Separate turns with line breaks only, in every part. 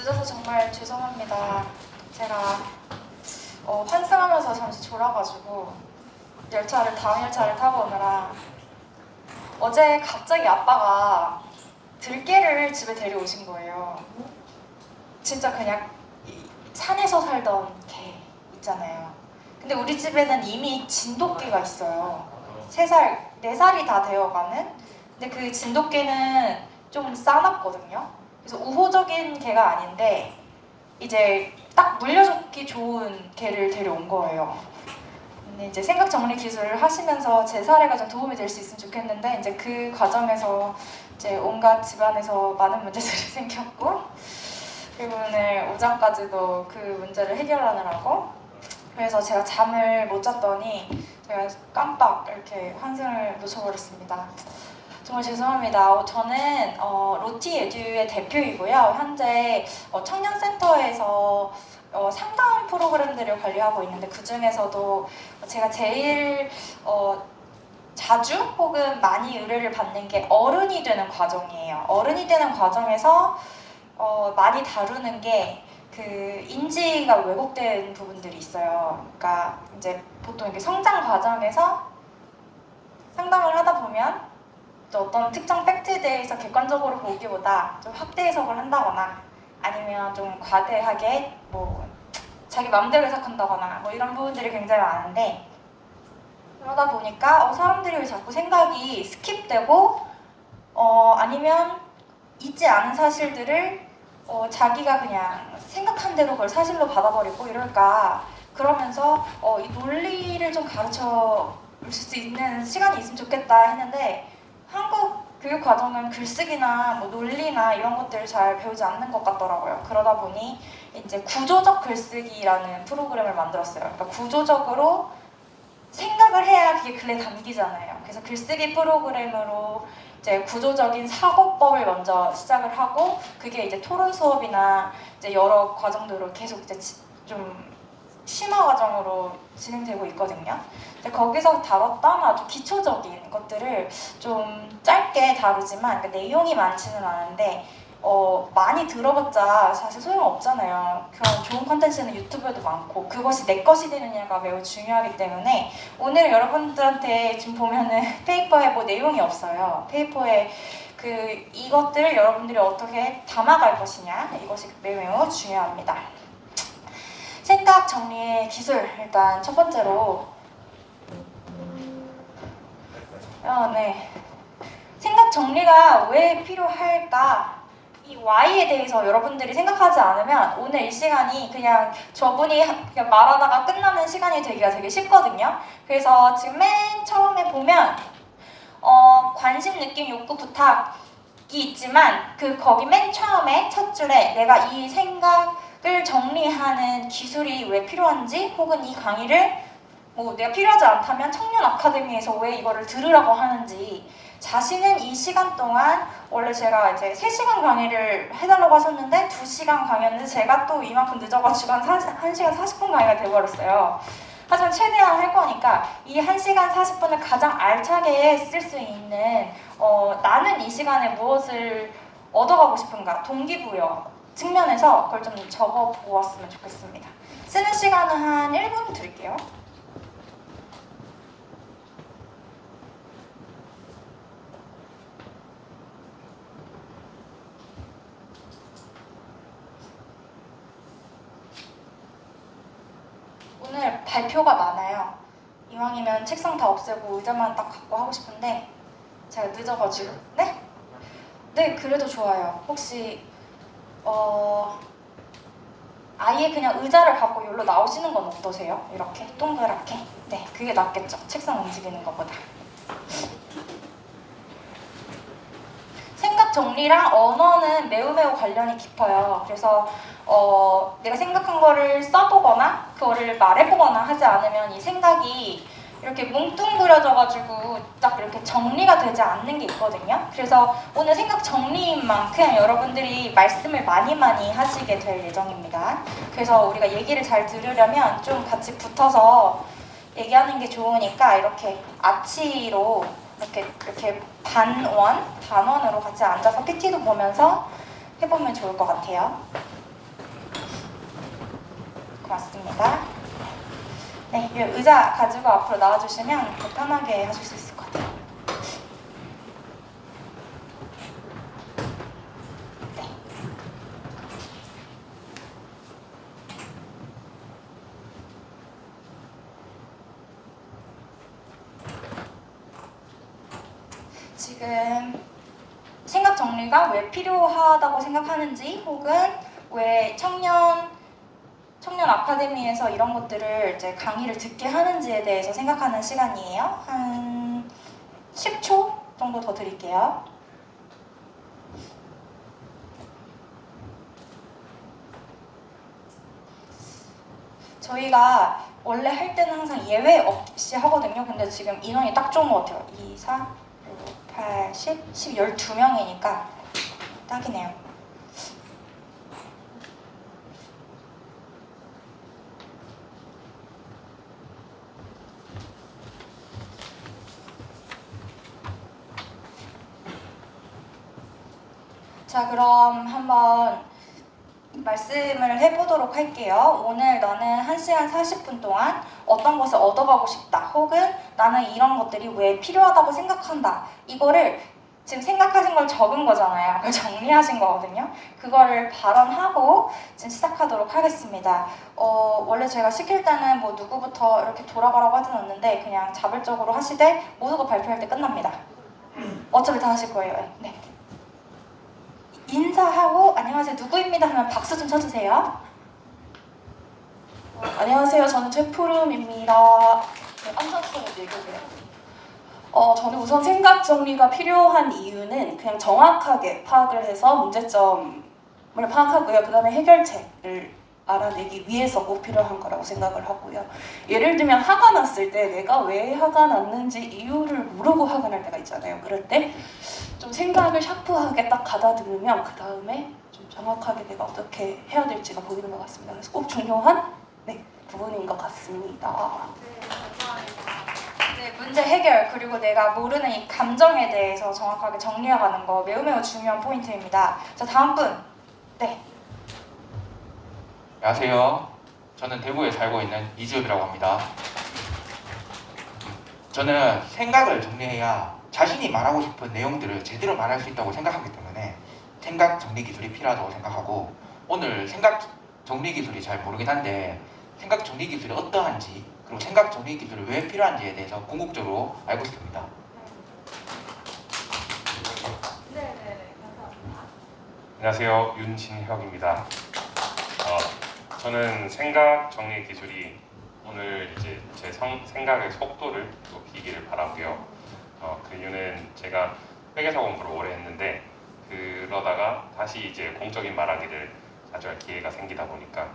늦어서 정말 죄송합니다. 제가 환승하면서 잠시 졸아가지고 다음 열차를 타고 오느라 어제 갑자기 아빠가 들깨를 집에 데려오신 거예요. 진짜 그냥 산에서 살던 개 있잖아요. 근데 우리 집에는 이미 진돗개가 있어요. 3살, 4살이 다 되어가는. 근데 그 진돗개는 좀 싸납거든요. 그래서 우호적인 개가 아닌데 이제 딱 물려주기 좋은 개를 데려온 거예요. 근데 이제 생각 정리 기술을 하시면서 제 사례가 좀 도움이 될 수 있으면 좋겠는데 이제 그 과정에서 이제 온갖 집안에서 많은 문제들이 생겼고 그리고 오늘 오전까지도 그 문제를 해결하느라고 그래서 제가 잠을 못 잤더니 제가 깜빡 이렇게 환승을 놓쳐버렸습니다. 정말 죄송합니다. 저는 로티 에듀의 대표이고요. 현재 청년센터에서 상담 프로그램들을 관리하고 있는데 그 중에서도 제가 제일 자주 혹은 많이 의뢰를 받는 게 어른이 되는 과정이에요. 어른이 되는 과정에서 많이 다루는 게 그 인지가 왜곡된 부분들이 있어요. 그러니까 이제 보통 이렇게 성장 과정에서 상담을 하다 보면 어떤 특정 팩트에 대해서 객관적으로 보기보다 좀 확대 해석을 한다거나 아니면 좀 과대하게 뭐 자기 마음대로 해석한다거나 뭐 이런 부분들이 굉장히 많은데 그러다 보니까 사람들이 왜 자꾸 생각이 스킵되고 아니면 있지 않은 사실들을 자기가 그냥 생각한 대로 그걸 사실로 받아버리고 이럴까 그러면서 이 논리를 좀 가르쳐 줄 수 있는 시간이 있으면 좋겠다 했는데 한국 교육 과정은 글쓰기나 뭐 논리나 이런 것들을 잘 배우지 않는 것 같더라고요. 그러다 보니 이제 구조적 글쓰기라는 프로그램을 만들었어요. 그러니까 구조적으로 생각을 해야 그게 글에 담기잖아요. 그래서 글쓰기 프로그램으로 이제 구조적인 사고법을 먼저 시작을 하고 그게 이제 토론 수업이나 이제 여러 과정들로 계속 이제 좀 심화 과정으로 진행되고 있거든요. 거기서 다뤘던 아주 기초적인 것들을 좀 짧게 다루지만 그러니까 내용이 많지는 않은데 많이 들어봤자 사실 소용없잖아요. 그런 좋은 컨텐츠는 유튜브에도 많고 그것이 내 것이 되느냐가 매우 중요하기 때문에 오늘 여러분들한테 지금 보면은 페이퍼에 뭐 내용이 없어요. 페이퍼에 이것들을 여러분들이 어떻게 담아갈 것이냐 이것이 매우 중요합니다. 생각 정리의 기술 일단 첫 번째로 네. 생각 정리가 왜 필요할까? 이 Y에 대해서 여러분들이 생각하지 않으면 오늘 이 시간이 그냥 저분이 그냥 말하다가 끝나는 시간이 되기가 되게 쉽거든요. 그래서 지금 맨 처음에 보면 관심, 느낌, 욕구, 부탁이 있지만 거기 맨 처음에 첫 줄에 내가 이 생각을 정리하는 기술이 왜 필요한지 혹은 이 강의를 뭐 내가 필요하지 않다면 청년 아카데미에서 왜 이거를 들으라고 하는지 자신은 이 시간 동안 원래 제가 이제 3시간 강의를 해달라고 하셨는데 2시간 강의였는데 제가 또 이만큼 늦어가지고 한 1시간 40분 강의가 돼버렸어요. 하지만 최대한 할 거니까 이 1시간 40분을 가장 알차게 쓸 수 있는 나는 이 시간에 무엇을 얻어가고 싶은가 동기부여 측면에서 그걸 좀 적어보았으면 좋겠습니다. 쓰는 시간은 한 1분 드릴게요. 오늘 발표가 많아요. 이왕이면 책상 다 없애고 의자만 딱 갖고 하고 싶은데 제가 늦어가지고 네? 네, 그래도 좋아요. 혹시 아예 그냥 의자를 갖고 여기로 나오시는 건 어떠세요? 이렇게 동그랗게? 네, 그게 낫겠죠. 책상 움직이는 것보다. 생각 정리랑 언어는 매우 관련이 깊어요. 그래서 내가 생각한 거를 써보거나 그거를 말해보거나 하지 않으면 이 생각이 이렇게 뭉뚱그려져가지고 딱 이렇게 정리가 되지 않는 게 있거든요. 그래서 오늘 생각 정리인 만큼 여러분들이 말씀을 많이 하시게 될 예정입니다. 그래서 우리가 얘기를 잘 들으려면 좀 같이 붙어서 얘기하는 게 좋으니까 이렇게 아치로 이렇게 단원으로 같이 앉아서 PT도 보면서 해보면 좋을 것 같아요. 고맙습니다. 네, 이 의자 가지고 앞으로 나와주시면 더 편하게 하실 수 있을 것 같아요. 네. 지금 생각 정리가 왜 필요하다고 생각하는지, 혹은 왜 청년 아카데미에서 이런 것들을 이제 강의를 듣게 하는지에 대해서 생각하는 시간이에요. 한 10초 정도 더 드릴게요. 저희가 원래 할 때는 항상 예외 없이 하거든요. 근데 지금 인원이 딱 좋은 것 같아요. 2, 4, 6, 8, 10, 12명이니까 딱이네요. 자, 그럼 한번 말씀을 해보도록 할게요. 오늘 나는 1시간 40분 동안 어떤 것을 얻어가고 싶다, 혹은 나는 이런 것들이 왜 필요하다고 생각한다, 이거를 지금 생각하신 걸 적은 거잖아요. 그걸 정리하신 거거든요. 그거를 발언하고 지금 시작하도록 하겠습니다. 원래 제가 시킬 때는 뭐 누구부터 이렇게 돌아가라고 하진 않는데 그냥 자발적으로 하시되 모두가 발표할 때 끝납니다. 어차피 다 하실 거예요. 네. 인사하고 안녕하세요 누구입니다 하면 박수 좀 쳐주세요.
안녕하세요. 저는 최푸름입니다. 네, 앉아서 얘기해요. 저는 우선 생각 정리가 필요한 이유는 그냥 정확하게 파악을 해서 문제점을 파악하고요. 그 다음에 해결책을 알아내기 위해서 꼭 필요한 거라고 생각을 하고요. 예를 들면 화가 났을 때 내가 왜 화가 났는지 이유를 모르고 화가 날 때가 있잖아요. 그럴 때 좀 생각을 샤프하게 딱 가다듬으면 그 다음에 좀 정확하게 내가 어떻게 해야 될지가 보이는 것 같습니다. 그래서 꼭 중요한 부분인 것 같습니다.
네, 감사합니다. 네, 문제 해결, 그리고 내가 모르는 이 감정에 대해서 정확하게 정리해가는 거 매우 중요한 포인트입니다. 자, 다음 분. 네.
안녕하세요. 저는 대구에 살고 있는 이지엽이라고 합니다. 저는 생각을 정리해야 자신이 말하고 싶은 내용들을 제대로 말할 수 있다고 생각하기 때문에 생각 정리 기술이 필요하다고 생각하고, 오늘 생각 정리 기술이 잘 모르긴 한데 생각 정리 기술이 어떠한지, 그리고 생각 정리 기술이 왜 필요한지에 대해서 궁극적으로 알고 싶습니다.
네, 감사합니다.
안녕하세요. 윤진혁입니다. 저는 생각 정리 기술이 오늘 이제 제 생각의 속도를 높이기를 바라고요. 그 이유는 제가 회계사 공부를 오래 했는데 그러다가 다시 이제 공적인 말하기를 자주 할 기회가 생기다 보니까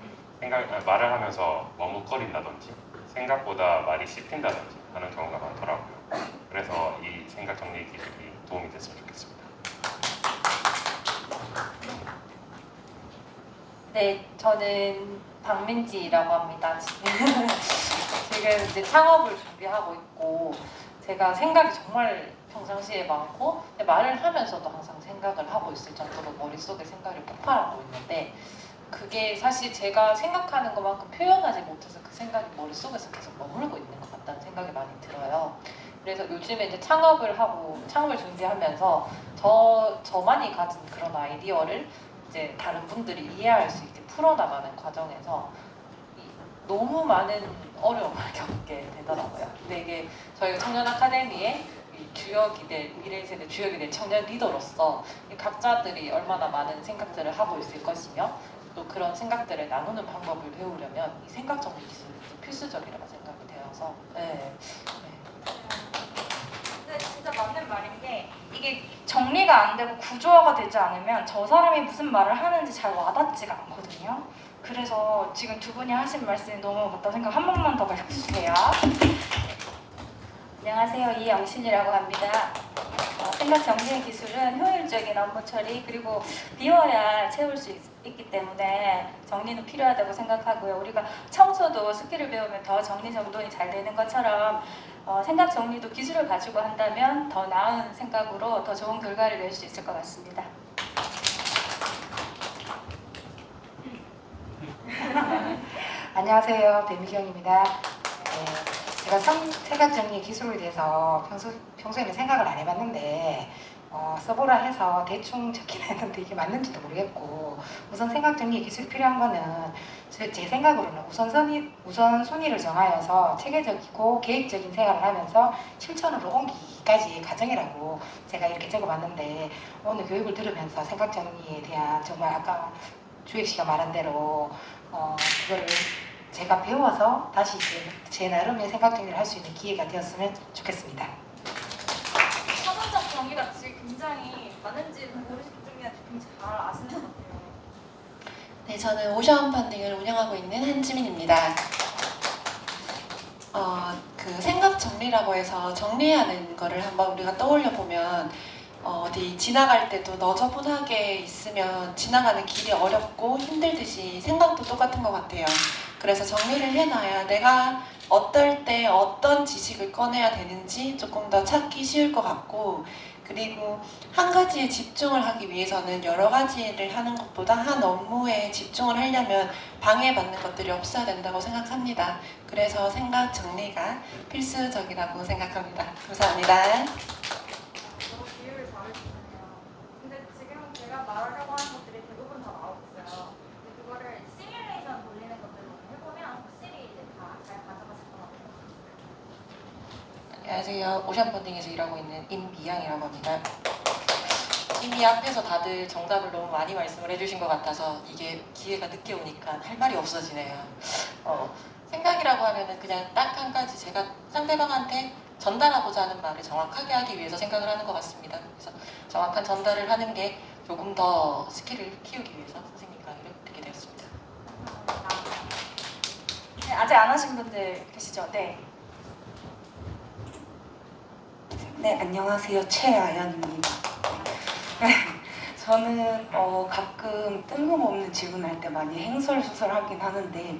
말을 하면서 머뭇거린다든지 생각보다 말이 씹힌다든지 하는 경우가 많더라고요. 그래서 이 생각 정리 기술이 도움이 됐으면 좋겠습니다.
네, 저는 박민지라고 합니다. 지금 이제 창업을 준비하고 있고, 제가 생각이 정말 평상시에 많고 말을 하면서도 항상 생각을 하고 있을 정도로 머릿속에 생각이 폭발하고 있는데, 그게 사실 제가 생각하는 것만큼 표현하지 못해서 그 생각이 머릿속에서 계속 머물고 있는 것 같다는 생각이 많이 들어요. 그래서 요즘에 이제 창업을 준비하면서 저만이 가진 그런 아이디어를 이제 다른 분들이 이해할 수 있게 풀어나가는 과정에서 너무 많은 어려움을 겪게 되더라고요. 근데 이게 저희가 청년 아카데미의 미래 세대 주역이 될 청년 리더로서 각자들이 얼마나 많은 생각들을 하고 있을 것이며, 또 그런 생각들을 나누는 방법을 배우려면 이 생각 정리 기술이 필수적이라고 생각이 되어서
네, 진짜 맞는 말인 게, 이게 정리가 안 되고 구조화가 되지 않으면 저 사람이 무슨 말을 하는지 잘 와닿지가 않거든요. 그래서 지금 두 분이 하신 말씀이 너무 맞다고 생각. 한 번만 더 말씀해주세요.
안녕하세요. 이영신이라고 합니다. 생각 정리 기술은 효율적인 업무 처리, 그리고 비워야 채울 수 있기 때문에 정리는 필요하다고 생각하고요. 우리가 청소도 스킬을 배우면 더 정리정돈이 잘 되는 것처럼 생각 정리도 기술을 가지고 한다면 더 나은 생각으로 더 좋은 결과를 낼 수 있을 것 같습니다.
안녕하세요. 배미경입니다. 네, 제가 생각정리 기술에 대해서 평소에는 생각을 안 해봤는데 써보라 해서 대충 적긴 했는데 이게 맞는지도 모르겠고 우선 생각정리 기술이 필요한 거는 제 생각으로는 우선순위를 정하여서 체계적이고 계획적인 생활을 하면서 실천으로 옮기기까지의 과정이라고 제가 이렇게 적어봤는데 오늘 교육을 들으면서 생각정리에 대한 정말 아까 주익 씨가 말한 대로 그거를 제가 배워서 다시 이제 제 나름의 생각 정리를 할 수 있는 기회가 되었으면 좋겠습니다.
사전적 정의가 지금 굉장히 많은지는 모르시는 분이 굉장히 잘 아시는 것 같아요.
네, 저는 오션 펀딩을 운영하고 있는 한지민입니다. 그 생각 정리라고 해서 정리하는 거를 한번 우리가 떠올려 보면 어디 지나갈 때도 너저분하게 있으면 지나가는 길이 어렵고 힘들듯이 생각도 똑같은 것 같아요. 그래서 정리를 해놔야 내가 어떨 때 어떤 지식을 꺼내야 되는지 조금 더 찾기 쉬울 것 같고, 그리고 한 가지에 집중을 하기 위해서는 여러 가지를 하는 것보다 한 업무에 집중을 하려면 방해받는 것들이 없어야 된다고 생각합니다. 그래서 생각 정리가 필수적이라고 생각합니다. 감사합니다.
너무 비유를 잘해주시네요. 근데 지금 제가 말하려고 하는 것들이 대부분 다 나오고 있어요. 근데 그거를 시뮬레이션 돌리는 것들로 해보면 확실히 이제 다 잘 가져가실 것 같아요.
안녕하세요. 오션펀딩에서 일하고 있는 임미양이라고 합니다. 이미 앞에서 다들 정답을 너무 많이 말씀을 해주신 것 같아서 이게 기회가 늦게 오니까 할 말이 없어지네요. 생각이라고 하면은 그냥 딱 한 가지 제가 상대방한테 전달하고자 하는 말을 정확하게 하기 위해서 생각을 하는 것 같습니다. 그래서 정확한 전달을 하는 게 조금 더 스킬을 키우기 위해서 선생님 강의를 듣게 되었습니다.
네, 아직 안 하신 분들 계시죠? 네.
네, 안녕하세요. 최아연입니다. 저는 가끔 뜬금없는 질문할 때 많이 행설수설하긴 하는데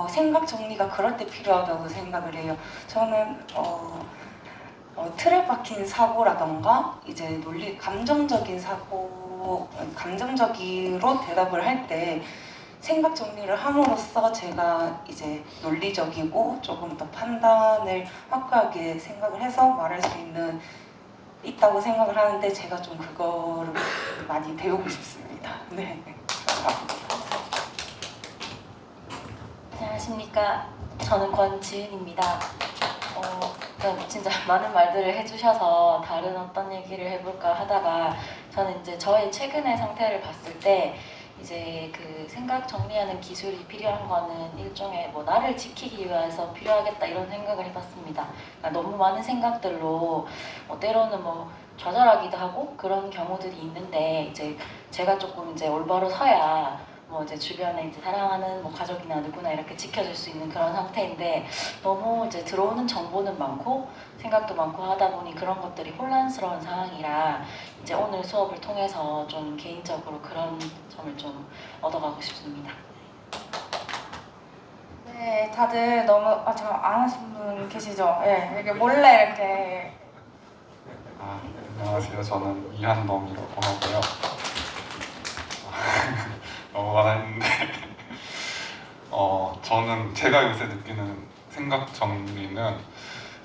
생각 정리가 그럴 때 필요하다고 생각을 해요. 저는 틀에 박힌 사고라던가 이제 감정적인 사고, 감정적으로 대답을 할 때 생각 정리를 함으로써 제가 이제 논리적이고 조금 더 판단을 확고하게 생각을 해서 말할 수 있다고 생각을 하는데 제가 좀 그거를 많이 배우고 싶습니다. 네.
안녕하십니까. 저는 권지은입니다. 진짜 많은 말들을 해주셔서 다른 어떤 얘기를 해볼까 하다가 저는 이제 저의 최근의 상태를 봤을 때 이제 그 생각 정리하는 기술이 필요한 거는 일종의 뭐 나를 지키기 위해서 필요하겠다 이런 생각을 해봤습니다. 그러니까 너무 많은 생각들로 때로는 뭐 좌절하기도 하고 그런 경우들이 있는데 이제 제가 조금 이제 올바로 서야 뭐 이제 주변에 이제 사랑하는 뭐 가족이나 누구나 이렇게 지켜줄 수 있는 그런 상태인데 너무 이제 들어오는 정보는 많고 생각도 많고 하다 보니 그런 것들이 혼란스러운 상황이라 이제 오늘 수업을 통해서 좀 개인적으로 그런 점을 좀 얻어가고 싶습니다.
네, 다들 너무 저 안 하신 분 계시죠? 네, 이렇게 몰래 이렇게.
안녕하세요. 저는 이한범이라고 하고요. 너무 많았는데 저는 제가 요새 느끼는 생각 정리는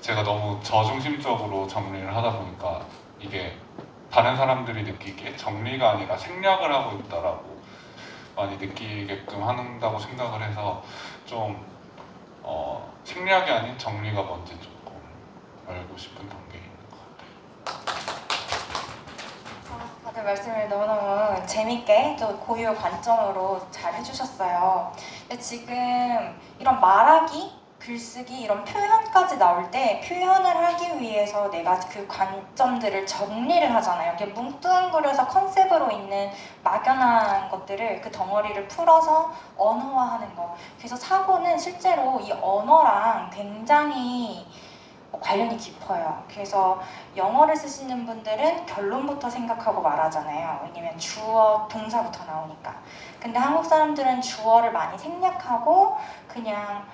제가 너무 저중심적으로 정리를 하다 보니까 이게 다른 사람들이 느끼기에 정리가 아니라 생략을 하고 있다라고 많이 느끼게끔 한다고 생각을 해서 좀 생략이 아닌 정리가 뭔지 조금 알고 싶은 단계인 것 같아요.
다들 말씀을 너무너무 재밌게 또 고유의 관점으로 잘 해주셨어요. 근데 지금 이런 말하기, 글쓰기 이런 표현까지 나올 때 표현을 하기 위해서 내가 그 관점들을 정리를 하잖아요. 이렇게 뭉뚱그려서 컨셉으로 있는 막연한 것들을 그 덩어리를 풀어서 언어화하는 거. 그래서 사고는 실제로 이 언어랑 굉장히 관련이 깊어요. 그래서 영어를 쓰시는 분들은 결론부터 생각하고 말하잖아요. 왜냐면 주어, 동사부터 나오니까. 근데 한국 사람들은 주어를 많이 생략하고 그냥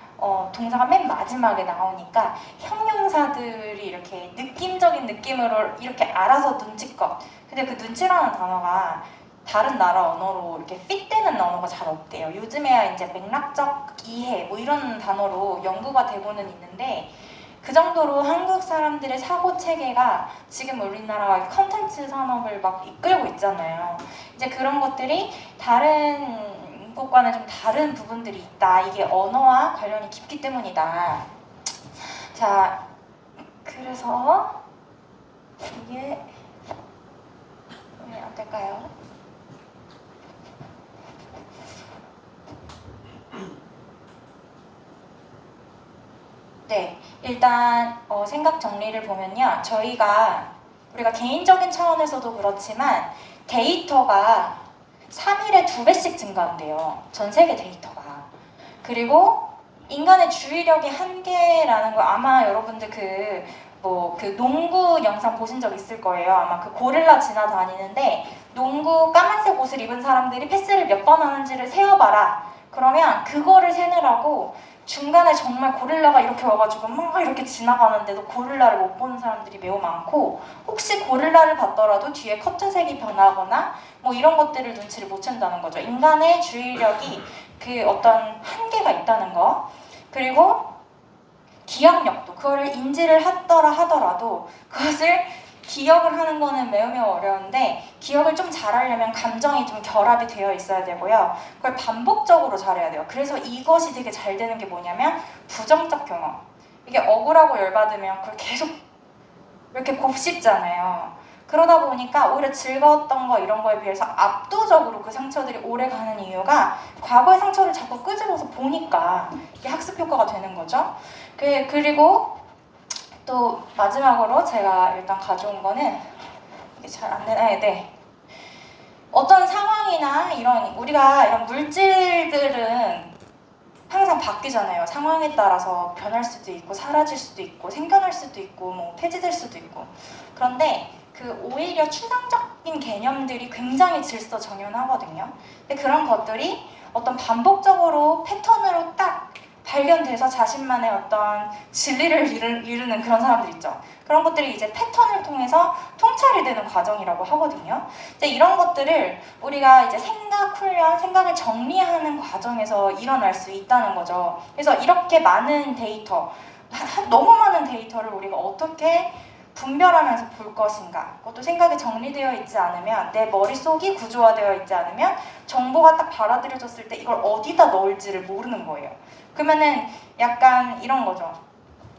동사가 맨 마지막에 나오니까 형용사들이 이렇게 느낌적인 느낌으로 이렇게 알아서 눈치껏. 근데 그 눈치라는 단어가 다른 나라 언어로 이렇게 핏되는 언어가 잘 없대요. 요즘에야 이제 맥락적 이해 뭐 이런 단어로 연구가 되고는 있는데 그 정도로 한국 사람들의 사고 체계가 지금 우리나라가 컨텐츠 산업을 막 이끌고 있잖아요. 이제 그런 것들이 다른 곳과는 좀 다른 부분들이 있다. 이게 언어와 관련이 깊기 때문이다. 자, 그래서 이게 왜 안 될까요? 네, 일단 생각 정리를 보면요. 우리가 개인적인 차원에서도 그렇지만 데이터가 3일에 2배씩 증가한대요. 전 세계 데이터가. 그리고 인간의 주의력이 한계라는 거 아마 여러분들 그 농구 영상 보신 적 있을 거예요. 아마 그 고릴라 지나다니는데 농구 까만색 옷을 입은 사람들이 패스를 몇 번 하는지를 세어봐라. 그러면 그거를 세느라고 중간에 정말 고릴라가 이렇게 와가지고 막 이렇게 지나가는데도 고릴라를 못 보는 사람들이 매우 많고 혹시 고릴라를 봤더라도 뒤에 커튼색이 변하거나 뭐 이런 것들을 눈치를 못 챈다는 거죠. 인간의 주의력이 그 어떤 한계가 있다는 거. 그리고 기억력도 그거를 인지를 하더라도 그것을 기억을 하는 거는 매우 어려운데 기억을 좀 잘하려면 감정이 좀 결합이 되어 있어야 되고요. 그걸 반복적으로 잘해야 돼요. 그래서 이것이 되게 잘 되는 게 뭐냐면 부정적 경험. 이게 억울하고 열받으면 그걸 계속 이렇게 곱씹잖아요. 그러다 보니까 오히려 즐거웠던 거 이런 거에 비해서 압도적으로 그 상처들이 오래 가는 이유가 과거의 상처를 자꾸 끄집어서 보니까 이게 학습 효과가 되는 거죠. 그리고 또 마지막으로 제가 일단 가져온 거는 이게 잘 안 되네. 네. 어떤 상황이나 우리가 이런 물질들은 항상 바뀌잖아요. 상황에 따라서 변할 수도 있고 사라질 수도 있고 생겨날 수도 있고 뭐 폐지될 수도 있고. 그런데 오히려 추상적인 개념들이 굉장히 질서정연하거든요. 근데 그런 것들이 어떤 반복적으로 패턴으로 딱 발견돼서 자신만의 어떤 진리를 이루는 그런 사람들 있죠. 그런 것들이 이제 패턴을 통해서 통찰이 되는 과정이라고 하거든요. 이제 이런 것들을 우리가 이제 생각 훈련, 생각을 정리하는 과정에서 일어날 수 있다는 거죠. 그래서 이렇게 많은 데이터, 너무 많은 데이터를 우리가 어떻게 분별하면서 볼 것인가. 그것도 생각이 정리되어 있지 않으면 내 머릿속이 구조화되어 있지 않으면 정보가 딱 받아들여졌을 때 이걸 어디다 넣을지를 모르는 거예요. 그러면은 약간 이런 거죠.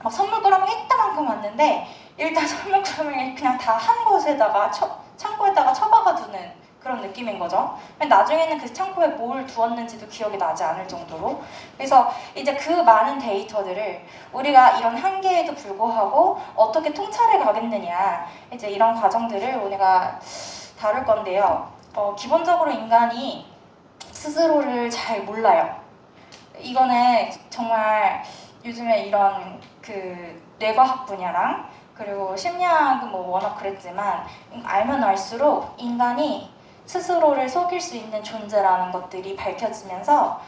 막 선물꾸러미 이따만큼 왔는데 일단 선물꾸러미를 그냥 다 한 곳에다가 창고에다가 처박아 두는 그런 느낌인 거죠. 나중에는 그 창고에 뭘 두었는지도 기억이 나지 않을 정도로. 그래서 이제 그 많은 데이터들을 우리가 이런 한계에도 불구하고 어떻게 통찰해 가겠느냐, 이제 이런 과정들을 우리가 다룰 건데요. 기본적으로 인간이 스스로를 잘 몰라요. 이거는 정말 요즘에 이런 뇌과학 분야랑 그리고 심리학은 뭐 워낙 그랬지만 알면 알수록 인간이 스스로를 속일 수 있는 존재라는 것들이 밝혀지면서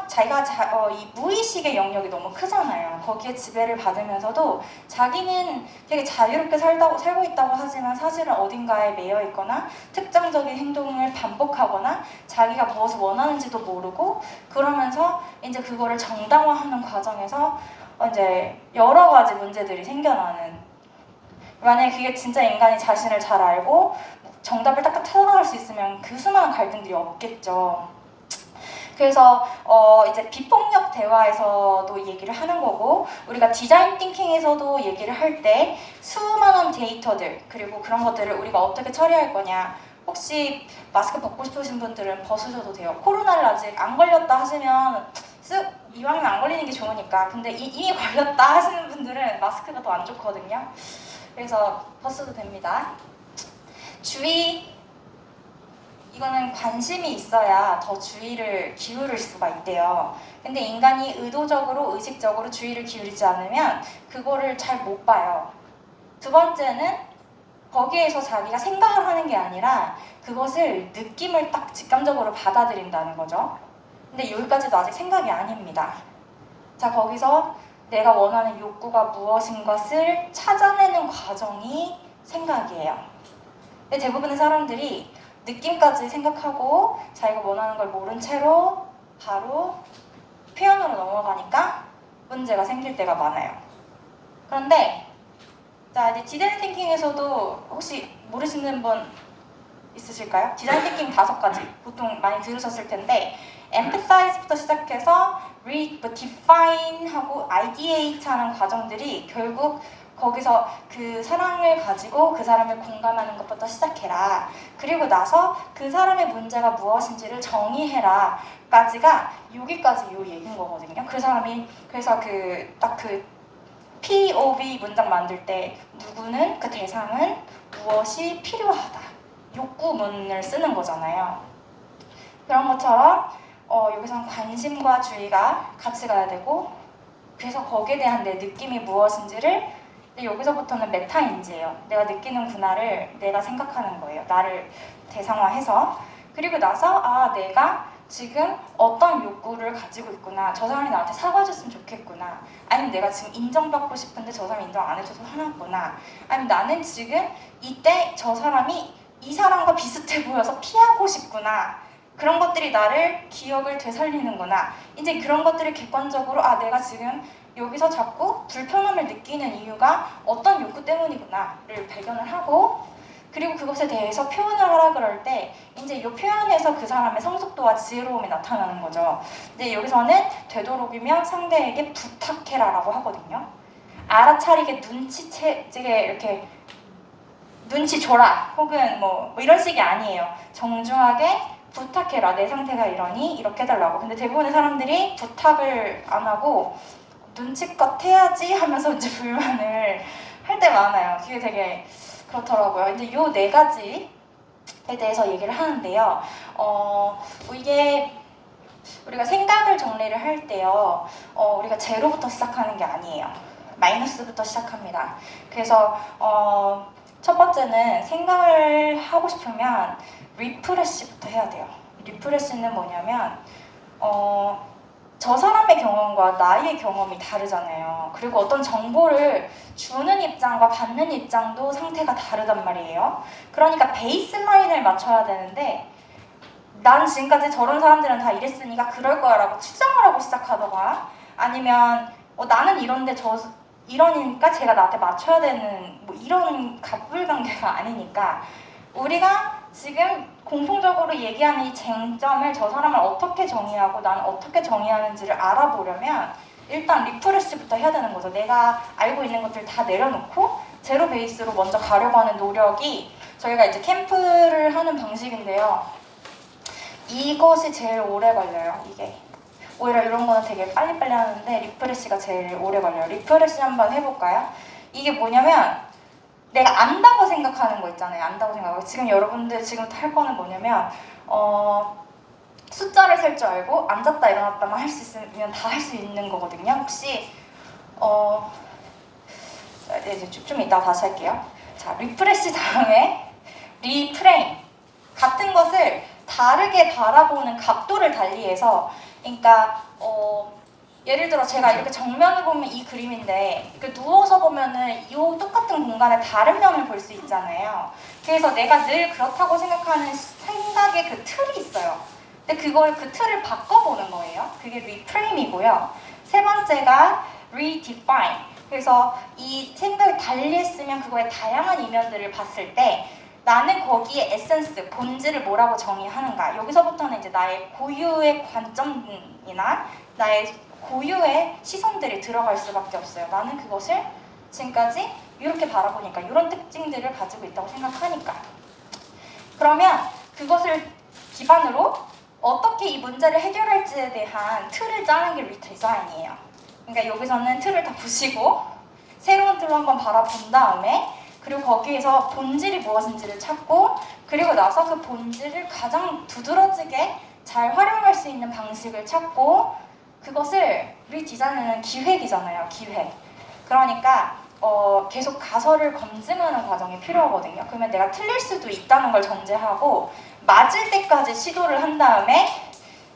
자기가 이 무의식의 영역이 너무 크잖아요. 거기에 지배를 받으면서도 자기는 되게 자유롭게 살고 있다고 하지만 사실은 어딘가에 매여 있거나 특정적인 행동을 반복하거나 자기가 무엇을 원하는지도 모르고 그러면서 이제 그거를 정당화하는 과정에서 이제 여러 가지 문제들이 생겨나는. 만약에 그게 진짜 인간이 자신을 잘 알고 정답을 딱딱 찾아갈 수 있으면 그 수많은 갈등들이 없겠죠. 그래서 이제 비폭력 대화에서도 얘기를 하는 거고 우리가 디자인 띵킹에서도 얘기를 할 때 수많은 데이터들 그리고 그런 것들을 우리가 어떻게 처리할 거냐. 혹시 마스크 벗고 싶으신 분들은 벗으셔도 돼요. 코로나를 아직 안 걸렸다 하시면 이왕이면 안 걸리는 게 좋으니까. 근데 이미 걸렸다 하시는 분들은 마스크가 더 안 좋거든요. 그래서 벗어도 됩니다. 주의, 이거는 관심이 있어야 더 주의를 기울일 수가 있대요. 근데 인간이 의도적으로 의식적으로 주의를 기울이지 않으면 그거를 잘 못 봐요. 두 번째는 거기에서 자기가 생각을 하는 게 아니라 그것을 느낌을 딱 직감적으로 받아들인다는 거죠. 근데 여기까지도 아직 생각이 아닙니다. 자, 거기서 내가 원하는 욕구가 무엇인 것을 찾아내는 과정이 생각이에요. 근데 대부분의 사람들이 느낌까지 생각하고 자기가 원하는 걸 모른 채로 바로 표현으로 넘어가니까 문제가 생길 때가 많아요. 그런데 자, 이제 디자인 띵킹에서도 혹시 모르시는 분 있으실까요? 디자인 띵킹 5가지 보통 많이 들으셨을 텐데 emphasize부터 시작해서 read, define 하고 ideate 하는 과정들이 결국 거기서 그 사람을 가지고 그 사람을 공감하는 것부터 시작해라. 그리고 나서 그 사람의 문제가 무엇인지를 정의해라. 까지가 여기까지 요 얘기인 거거든요. 그 사람이 그래서 딱 그 POV 문장 만들 때 누구는 그 대상은 무엇이 필요하다. 욕구문을 쓰는 거잖아요. 그런 것처럼 여기서는 관심과 주의가 같이 가야 되고 그래서 거기에 대한 내 느낌이 무엇인지를 여기서부터는 메타인지예요. 내가 느끼는 구나를 내가 생각하는 거예요. 나를 대상화해서 그리고 나서 내가 지금 어떤 욕구를 가지고 있구나. 저 사람이 나한테 사과해줬으면 좋겠구나. 아니면 내가 지금 인정받고 싶은데 저 사람이 인정 안 해줘서 화났구나. 아니면 나는 지금 이때 저 사람이 이 사람과 비슷해 보여서 피하고 싶구나. 그런 것들이 나를 기억을 되살리는구나. 이제 그런 것들을 객관적으로 내가 지금 여기서 자꾸 불편함을 느끼는 이유가 어떤 욕구 때문이구나를 발견을 하고 그리고 그것에 대해서 표현을 하라 그럴 때 이제 이 표현에서 그 사람의 성숙도와 지혜로움이 나타나는 거죠. 근데 여기서는 되도록이면 상대에게 부탁해라라고 하거든요. 알아차리게 눈치채게 이렇게 눈치 줘라 혹은 뭐 이런 식이 아니에요. 정중하게 부탁해라. 내 상태가 이러니 이렇게 해달라고. 근데 대부분의 사람들이 부탁을 안 하고 눈치껏 해야지 하면서 이제 불만을 할 때 많아요. 그게 되게 그렇더라고요. 이제 요 4가지에 대해서 얘기를 하는데요. 이게 우리가 생각을 정리를 할 때요. 우리가 제로부터 시작하는 게 아니에요. 마이너스부터 시작합니다. 그래서 첫 번째는 생각을 하고 싶으면 리프레시부터 해야 돼요. 리프레시는 뭐냐면 저 사람의 경험과 나의 경험이 다르잖아요. 그리고 어떤 정보를 주는 입장과 받는 입장도 상태가 다르단 말이에요. 그러니까 베이스라인을 맞춰야 되는데 난 지금까지 저런 사람들은 다 이랬으니까 그럴 거야 라고 추정을 하고 시작하다가 아니면 나는 이런데 이러니까 제가 나한테 맞춰야 되는 뭐 이런 갑불관계가 아니니까 우리가 지금 공통적으로 얘기하는 이 쟁점을 저 사람을 어떻게 정의하고 나는 어떻게 정의하는지를 알아보려면 일단 리프레시부터 해야 되는 거죠. 내가 알고 있는 것들 다 내려놓고 제로 베이스로 먼저 가려고 하는 노력이 저희가 이제 캠프를 하는 방식인데요. 이것이 제일 오래 걸려요. 이게 오히려 이런 거는 되게 빨리빨리 하는데 리프레시가 제일 오래 걸려요. 리프레시 한번 해볼까요? 이게 뭐냐면 내가 안다고 생각하는 거 있잖아요. 안다고 생각하고 지금 여러분들 지금부터 할 거는 뭐냐면 숫자를 셀 줄 알고 앉았다 일어났다만 할 수 있으면 다 할 수 있는 거거든요. 혹시 이제 좀 이따 다시 할게요. 자, 리프레시 다음에 리프레임 같은 것을 다르게 바라보는 각도를 달리해서 그러니까 예를 들어 제가 이렇게 정면을 보면 이 그림인데 이렇게 누워서 보면은 이 똑같은 공간에 다른 면을 볼 수 있잖아요. 그래서 내가 늘 그렇다고 생각하는 생각의 그 틀이 있어요. 근데 그 틀을 바꿔보는 거예요. 그게 리프레임이고요. 세 번째가 redefine. 그래서 이 생각이 달리 했으면 그거의 다양한 이면들을 봤을 때 나는 거기에 에센스, 본질을 뭐라고 정의하는가. 여기서부터는 이제 나의 고유의 관점이나 나의 고유의 시선들이 들어갈 수밖에 없어요. 나는 그것을 지금까지 이렇게 바라보니까 이런 특징들을 가지고 있다고 생각하니까. 그러면 그것을 기반으로 어떻게 이 문제를 해결할지에 대한 틀을 짜는 게 리디자인이에요. 그러니까 여기서는 틀을 다 부시고 새로운 틀로 한번 바라본 다음에 그리고 거기에서 본질이 무엇인지를 찾고 그리고 나서 그 본질을 가장 두드러지게 잘 활용할 수 있는 방식을 찾고 그것을 리디자인은 기획이잖아요. 기획. 그러니까 계속 가설을 검증하는 과정이 필요하거든요. 그러면 내가 틀릴 수도 있다는 걸 전제하고 맞을 때까지 시도를 한 다음에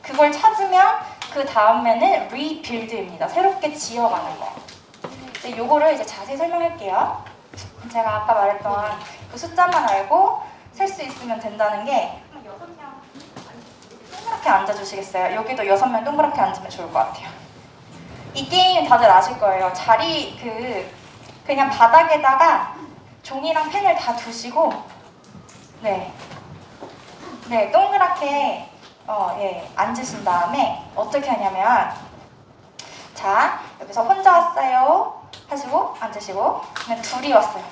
그걸 찾으면 그 다음에는 리빌드입니다. 새롭게 지어가는 거. 이제 요거를 이제 자세히 설명할게요. 제가 아까 말했던 그 숫자만 알고
할 수 있으면 된다는 게 6명 동그랗게 앉아주시겠어요? 여기도 6명 동그랗게 앉으면 좋을 것 같아요. 이 게임 다들 아실 거예요. 자리 그냥 바닥에다가 종이랑 펜을 다 두시고 네 동그랗게 앉으신 다음에 어떻게 하냐면 자 여기서 혼자 왔어요 하시고 앉으시고 그냥 둘이 왔어요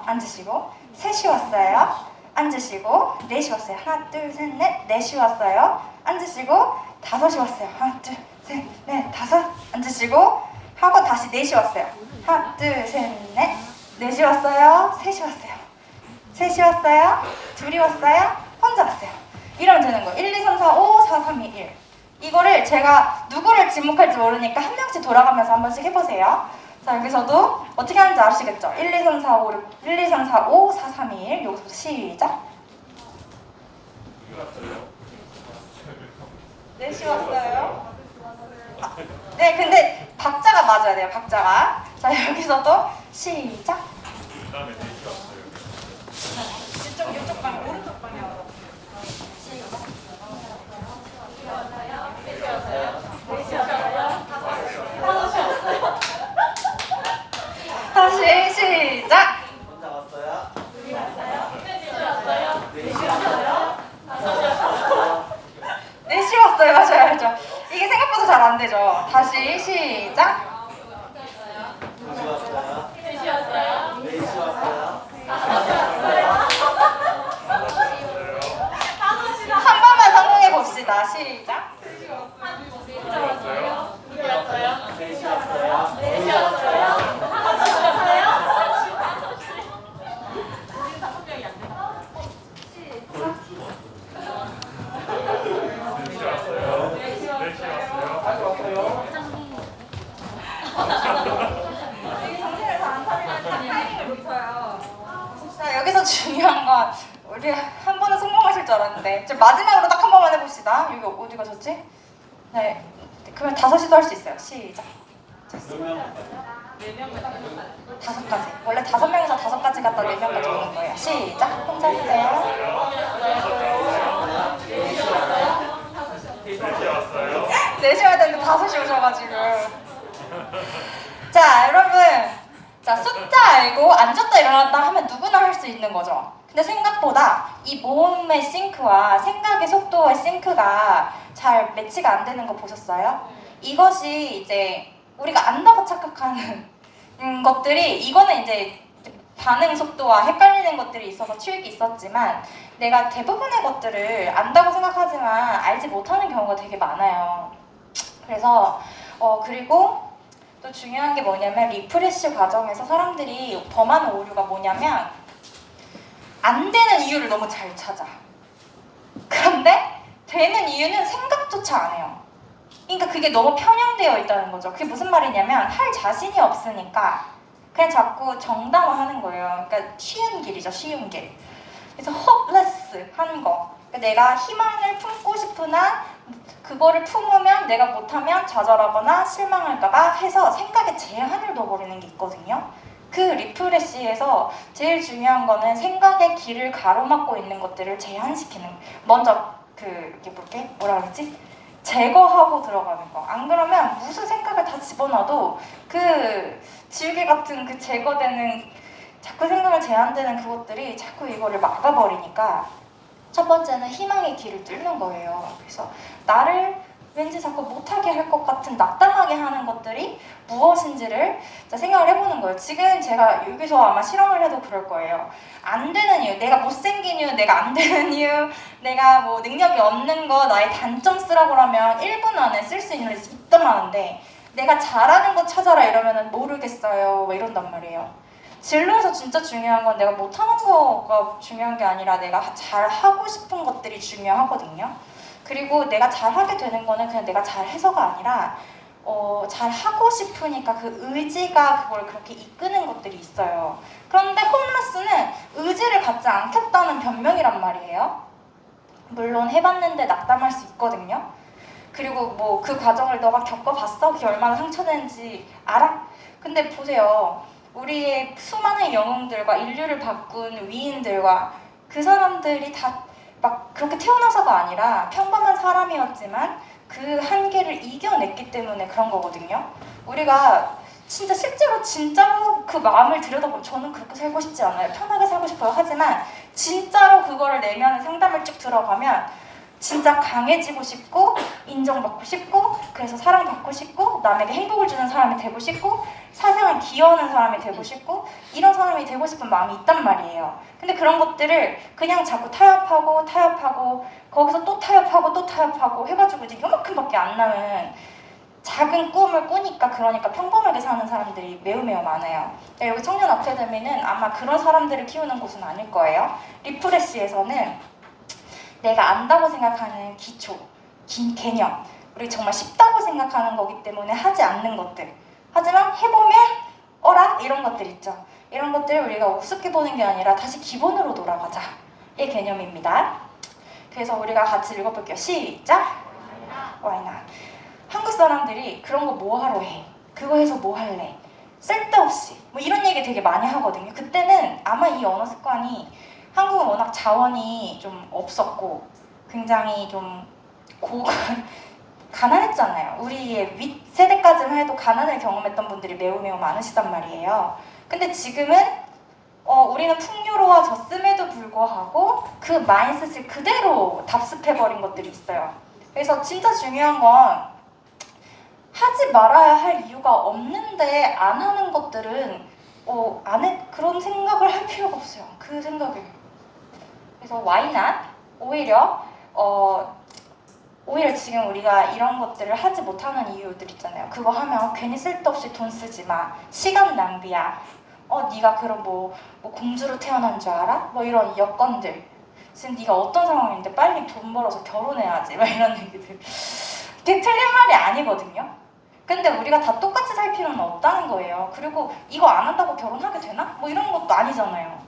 앉으시고 셋이 왔어요 앉으시고 넷이 왔어요 하나 둘 셋 넷 넷이 왔어요 앉으시고 다섯이 왔어요 하나 둘 셋 넷 다섯 앉으시고 하고 다시 넷이 왔어요 하나 둘 셋 넷 넷이 왔어요 셋이 왔어요 셋이 왔어요 둘이 왔어요 혼자 왔어요 이러면 되는 거예요. 1, 2, 3, 4, 5, 4, 3, 2, 1 이거를 제가 누구를 지목할지 모르니까 한 명씩 돌아가면서 한 번씩 해보세요. 자 여기서도 어떻게 하는지 아시겠죠? 1, 2, 3, 4, 5, 6 1, 2, 3, 4, 5, 4, 3, 2, 1 여기서부터 시작 넷이 왔어요 네 근데 박자가 맞아야 돼요 박자가 자 여기서도 시작 이쪽 방향 오른쪽 방향으로 다시 시작
혼자 왔어요?
둘이 왔어요 넷이 왔어요 맞아요 알죠 이게 생각보다 잘 안 되죠 다시 시작
둘이 왔어요? 넷이 왔어요? 넷이 왔어요?
한 번만 성공해 봅시다 시작
넷이 왔어요? 넷이 왔어요?
자 여기서 중요한 건 우리 한 번은 성공하실 줄 알았는데 지금 마지막으로 딱 한 번만 해봅시다 여기 어디 가셨지? 네 그러면 다섯이도 할 수 있어요 시작 다섯 가지 원래 5명에서 5가지 갔다 4명까지 오는 거예요 시작 혼자 했어요 넷이 와야 되는데 5이 오셔가지고 자 여러분 자 숫자 알고 앉았다 일어났다 하면 누구나 할 수 있는 거죠 근데 생각보다 이 모음의 싱크와 생각의 속도의 싱크가 잘 매치가 안 되는 거 보셨어요? 이것이 이제 우리가 안다고 착각하는 것들이 이거는 이제 반응 속도와 헷갈리는 것들이 있어서 치우기 있었지만 내가 대부분의 것들을 안다고 생각하지만 알지 못하는 경우가 되게 많아요. 그래서 그리고 또 중요한 게 뭐냐면 리프레시 과정에서 사람들이 범하는 오류가 뭐냐면 안 되는 이유를 너무 잘 찾아. 그런데 되는 이유는 생각조차 안 해요. 그러니까 그게 너무 편향되어 있다는 거죠. 그게 무슨 말이냐면 할 자신이 없으니까 그냥 자꾸 정당화하는 거예요. 그러니까 쉬운 길이죠, 쉬운 길. 그래서 hopeless 하는 거. 그러니까 내가 희망을 품고 싶으나 그거를 품으면 내가 못하면 좌절하거나 실망할까봐 해서 생각에 제한을 둬버리는 게 있거든요. 그 리프레시에서 제일 중요한 거는 생각의 길을 가로막고 있는 것들을 제한시키는 먼저 이게 뭐라 그러지? 제거하고 들어가는 거. 안 그러면 무슨 생각을 다 집어넣어도 그 지우개 같은 그 제거되는 자꾸 생각을 제한되는 그것들이 자꾸 이거를 막아버리니까 첫 번째는 희망의 길을 뚫는 거예요. 그래서 나를 왠지 자꾸 못하게 할 것 같은 낙담하게 하는 것들이 무엇인지를 생각을 해보는 거예요. 지금 제가 여기서 아마 실험을 해도 그럴 거예요. 안 되는 이유, 내가 못생긴 이유, 내가 안 되는 이유, 내가 뭐 능력이 없는 거, 나의 단점 쓰라고 하면 1분 안에 쓸 수 있단 말인데 내가 잘하는 거 찾아라 이러면은 모르겠어요 막 이런단 말이에요. 진로에서 진짜 중요한 건 내가 못하는 거가 중요한 게 아니라 내가 잘하고 싶은 것들이 중요하거든요. 그리고 내가 잘하게 되는 거는 그냥 내가 잘해서가 아니라 잘하고 싶으니까 그 의지가 그걸 그렇게 이끄는 것들이 있어요. 그런데 홈레스는 의지를 갖지 않겠다는 변명이란 말이에요. 물론 해봤는데 낙담할 수 있거든요. 그리고 뭐 그 과정을 너가 겪어봤어? 그게 얼마나 상처되는지 알아? 근데 보세요.
우리의 수많은 영웅들과 인류를 바꾼 위인들과 그 사람들이 다 막 그렇게 태어나서가 아니라 평범한 사람이었지만 그 한계를 이겨냈기 때문에 그런 거거든요. 우리가 진짜 실제로 진짜로 그 마음을 들여다보면 저는 그렇게 살고 싶지 않아요. 편하게 살고 싶어요. 하지만 진짜로 그거를 내면 상담을 쭉 들어가면 진짜 강해지고 싶고 인정받고 싶고 그래서 사랑받고 싶고 남에게 행복을 주는 사람이 되고 싶고 세상을 기여하는 사람이 되고 싶고 이런 사람이 되고 싶은 마음이 있단 말이에요. 근데 그런 것들을 그냥 자꾸 타협하고 거기서 또 타협하고 해가지고 이제 요만큼밖에 안 나는 작은 꿈을 꾸니까 그러니까 평범하게 사는 사람들이 매우 많아요. 여기 청년 아카데미는 아마 그런 사람들을 키우는 곳은 아닐 거예요. 리프레시에서는 내가 안다고 생각하는 기초, 긴 개념, 우리 정말 쉽다고 생각하는 거기 때문에 하지 않는 것들, 하지만 해보면 어라? 이런 것들 있죠. 이런 것들을 우리가 우습게 보는 게 아니라 다시 기본으로 돌아가자 이 개념입니다. 그래서 우리가 같이 읽어볼게요. 시작! Why not? 한국 사람들이 그런 거 뭐 하러 해? 그거 해서 뭐 할래? 쓸데없이 뭐 이런 얘기 되게 많이 하거든요. 그때는 아마 이 언어 습관이 한국은 워낙 자원이 좀 없었고 굉장히 좀 가난했잖아요. 우리의 윗세대까지만 해도 가난을 경험했던 분들이 매우 많으시단 말이에요. 근데 지금은 우리는 풍요로워졌음에도 불구하고 그 마인드셋을 그대로 답습해버린 것들이 있어요. 그래서 진짜 중요한 건 하지 말아야 할 이유가 없는데 안 하는 것들은 그런 생각을 할 필요가 없어요. 그 생각을. 그래서 why not? 오히려 지금 우리가 이런 것들을 하지 못하는 이유들 있잖아요. 그거 하면 괜히 쓸데없이 돈 쓰지 마. 시간 낭비야. 네가 그럼 뭐 공주로 태어난 줄 알아? 뭐 이런 여건들. 지금 네가 어떤 상황인데 빨리 돈 벌어서 결혼해야지. 막 이런 얘기들. 그게 틀린 말이 아니거든요. 근데 우리가 다 똑같이 살 필요는 없다는 거예요. 그리고 이거 안 한다고 결혼하게 되나? 뭐 이런 것도 아니잖아요.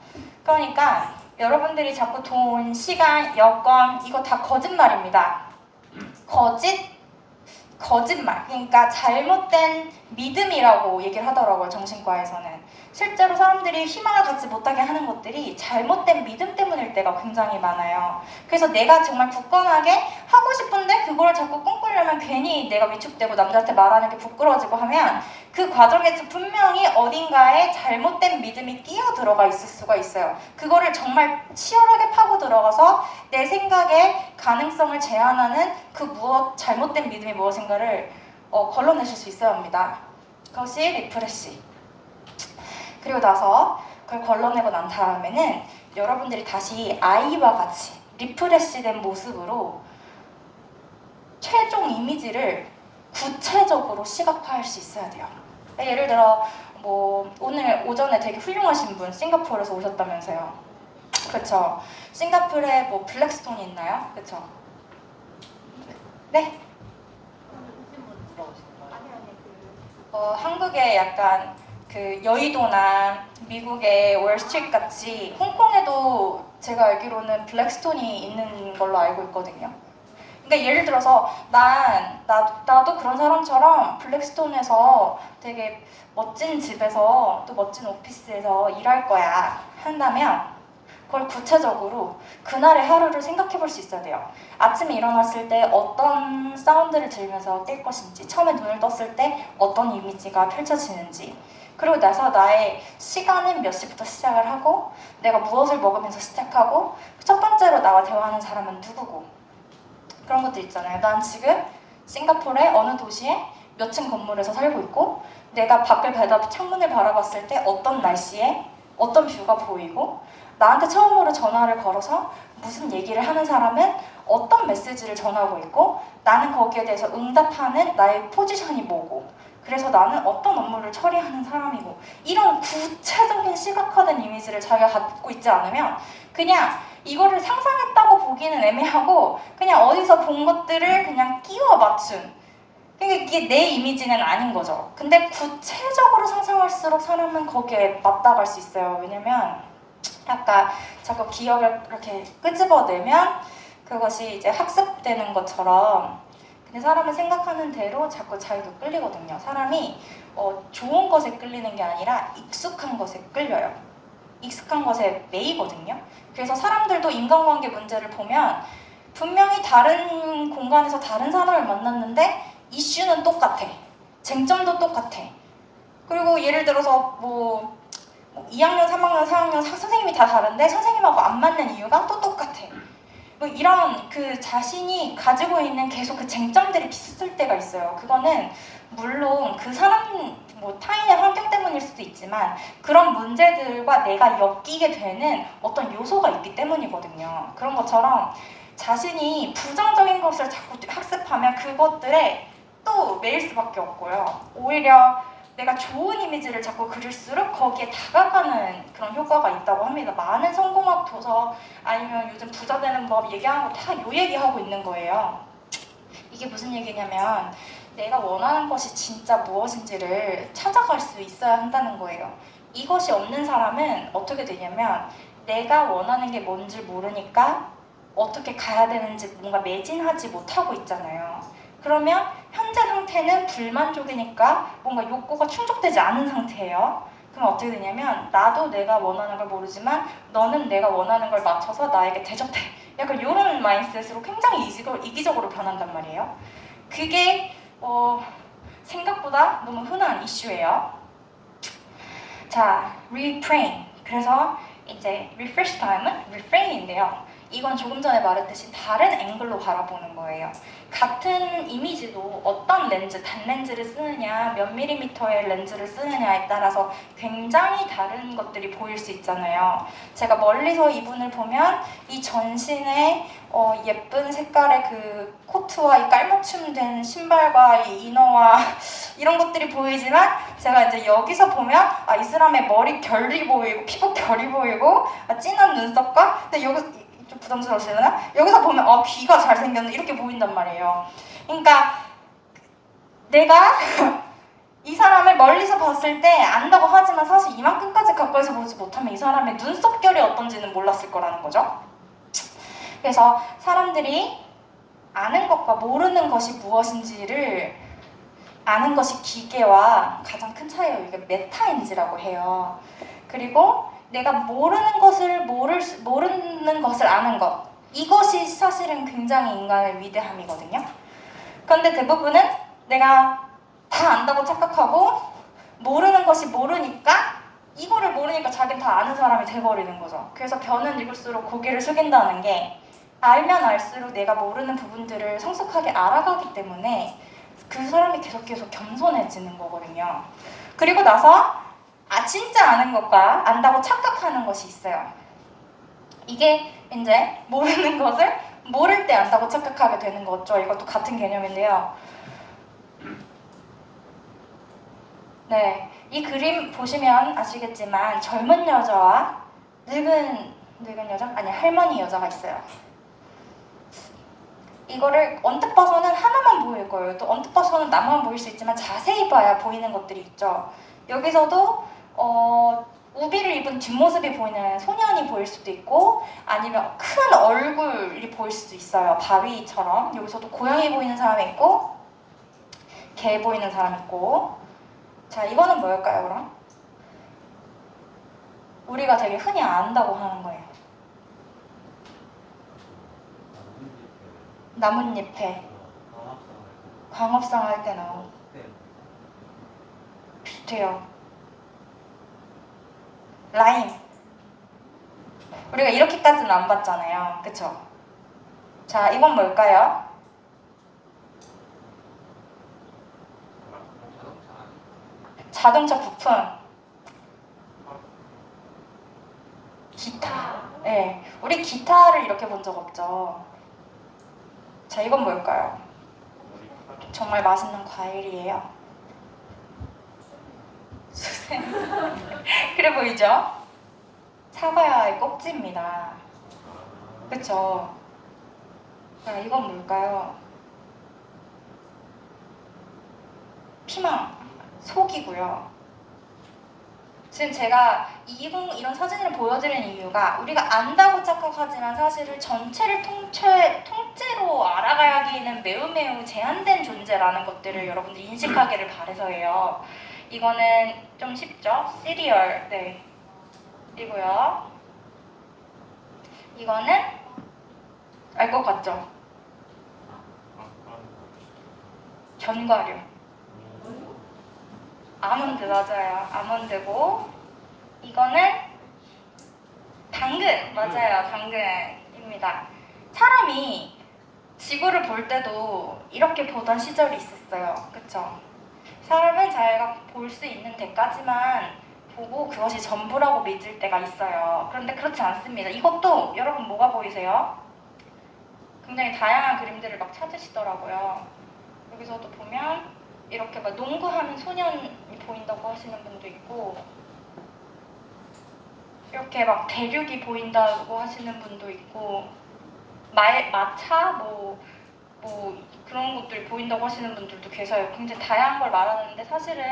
그러니까 여러분들이 자꾸 돈, 시간, 여건 이거 다 거짓말입니다. 거짓말. 그러니까 잘못된 믿음이라고 얘기를 하더라고요. 정신과에서는. 실제로 사람들이 희망을 갖지 못하게 하는 것들이 잘못된 믿음 때문일 때가 굉장히 많아요. 그래서 내가 정말 굳건하게 하고 싶은데 그걸 자꾸 꿈꾸려면 괜히 내가 위축되고 남들한테 말하는 게 부끄러워지고 하면 그 과정에서 분명히 어딘가에 잘못된 믿음이 끼어 들어가 있을 수가 있어요. 그거를 정말 치열하게 파고 들어가서 내 생각의 가능성을 제한하는 그 잘못된 믿음이 무엇인가를 걸러내실 수 있어야 합니다. 그것이 리프레시. 그리고 나서 그걸 걸러내고 난 다음에는 여러분들이 다시 아이와 같이 리프레시된 모습으로 최종 이미지를 구체적으로 시각화할 수 있어야 돼요. 예를 들어 오늘 오전에 되게 훌륭하신 분 싱가포르에서 오셨다면서요. 그렇죠. 싱가포르에 블랙스톤 있나요? 그렇죠. 네? 한국에 약간 여의도나 미국의 월스트리트 같이 홍콩에도 제가 알기로는 블랙스톤이 있는 걸로 알고 있거든요. 그러니까 예를 들어서 나도 그런 사람처럼 블랙스톤에서 되게 멋진 집에서 또 멋진 오피스에서 일할 거야 한다면 그걸 구체적으로 그날의 하루를 생각해 볼 수 있어야 돼요. 아침에 일어났을 때 어떤 사운드를 들으면서 뛸 것인지, 처음에 눈을 떴을 때 어떤 이미지가 펼쳐지는지, 그리고 나서 나의 시간은 몇 시부터 시작을 하고 내가 무엇을 먹으면서 시작하고 첫 번째로 나와 대화하는 사람은 누구고, 그런 것들 있잖아요. 난 지금 싱가포르의 어느 도시에 몇 층 건물에서 살고 있고 내가 창문을 바라봤을 때 어떤 날씨에 어떤 뷰가 보이고, 나한테 처음으로 전화를 걸어서 무슨 얘기를 하는 사람은 어떤 메시지를 전하고 있고 나는 거기에 대해서 응답하는 나의 포지션이 뭐고, 그래서 나는 어떤 업무를 처리하는 사람이고, 이런 구체적인 시각화된 이미지를 자기가 갖고 있지 않으면 그냥 이거를 상상했다고 보기는 애매하고 그냥 어디서 본 것들을 그냥 끼워 맞춘, 그러니까 이게 내 이미지는 아닌 거죠. 근데 구체적으로 상상할수록 사람은 거기에 맞다갈 수 있어요. 왜냐면 아까 자꾸 기억을 이렇게 끄집어내면 그것이 이제 학습되는 것처럼 근데 사람은 생각하는 대로 자꾸 자기도 끌리거든요. 사람이 좋은 것에 끌리는 게 아니라 익숙한 것에 끌려요. 익숙한 것에 매이거든요. 그래서 사람들도 인간관계 문제를 보면 분명히 다른 공간에서 다른 사람을 만났는데 이슈는 똑같아. 쟁점도 똑같아. 그리고 예를 들어서 뭐 2학년, 3학년, 4학년 선생님이 다 다른데 선생님하고 안 맞는 이유가 또 똑같아. 뭐 이런 그 자신이 가지고 있는 계속 그 쟁점들이 비슷할 때가 있어요. 그거는 물론 그 사람 뭐 타인의 환경 때문일 수도 있지만 그런 문제들과 내가 엮이게 되는 어떤 요소가 있기 때문이거든요. 그런 것처럼 자신이 부정적인 것을 자꾸 학습하면 그것들에 또 매일 수밖에 없고요. 오히려 내가 좋은 이미지를 자꾸 그릴수록 거기에 다가가는 그런 효과가 있다고 합니다. 많은 성공학 도서 아니면 요즘 부자 되는 법 얘기하는 거 다 요 얘기하고 있는 거예요. 이게 무슨 얘기냐면 내가 원하는 것이 진짜 무엇인지를 찾아갈 수 있어야 한다는 거예요. 이것이 없는 사람은 어떻게 되냐면 내가 원하는 게 뭔지 모르니까 어떻게 가야 되는지 뭔가 매진하지 못하고 있잖아요. 그러면 현재 상태는 불만족이니까 뭔가 욕구가 충족되지 않은 상태예요. 그럼 어떻게 되냐면 나도 내가 원하는 걸 모르지만 너는 내가 원하는 걸 맞춰서 나에게 대접해. 약간 이런 마인드셋으로 굉장히 이기적으로 변한단 말이에요. 그게 생각보다 너무 흔한 이슈예요. 자, reframe. 그래서 이제 refresh time은 reframe인데요. 이건 조금 전에 말했듯이 다른 앵글로 바라보는 거예요. 같은 이미지도 어떤 렌즈, 단렌즈를 쓰느냐, 몇 밀리미터의 렌즈를 쓰느냐에 따라서 굉장히 다른 것들이 보일 수 있잖아요. 제가 멀리서 이분을 보면 이 전신에 예쁜 색깔의 그 코트와 이 깔맞춤된 신발과 이 이너와 이런 것들이 보이지만 제가 이제 여기서 보면 이 사람의 머리 결이 보이고 피부 결이 보이고 진한 눈썹과 근데 여기 좀 부담스러우시려나? 여기서 보면 귀가 잘생겼네 이렇게 보인단 말이에요. 그러니까 내가 이 사람을 멀리서 봤을 때 안다고 하지만 사실 이만큼까지 가까이서 보지 못하면 이 사람의 눈썹결이 어떤지는 몰랐을 거라는 거죠. 그래서 사람들이 아는 것과 모르는 것이 무엇인지를 아는 것이 기계와 가장 큰 차이예요. 이게 메타인지라고 해요. 그리고 내가 모르는 것을 아는 것, 이것이 사실은 굉장히 인간의 위대함이거든요. 그런데 대부분은 내가 다 안다고 착각하고 모르는 것이 모르니까 이거를 모르니까 자기는 다 아는 사람이 돼버리는 거죠. 그래서 변은 익을수록 고개를 숙인다는 게 알면 알수록 내가 모르는 부분들을 성숙하게 알아가기 때문에 그 사람이 계속 겸손해지는 거거든요. 그리고 나서 진짜 아는 것과 안다고 착각하는 것이 있어요. 이게 이제 모르는 것을 모를 때 안다고 착각하게 되는 거죠. 이것도 같은 개념인데요. 네, 이 그림 보시면 아시겠지만 젊은 여자와 늙은 여자? 아니 할머니 여자가 있어요. 이거를 언뜻 봐서는 하나만 보일 거예요. 또 언뜻 봐서는 나만 보일 수 있지만 자세히 봐야 보이는 것들이 있죠. 여기서도 우비를 입은 뒷모습이 보이는 소년이 보일 수도 있고 아니면 큰 얼굴이 보일 수도 있어요. 바위처럼. 여기서도 고양이 보이는 사람이 있고 개 보이는 사람이 있고. 자, 이거는 뭘까요, 그럼? 우리가 되게 흔히 안다고 하는 거예요. 나뭇잎에 광합성 할 때 나온 비슷해요. 라임. 우리가 이렇게까지는 안 봤잖아요. 그쵸? 자, 이건 뭘까요? 자동차 부품. 기타. 네, 우리 기타를 이렇게 본 적 없죠. 자, 이건 뭘까요? 정말 맛있는 과일이에요. 수세. 그래 보이죠? 사과의 꼭지입니다. 그쵸? 자, 이건 뭘까요? 피망, 속이고요. 지금 제가 이런 사진을 보여드리는 이유가 우리가 안다고 착각하지만 사실은 전체를 통째로 알아가기에는 매우 제한된 존재라는 것들을 여러분들이 인식하기를 바라서예요. 이거는 좀 쉽죠? 시리얼, 네. 이고요. 이거는 알 것 같죠? 견과류. 아몬드 맞아요. 아몬드고 이거는 당근 맞아요. 당근입니다. 사람이 지구를 볼 때도 이렇게 보던 시절이 있었어요. 그쵸? 사람은 자기가 볼 수 있는 데까지만 보고 그것이 전부라고 믿을 때가 있어요. 그런데 그렇지 않습니다. 이것도 여러분 뭐가 보이세요? 굉장히 다양한 그림들을 막 찾으시더라고요. 여기서도 보면 이렇게 막 농구하는 소년이 보인다고 하시는 분도 있고 이렇게 막 대륙이 보인다고 하시는 분도 있고 마차 뭐 그런 것들이 보인다고 하시는 분들도 계세요. 굉장히 다양한 걸 말하는데 사실은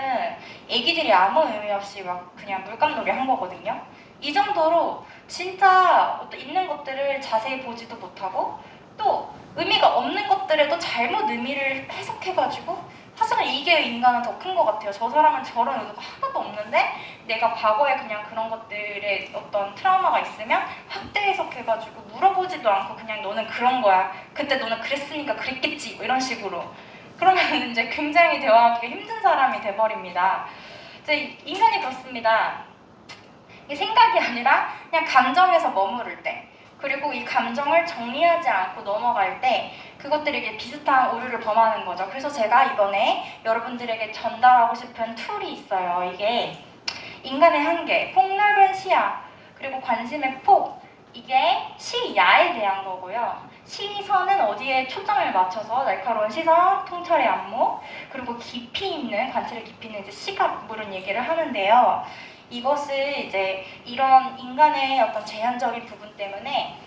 애기들이 아무 의미 없이 막 그냥 물감놀이 한 거거든요. 이 정도로 진짜 어떤 있는 것들을 자세히 보지도 못하고 또 의미가 없는 것들에 또 잘못 의미를 해석해가지고 사실은 이게 인간은 더 큰 것 같아요. 저 사람은 저런 의도가 하나도 없는데 내가 과거에 그냥 그런 것들에 어떤 트라우마가 있으면 확대 해석해가지고 물어보지도 않고 그냥 너는 그런 거야. 그때 너는 그랬으니까 그랬겠지. 뭐 이런 식으로. 그러면 이제 굉장히 대화하기 힘든 사람이 돼버립니다. 이제 인간이 그렇습니다. 이게 생각이 아니라 그냥 감정에서 머무를 때 그리고 이 감정을 정리하지 않고 넘어갈 때 그것들이 이게 비슷한 오류를 범하는 거죠. 그래서 제가 이번에 여러분들에게 전달하고 싶은 툴이 있어요. 이게 인간의 한계, 폭넓은 시야, 그리고 관심의 폭, 이게 시야에 대한 거고요. 시선은 어디에 초점을 맞춰서 날카로운 시선, 통찰의 안목, 그리고 깊이 있는, 관찰의 깊이 있는 이제 시각, 뭐 이런 얘기를 하는데요. 이것을 이제 이런 인간의 어떤 제한적인 부분 때문에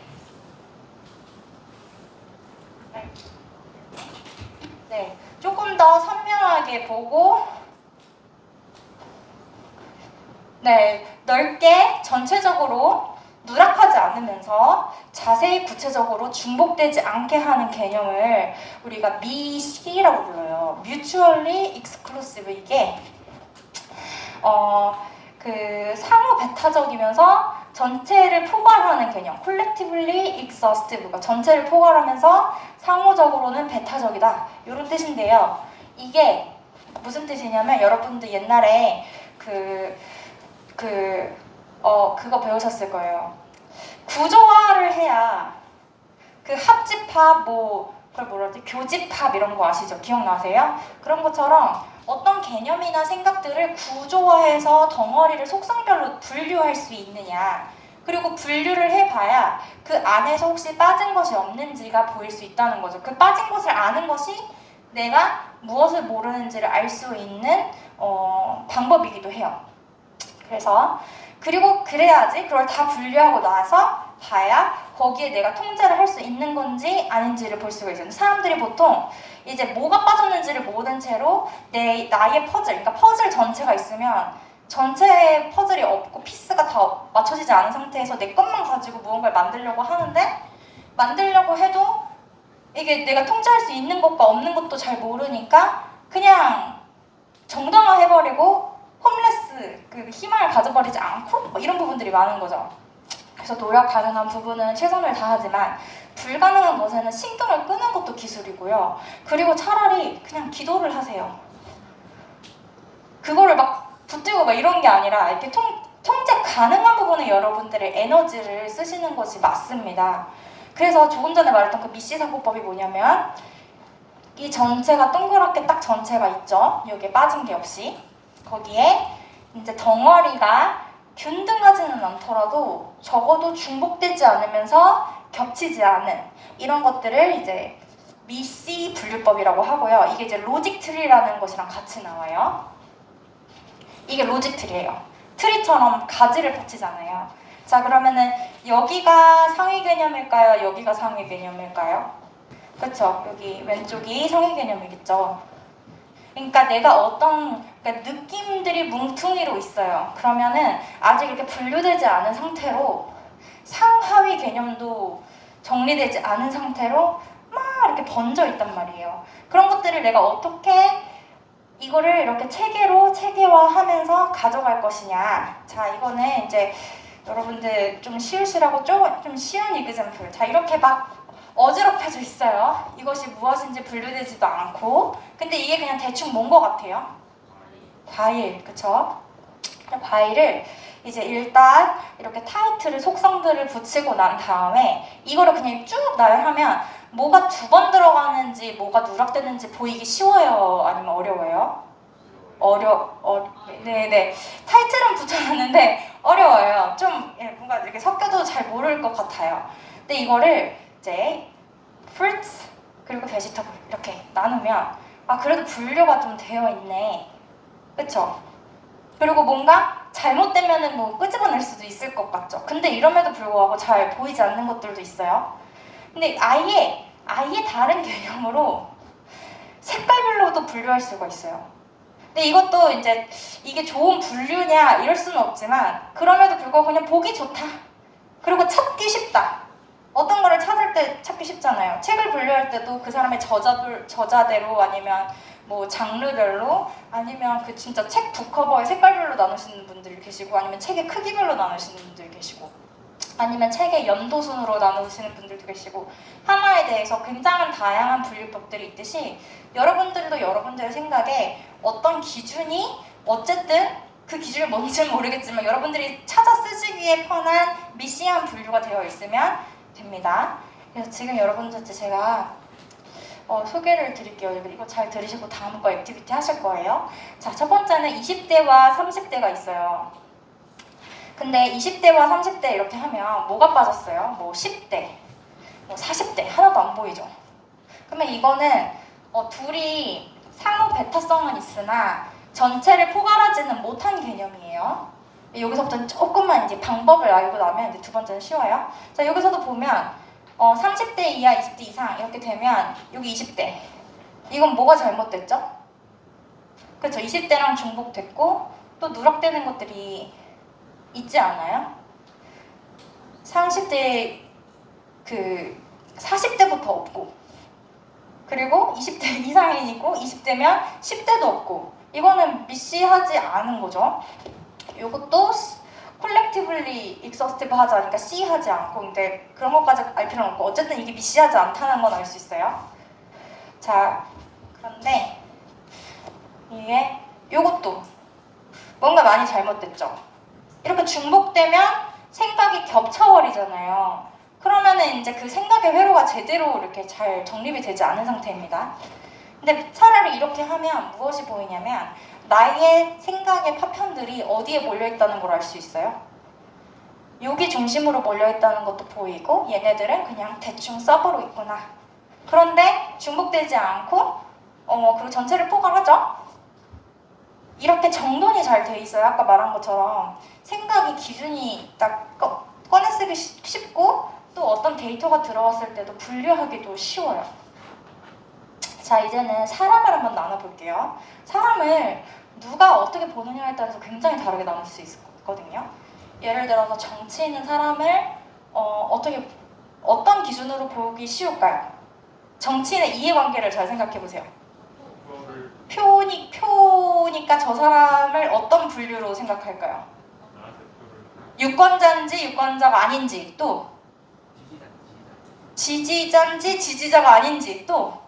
네, 조금 더 선명하게 보고 네, 넓게 전체적으로 누락하지 않으면서 자세히 구체적으로 중복되지 않게 하는 개념을 우리가 MIC라고 불러요. Mutually Exclusive. 이게 그 상호 배타적이면서 전체를 포괄하는 개념, collectively exhaustive가 전체를 포괄하면서 상호적으로는 배타적이다 이런 뜻인데요. 이게 무슨 뜻이냐면 여러분들 옛날에 그거 배우셨을 거예요. 구조화를 해야 그 합집합 그걸 뭐라 하지? 교집합 이런 거 아시죠? 기억나세요? 그런 것처럼 어떤 개념이나 생각들을 구조화해서 덩어리를 속성별로 분류할 수 있느냐, 그리고 분류를 해봐야 그 안에서 혹시 빠진 것이 없는지가 보일 수 있다는 거죠. 그 빠진 것을 아는 것이 내가 무엇을 모르는지를 알 수 있는 방법이기도 해요. 그리고 그래야지 그걸 다 분류하고 나서 봐야 거기에 내가 통제를 할 수 있는 건지 아닌지를 볼 수가 있어요. 사람들이 보통 이제 뭐가 빠졌는지를 모른 채로 나의 퍼즐, 그러니까 퍼즐 전체가 있으면 전체의 퍼즐이 없고 피스가 다 맞춰지지 않은 상태에서 내 것만 가지고 무언가를 만들려고 하는데 만들려고 해도 이게 내가 통제할 수 있는 것과 없는 것도 잘 모르니까 그냥 정당화해버리고 홈레스, 그 희망을 가져버리지 않고 뭐 이런 부분들이 많은 거죠. 그래서 노력 가능한 부분은 최선을 다하지만 불가능한 것에는 신경을 끄는 것도 기술이고요. 그리고 차라리 그냥 기도를 하세요. 그거를 막 붙들고 막 이런 게 아니라 이렇게 통제 가능한 부분에 여러분들의 에너지를 쓰시는 것이 맞습니다. 그래서 조금 전에 말했던 그 미시 사고법이 뭐냐면 이 전체가 동그랗게 딱 전체가 있죠. 여기에 빠진 게 없이. 거기에 이제 덩어리가 균등하지는 않더라도 적어도 중복되지 않으면서 겹치지 않은 이런 것들을 이제 미시 분류법이라고 하고요. 이게 이제 로직 트리라는 것이랑 같이 나와요. 이게 로직 트리예요. 트리처럼 가지를 펼치잖아요. 자, 그러면은 여기가 상위 개념일까요? 여기가 상위 개념일까요? 그쵸? 여기 왼쪽이 상위 개념이겠죠. 그러니까 내가 그러니까 느낌들이 뭉퉁이로 있어요. 그러면은 아직 이렇게 분류되지 않은 상태로 상하위 개념도 정리되지 않은 상태로 막 이렇게 번져 있단 말이에요. 그런 것들을 내가 어떻게 이거를 이렇게 체계화하면서 가져갈 것이냐. 자, 이거는 이제 여러분들 좀 쉬우시라고 좀 쉬운 이그젬플. 자, 이렇게 막 어지럽혀져 있어요. 이것이 무엇인지 분류되지도 않고. 근데 이게 그냥 대충 뭔 것 같아요? 과일, 그쵸? 과일을 이제 일단 이렇게 타이틀을 속성들을 붙이고 난 다음에 이거를 그냥 쭉 나열하면 뭐가 2번 들어가는지 뭐가 누락되는지 보이기 쉬워요? 아니면 어려워요? 네네. 타이틀은 붙여놨는데 어려워요. 좀 뭔가 이렇게 섞여도 잘 모를 것 같아요. 근데 이거를 이제 fruits 그리고 vegetable 이렇게 나누면 아 그래도 분류가 좀 되어 있네. 그쵸? 그리고 뭔가 잘못되면은 뭐 끄집어낼 수도 있을 것 같죠. 근데 이럼에도 불구하고 잘 보이지 않는 것들도 있어요. 근데 아예 다른 개념으로 색깔별로도 분류할 수가 있어요. 근데 이것도 이제 이게 좋은 분류냐 이럴 수는 없지만 그럼에도 불구하고 그냥 보기 좋다. 그리고 찾기 쉽다. 어떤 거를 찾을 때 찾기 쉽잖아요. 책을 분류할 때도 그 사람의 저자대로 아니면 뭐 장르별로 아니면 그 진짜 책 북커버의 색깔별로 나누시는 분들이 계시고 아니면 책의 크기별로 나누시는 분들이 계시고 아니면 책의 연도 순으로 나누시는 분들도 계시고 하나에 대해서 굉장한 다양한 분류법들이 있듯이 여러분들도 여러분들의 생각에 어떤 기준이 어쨌든 그 기준이 뭔지는 모르겠지만 여러분들이 찾아 쓰시기에 편한 미시한 분류가 되어 있으면 됩니다. 그래서 지금 여러분들한테 제가 소개를 드릴게요. 이거 잘 들으시고 다음 거 액티비티 하실 거예요. 자, 첫 번째는 20대와 30대가 있어요. 근데 20대와 30대 이렇게 하면 뭐가 빠졌어요? 뭐 10대, 뭐 40대 하나도 안 보이죠? 그러면 이거는 둘이 상호 배타성은 있으나 전체를 포괄하지는 못한 개념이에요. 여기서부터는 조금만 이제 방법을 알고 나면 이제 두 번째는 쉬워요. 자, 여기서도 보면 30대 이하, 20대 이상 이렇게 되면 여기 20대. 이건 뭐가 잘못됐죠? 그렇죠. 20대랑 중복됐고 또 누락되는 것들이 있지 않아요? 30대 40대부터 없고 그리고 20대 이상이고 20대면 10대도 없고 이거는 미시하지 않은 거죠. 이것도 콜렉티블리 익서스티브 하지 않으니까 C 하지 않고 근데 그런 것까지 알 필요는 없고 어쨌든 이게 미시하지 않다는 건 알 수 있어요. 자, 그런데 이것도 뭔가 많이 잘못됐죠. 이렇게 중복되면 생각이 겹쳐버리잖아요. 그러면은 이제 그 생각의 회로가 제대로 이렇게 잘 정립이 되지 않은 상태입니다. 근데 차라리 이렇게 하면 무엇이 보이냐면 나의 생각의 파편들이 어디에 몰려있다는 걸 알 수 있어요. 여기 중심으로 몰려있다는 것도 보이고 얘네들은 그냥 대충 서브로 있구나. 그런데 중복되지 않고 그리고 전체를 포괄하죠. 이렇게 정돈이 잘 돼 있어요. 아까 말한 것처럼 생각이 기준이 딱 꺼내 쓰기 쉽고 또 어떤 데이터가 들어왔을 때도 분류하기도 쉬워요. 자, 이제는 사람을 한번 나눠볼게요. 사람을 누가 어떻게 보느냐에 따라서 굉장히 다르게 나눌 수 있거든요. 예를 들어서 정치 있는 사람을 어떤 기준으로 보기 쉬울까요? 정치인의 이해관계를 잘 생각해보세요. 표니까 저 사람을 어떤 분류로 생각할까요? 유권자인지 유권자가 아닌지 또 지지자인지 지지자가 아닌지 또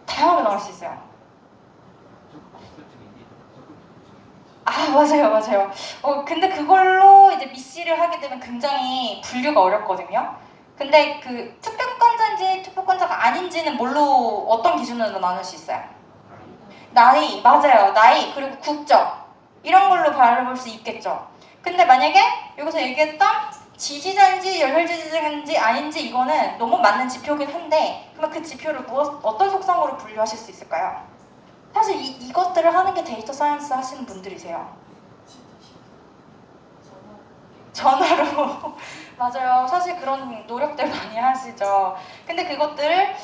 다양하게 나올 수 있어요. 맞아요. 근데 그걸로 이제 미시를 하게 되면 굉장히 분류가 어렵거든요. 근데 그 투표권자인지 투표권자가 아닌지는 뭘로 어떤 기준으로 나눌 수 있어요? 나이, 맞아요. 나이 그리고 국적 이런 걸로 바라볼 수 있겠죠. 근데 만약에 여기서 얘기했던 지지자인지 열혈 지지자인지 아닌지 이거는 너무 맞는 지표긴 한데 그러면 그 지표를 어떤 속성으로 분류하실 수 있을까요? 사실 이것들을 하는 게 데이터 사이언스 하시는 분들이세요. 전화로 맞아요. 사실 그런 노력들 많이 하시죠. 근데 그것들을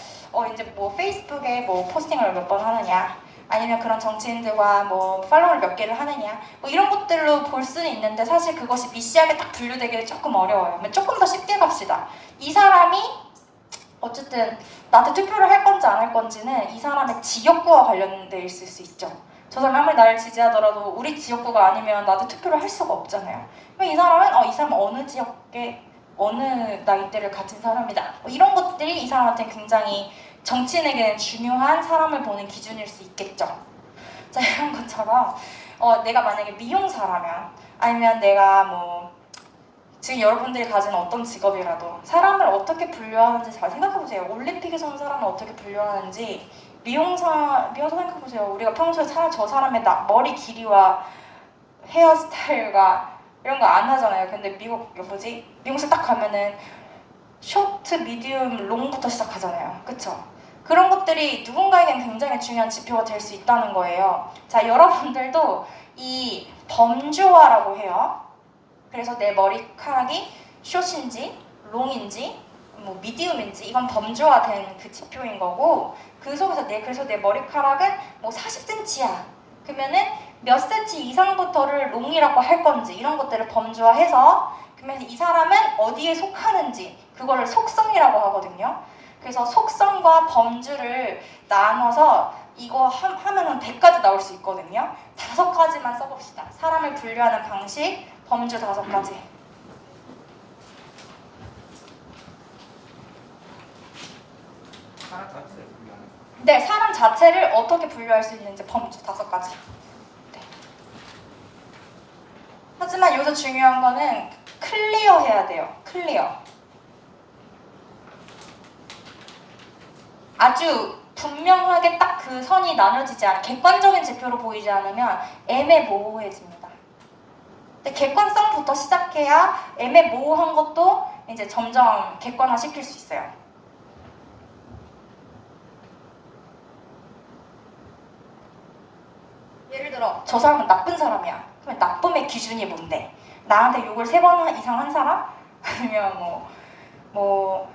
이제 뭐 페이스북에 뭐 포스팅을 몇 번 하느냐, 아니면 그런 정치인들과 뭐 팔로우를 몇 개를 하느냐, 뭐 이런 것들로 볼 수는 있는데 사실 그것이 미시하게 딱 분류되기는 조금 어려워요. 조금 더 쉽게 갑시다. 이 사람이 어쨌든 나한테 투표를 할 건지 안 할 건지는 이 사람의 지역구와 관련돼 있을 수 있죠. 저 사람이 아무리 나를 지지하더라도 우리 지역구가 아니면 나한테 투표를 할 수가 없잖아요. 그럼 이 사람은 이 사람은 어느 지역에 어느 나이대를 가진 사람이다. 뭐 이런 것들이 이 사람한테는 굉장히 정치인에게는 중요한 사람을 보는 기준일 수 있겠죠. 자, 이런 것처럼 내가 만약에 미용사라면, 아니면 내가 뭐 지금 여러분들이 가진 어떤 직업이라도 사람을 어떻게 분류하는지 잘 생각해보세요. 올림픽에서 온 사람을 어떻게 분류하는지 미용사 생각해보세요. 우리가 평소에 저 사람의 머리 길이와 헤어스타일과 이런 거 안 하잖아요. 근데 미용실 딱 가면은 쇼트, 미디움, 롱부터 시작하잖아요. 그쵸? 그런 것들이 누군가에겐 굉장히 중요한 지표가 될 수 있다는 거예요. 자, 여러분들도 이 범주화라고 해요. 그래서 내 머리카락이 숏인지 롱인지 뭐 미디움인지 이건 범주화된 그 지표인 거고, 그 속에서 그래서 내 머리카락은 뭐 40cm야. 그러면은 몇 cm 이상부터를 롱이라고 할 건지 이런 것들을 범주화해서, 그러면 이 사람은 어디에 속하는지 그거를 속성이라고 하거든요. 그래서 속성과 범주를 나눠서 이거 하면은 100가지 나올 수 있거든요. 5가지만 써봅시다. 사람을 분류하는 방식, 범주 5가지. 네, 사람 자체를 어떻게 분류할 수 있는지 범주 5가지. 네. 하지만 여기서 중요한 거는 클리어 해야 돼요. 클리어. 아주 분명하게 딱 그 선이 나눠지지 않아, 객관적인 지표로 보이지 않으면 애매모호해집니다. 근데 객관성부터 시작해야 애매모호한 것도 이제 점점 객관화 시킬 수 있어요. 예를 들어 저 사람은 나쁜 사람이야. 그러면 나쁨의 기준이 뭔데? 나한테 욕을 3번 이상 한 사람? 아니면 뭐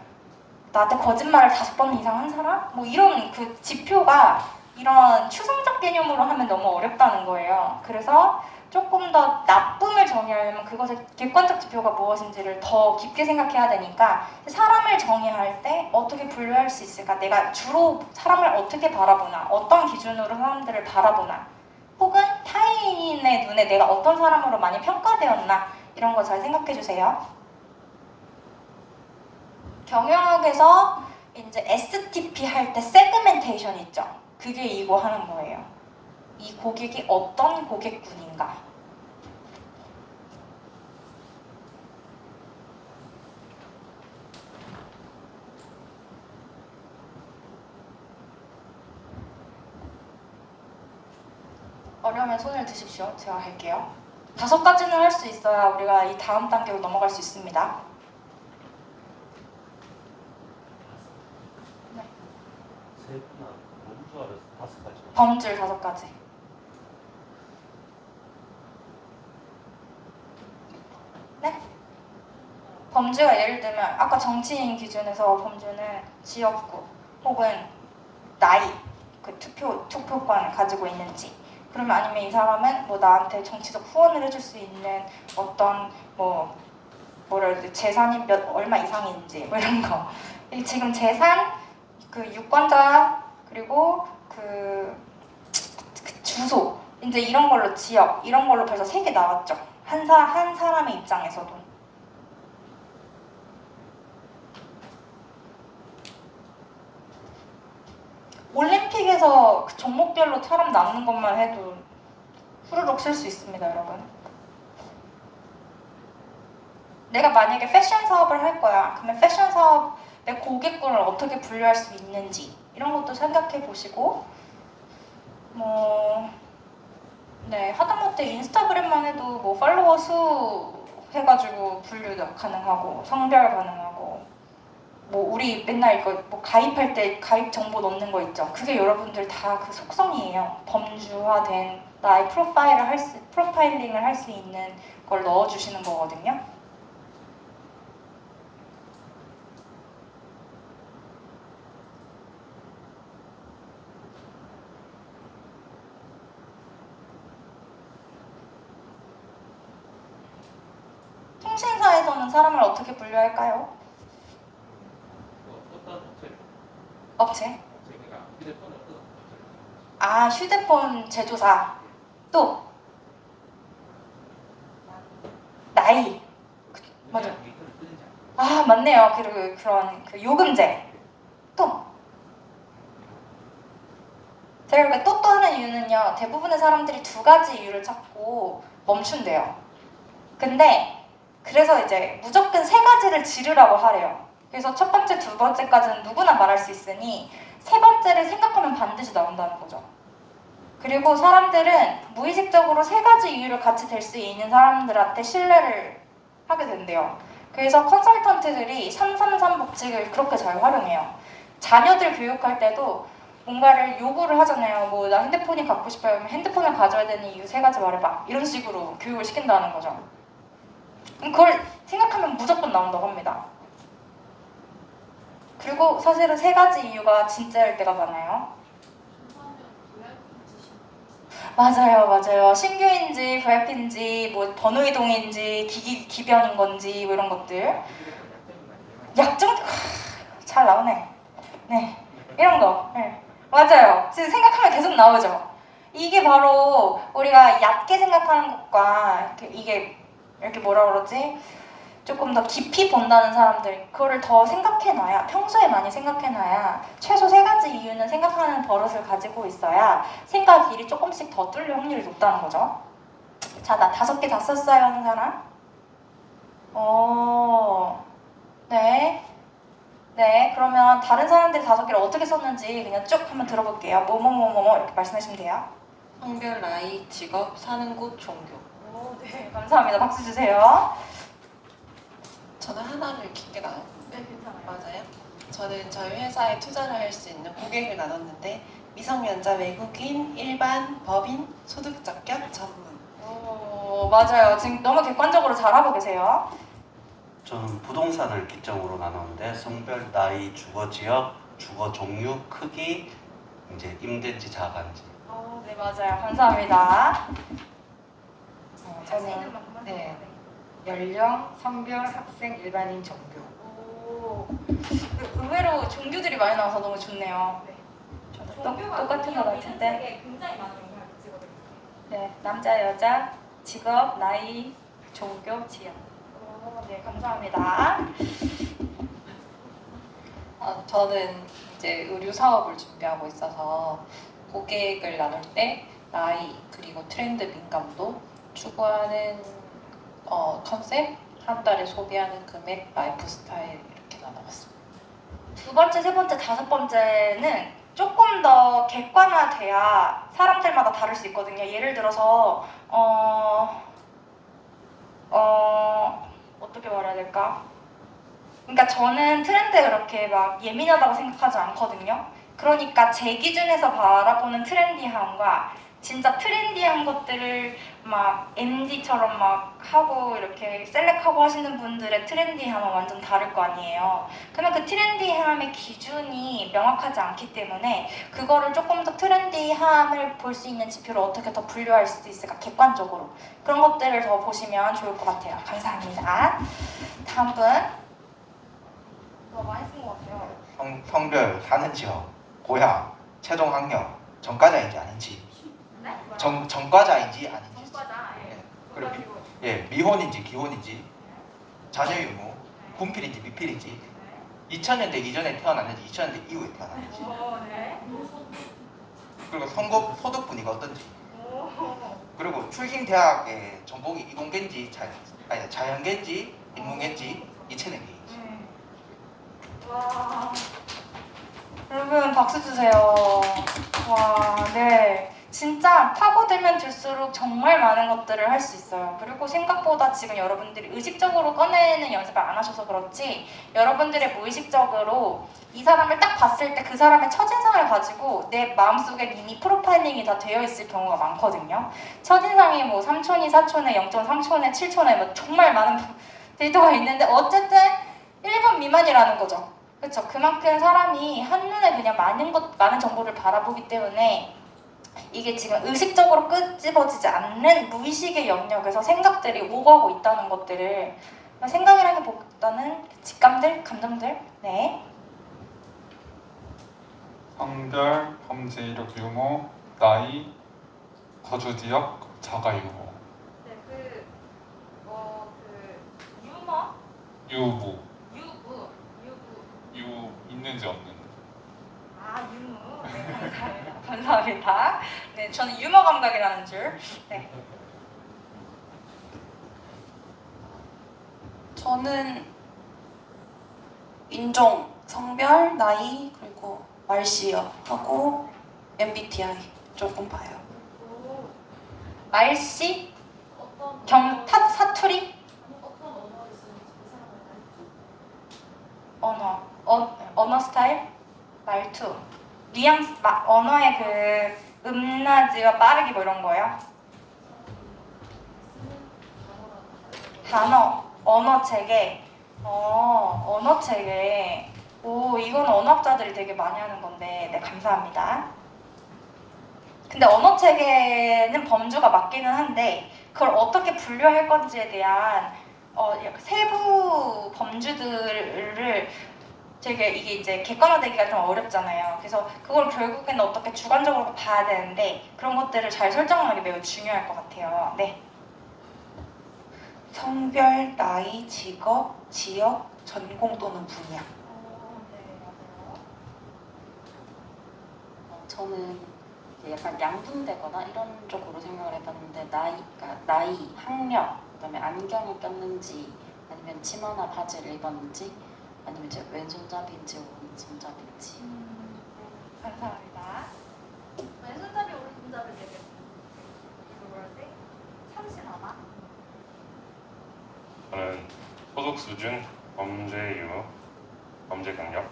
나한테 거짓말을 5번 이상 한 사람? 뭐 이런 그 지표가 이런 추상적 개념으로 하면 너무 어렵다는 거예요. 그래서 조금 더 나쁨을 정의하려면 그것의 객관적 지표가 무엇인지를 더 깊게 생각해야 되니까, 사람을 정의할 때 어떻게 분류할 수 있을까? 내가 주로 사람을 어떻게 바라보나? 어떤 기준으로 사람들을 바라보나? 혹은 타인의 눈에 내가 어떤 사람으로 많이 평가되었나? 이런 거 잘 생각해 주세요. 경영학에서 이제 STP 할 때 세그멘테이션 있죠. 그게 이거 하는 거예요. 이 고객이 어떤 고객군인가. 어려우면 손을 드십시오. 제가 할게요. 5가지는 할 수 있어야 우리가 이 다음 단계로 넘어갈 수 있습니다. 범주를 5가지. 네? 범주가 예를 들면 아까 정치인 기준에서 범주는 지역구 혹은 나이, 그 투표권을 가지고 있는지, 그러면 아니면 이 사람은 뭐 나한테 정치적 후원을 해줄 수 있는 어떤 재산이 얼마 이상인지 뭐 이런 거. 지금 재산, 그 유권자, 그리고 그 주소, 이제 이런 걸로 지역, 이런 걸로 벌써 3개 나왔죠. 한 사람의 입장에서도. 올림픽에서 그 종목별로 사람 남는 것만 해도 후루룩 쓸 수 있습니다, 여러분. 내가 만약에 패션 사업을 할 거야. 그러면 패션 사업의 고객군을 어떻게 분류할 수 있는지 이런 것도 생각해 보시고, 하다못해 인스타그램만 해도 뭐 팔로워 수 해가지고 분류 가능하고 성별 가능하고, 뭐 우리 맨날 이거 뭐 가입할 때 가입 정보 넣는 거 있죠. 그게 여러분들 다 그 속성이에요. 범주화된 나의 프로파일링을 할 수 있는 걸 넣어주시는 거거든요.
사람은 사람을 어떻게 분류할까요? 업체? 아, 휴대폰 제조사. 또 나이. 맞아. 아, 맞네요. 그리고 그런 그 요금제. 또 제가 이렇게 또 하는 이유는요, 대부분의 사람들이 두 가지 이유를 찾고 멈춘대요. 근데 그래서 이제 무조건 세 가지를 지르라고 하래요. 그래서 첫 번째, 두 번째까지는 누구나 말할 수 있으니 세 번째를 생각하면 반드시 나온다는 거죠. 그리고 사람들은 무의식적으로 세 가지 이유를 같이 댈 수 있는 사람들한테 신뢰를 하게 된대요. 그래서 컨설턴트들이 333 법칙을 그렇게 잘 활용해요. 자녀들 교육할 때도 뭔가를 요구를 하잖아요. 뭐 나 핸드폰이 갖고 싶어요. 그럼 핸드폰을 가져야 되는 이유 세 가지 말해봐. 이런 식으로 교육을 시킨다는 거죠. 그걸 생각하면 무조건 나온다고 합니다. 그리고 사실은 세 가지 이유가 진짜일 때가 많아요. 맞아요. 신규인지 VIP인지 뭐 번호 이동인지 기변인 건지 뭐 이런 것들. 약정 잘 나오네. 네, 이런 거. 네. 맞아요. 지금 생각하면 계속 나오죠. 이게 바로 우리가 얕게 생각하는 것과 이게 이렇게 뭐라 그러지? 조금 더 깊이 본다는 사람들, 그거를 더 생각해놔야, 평소에 많이 생각해놔야 최소 세 가지 이유는 생각하는 버릇을 가지고 있어야 생각 길이 조금씩 더 뚫릴 확률이 높다는 거죠. 자, 나 5개 다 썼어요 하는 사람? 네, 그러면 다른 사람들이 5개를 어떻게 썼는지 그냥 쭉 한번 들어볼게요. 뭐뭐뭐뭐 이렇게 말씀하시면 돼요.
성별, 나이, 직업, 사는 곳, 종교.
네, 감사합니다. 박수 주세요.
저는 하나를 깊게 나눴는데
네, 괜찮아요.
맞아요? 저는 저희 회사에 투자를 할 수 있는 고객을 나눴는데 미성년자, 외국인, 일반, 법인, 소득 적격, 전문.
맞아요. 지금 너무 객관적으로 잘하고 계세요.
저는 부동산을 기점으로 나눴는데 성별, 나이, 주거 지역, 주거 종류, 크기, 이제 임대인지 자가인지.
네, 맞아요. 감사합니다.
저는 네, 연령, 성별, 학생, 일반인, 종교.
의외로 종교들이 많이 나와서 너무 좋네요. 똑같은 것 같은데.
굉장히 많은 영향을 미치거든요.
네, 남자, 여자, 직업, 나이, 종교, 지역. 네, 감사합니다.
저는 이제 의류 사업을 준비하고 있어서 고객을 나눌 때 나이 그리고 트렌드 민감도 추구하는 컨셉, 한 달에 소비하는 금액, 라이프 스타일 이렇게 나눠봤습니다.
두 번째, 세 번째, 다섯 번째는 조금 더 객관화돼야 사람들마다 다를 수 있거든요. 예를 들어서 어떻게 말해야 될까? 그러니까 저는 트렌드에 그렇게 막 예민하다고 생각하지 않거든요. 그러니까 제 기준에서 바라보는 트렌디함과 진짜 트렌디한 것들을 막 MD처럼 막 하고 이렇게 셀렉하고 하시는 분들의 트렌디함은 완전 다를 거 아니에요. 그러면 그 트렌디함의 기준이 명확하지 않기 때문에 그거를 조금 더 트렌디함을 볼 수 있는 지표를 어떻게 더 분류할 수 있을까, 객관적으로 그런 것들을 더 보시면 좋을 것 같아요. 감사합니다. 다음 분. 많이 쓴 것 같아요.
성별, 사는 지역, 고향, 최종 학력, 전과자인지 아닌지.
네?
전과자인지 아닌지.
전과자.
그리고 미혼인지 기혼인지, 자녀 유무, 군필인지 미필인지, 2000년대 이전에 태어났는지 2000년대 이후에 태어났는지.
네.
그리고 소득 분위기가 어떤지. 그리고 출신 대학의 전공이 이공계인지 자연계인지 인문계인지 이체능계인지.
와, 여러분 박수 주세요. 와, 네. 진짜 파고들면 들수록 정말 많은 것들을 할 수 있어요. 그리고 생각보다 지금 여러분들이 의식적으로 꺼내는 연습을 안 하셔서 그렇지, 여러분들의 무의식적으로 이 사람을 딱 봤을 때 그 사람의 첫인상을 가지고 내 마음속에 이미 프로파일링이 다 되어 있을 경우가 많거든요. 첫인상이 뭐 3촌이 4촌에 0.3촌에 7촌에 뭐 정말 많은 데이터가 있는데 어쨌든 1번 미만이라는 거죠. 그렇죠. 그만큼 사람이 한눈에 그냥 많은 정보를 바라보기 때문에 이게 지금 의식적으로 끄집어지지 않는 무의식의 영역에서 생각들이 오가고 있다는 것들을
생각이라기보다는 직감들, 감정들. 네.
성별, 범죄 이력 유무, 나이, 거주 지역, 자가 유무.
네, 유머?
유무.
유부.
유 있는지 없는지.
아, 유무. 네, 감사합니다. 감사합니다. 네, 저는 유머 감각이라는 줄. 네.
저는 인종, 성별, 나이, 그리고 말씨여하고 MBTI 조금 봐요.
말씨? 사투리? 언어 스타일? 말투? 뉘앙스, 언어의 그 음낮이가 빠르기 뭐 이런 거예요? 단어, 언어 체계. 언어 체계. 오, 이건 언어학자들이 되게 많이 하는 건데, 네, 감사합니다. 근데 언어 체계는 범주가 맞기는 한데, 그걸 어떻게 분류할 건지에 대한 세부 범주들을 되게 이게 이제 객관화되기가 좀 어렵잖아요. 그래서 그걸 결국에는 어떻게 주관적으로 봐야 되는데, 그런 것들을 잘 설정하는 게 매우 중요할 것 같아요. 네.
성별, 나이, 직업, 지역, 전공 또는 분야.
저는 이제 약간 양분되거나 이런 쪽으로 생각을 해봤는데 나이, 학력, 그다음에 안경을 꼈는지 아니면 치마나 바지를 입었는지 아니면 이제 왼손잡이인지 오른손잡이인지.
감사합니다. 왼손잡이, 오른손잡이 되게 뭐라지? 참신하나?
저는 소득 수준, 범죄 유무, 범죄 경력,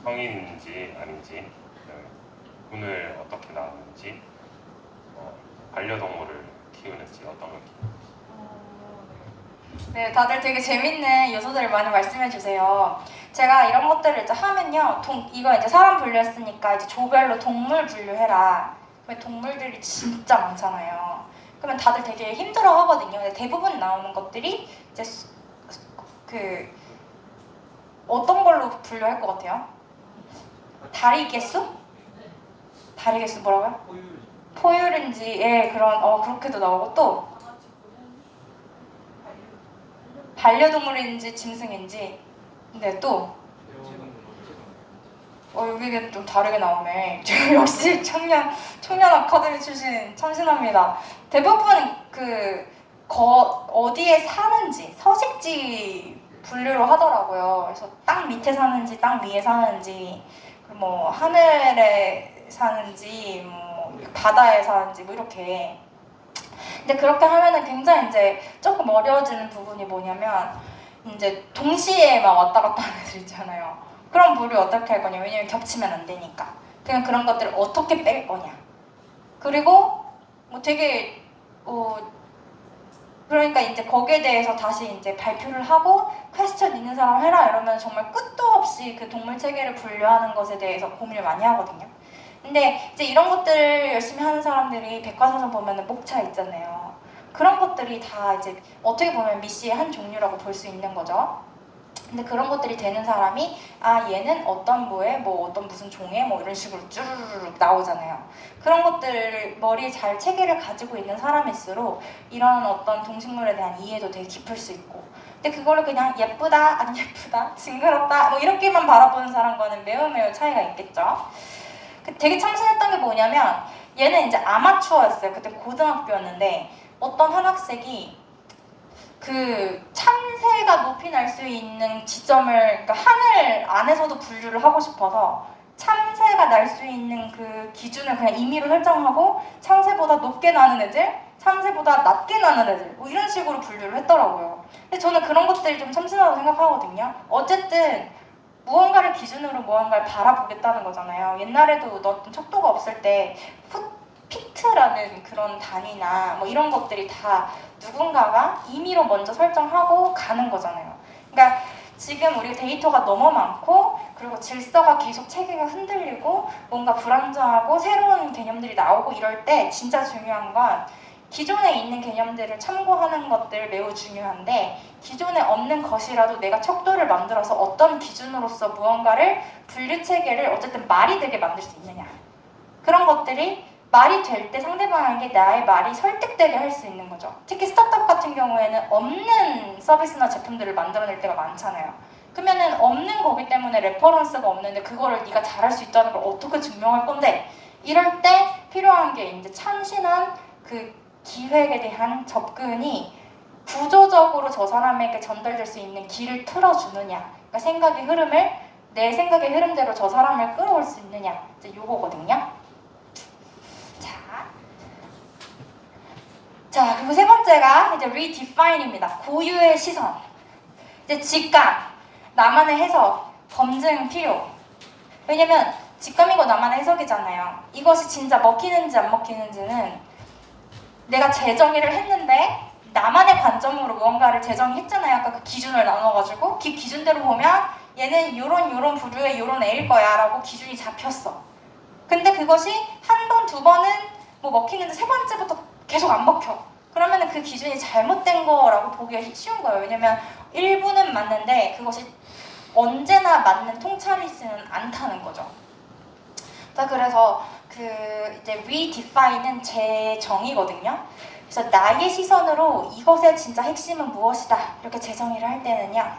성인인지 아닌지, 군을 어떻게 나왔는지, 반려동물을 키우는지 어떤 걸 키우는지.
네, 다들 되게 재밌는 요소들을 많이 말씀해 주세요. 제가 이런 것들을 이제 하면요, 이거 이제 사람 분류했으니까 이제 조별로 동물 분류해라. 동물들이 진짜 많잖아요. 그러면 다들 되게 힘들어 하거든요. 근데 대부분 나오는 것들이 이제 어떤 걸로 분류할 것 같아요? 다리 개수? 다리 개수 뭐라고요? 포유류인지, 예, 그렇게도 나오고, 또 반려동물인지 짐승인지. 근데 또 여기는 좀 다르게 나오네. 역시 청년 아카데미 출신 참신합니다. 대부분 어디에 사는지, 서식지 분류로 하더라고요. 그래서 땅 밑에 사는지, 땅 위에 사는지, 뭐 하늘에 사는지, 뭐 바다에 사는지, 뭐 이렇게. 근데 그렇게 하면은 굉장히 이제 조금 어려워지는 부분이 뭐냐면, 이제 동시에 막 왔다 갔다 하는 애들 있잖아요. 그럼 분류 어떻게 할 거냐? 왜냐면 겹치면 안 되니까. 그냥 그런 것들을 어떻게 뺄 거냐. 그리고 뭐 되게 그러니까 이제 거기에 대해서 다시 이제 발표를 하고 퀘스천 있는 사람 해라 이러면 정말 끝도 없이 그 동물 체계를 분류하는 것에 대해서 고민을 많이 하거든요. 근데 이제 이런 것들을 열심히 하는 사람들이 백과사전 보면은 목차 있잖아요. 그런 것들이 다 이제 어떻게 보면 미씨의 한 종류라고 볼 수 있는 거죠. 근데 그런 것들이 되는 사람이 얘는 어떤 부에 뭐 어떤 무슨 종에 뭐 이런 식으로 쭈르륵 나오잖아요. 그런 것들을 머리에 잘 체계를 가지고 있는 사람일수록 이런 어떤 동식물에 대한 이해도 되게 깊을 수 있고, 근데 그거를 그냥 예쁘다 안 예쁘다 징그럽다 뭐 이렇게만 바라보는 사람과는 매우 차이가 있겠죠. 되게 참신했던 게 뭐냐면, 얘는 이제 아마추어였어요. 그때 고등학교였는데 어떤 한 학생이 그 참새가 높이 날 수 있는 지점을, 그러니까 하늘 안에서도 분류를 하고 싶어서 참새가 날 수 있는 그 기준을 그냥 임의로 설정하고 참새보다 높게 나는 애들, 참새보다 낮게 나는 애들 뭐 이런 식으로 분류를 했더라고요. 근데 저는 그런 것들이 좀 참신하다고 생각하거든요. 어쨌든 무언가를 기준으로 무언가를 바라보겠다는 거잖아요. 옛날에도 어떤 척도가 없을 때 풋피트라는 그런 단위나 뭐 이런 것들이 다 누군가가 임의로 먼저 설정하고 가는 거잖아요. 그러니까 지금 우리 데이터가 너무 많고, 그리고 질서가 계속 체계가 흔들리고 뭔가 불안정하고 새로운 개념들이 나오고 이럴 때 진짜 중요한 건 기존에 있는 개념들을 참고하는 것들 매우 중요한데 기존에 없는 것이라도 내가 척도를 만들어서 어떤 기준으로서 무언가를 분류체계를 어쨌든 말이 되게 만들 수 있느냐 그런 것들이 말이 될 때 상대방에게 나의 말이 설득되게 할 수 있는 거죠. 특히 스타트업 같은 경우에는 없는 서비스나 제품들을 만들어낼 때가 많잖아요. 그러면은 없는 거기 때문에 레퍼런스가 없는데 그거를 네가 잘할 수 있다는 걸 어떻게 증명할 건데 이럴 때 필요한 게 이제 참신한 그 기획에 대한 접근이 구조적으로 저 사람에게 전달될 수 있는 길을 틀어주느냐 그러니까 생각의 흐름을 내 생각의 흐름대로 저 사람을 끌어올 수 있느냐 이제 요거거든요. 자 그리고 세 번째가 이제 redefine입니다. 고유의 시선 이제 직감 나만의 해석 검증 필요 왜냐면 직감이고 나만의 해석이잖아요. 이것이 진짜 먹히는지 안 먹히는지는 내가 재정의를 했는데 나만의 관점으로 무언가를 재정의했잖아요. 아까 그 기준을 나눠가지고 그 기준대로 보면 얘는 요런 부류의 요런 애일 거야 라고 기준이 잡혔어. 근데 그것이 한 번, 두 번은 뭐 먹히는데 세 번째부터 계속 안 먹혀. 그러면 그 기준이 잘못된 거라고 보기가 쉬운 거예요. 왜냐면 일부는 맞는데 그것이 언제나 맞는 통찰이지는 않다는 거죠. 자, 그래서 그 이제 redefine은 재정의거든요. 그래서 나의 시선으로 이것의 진짜 핵심은 무엇이다 이렇게 재정의를 할 때는요.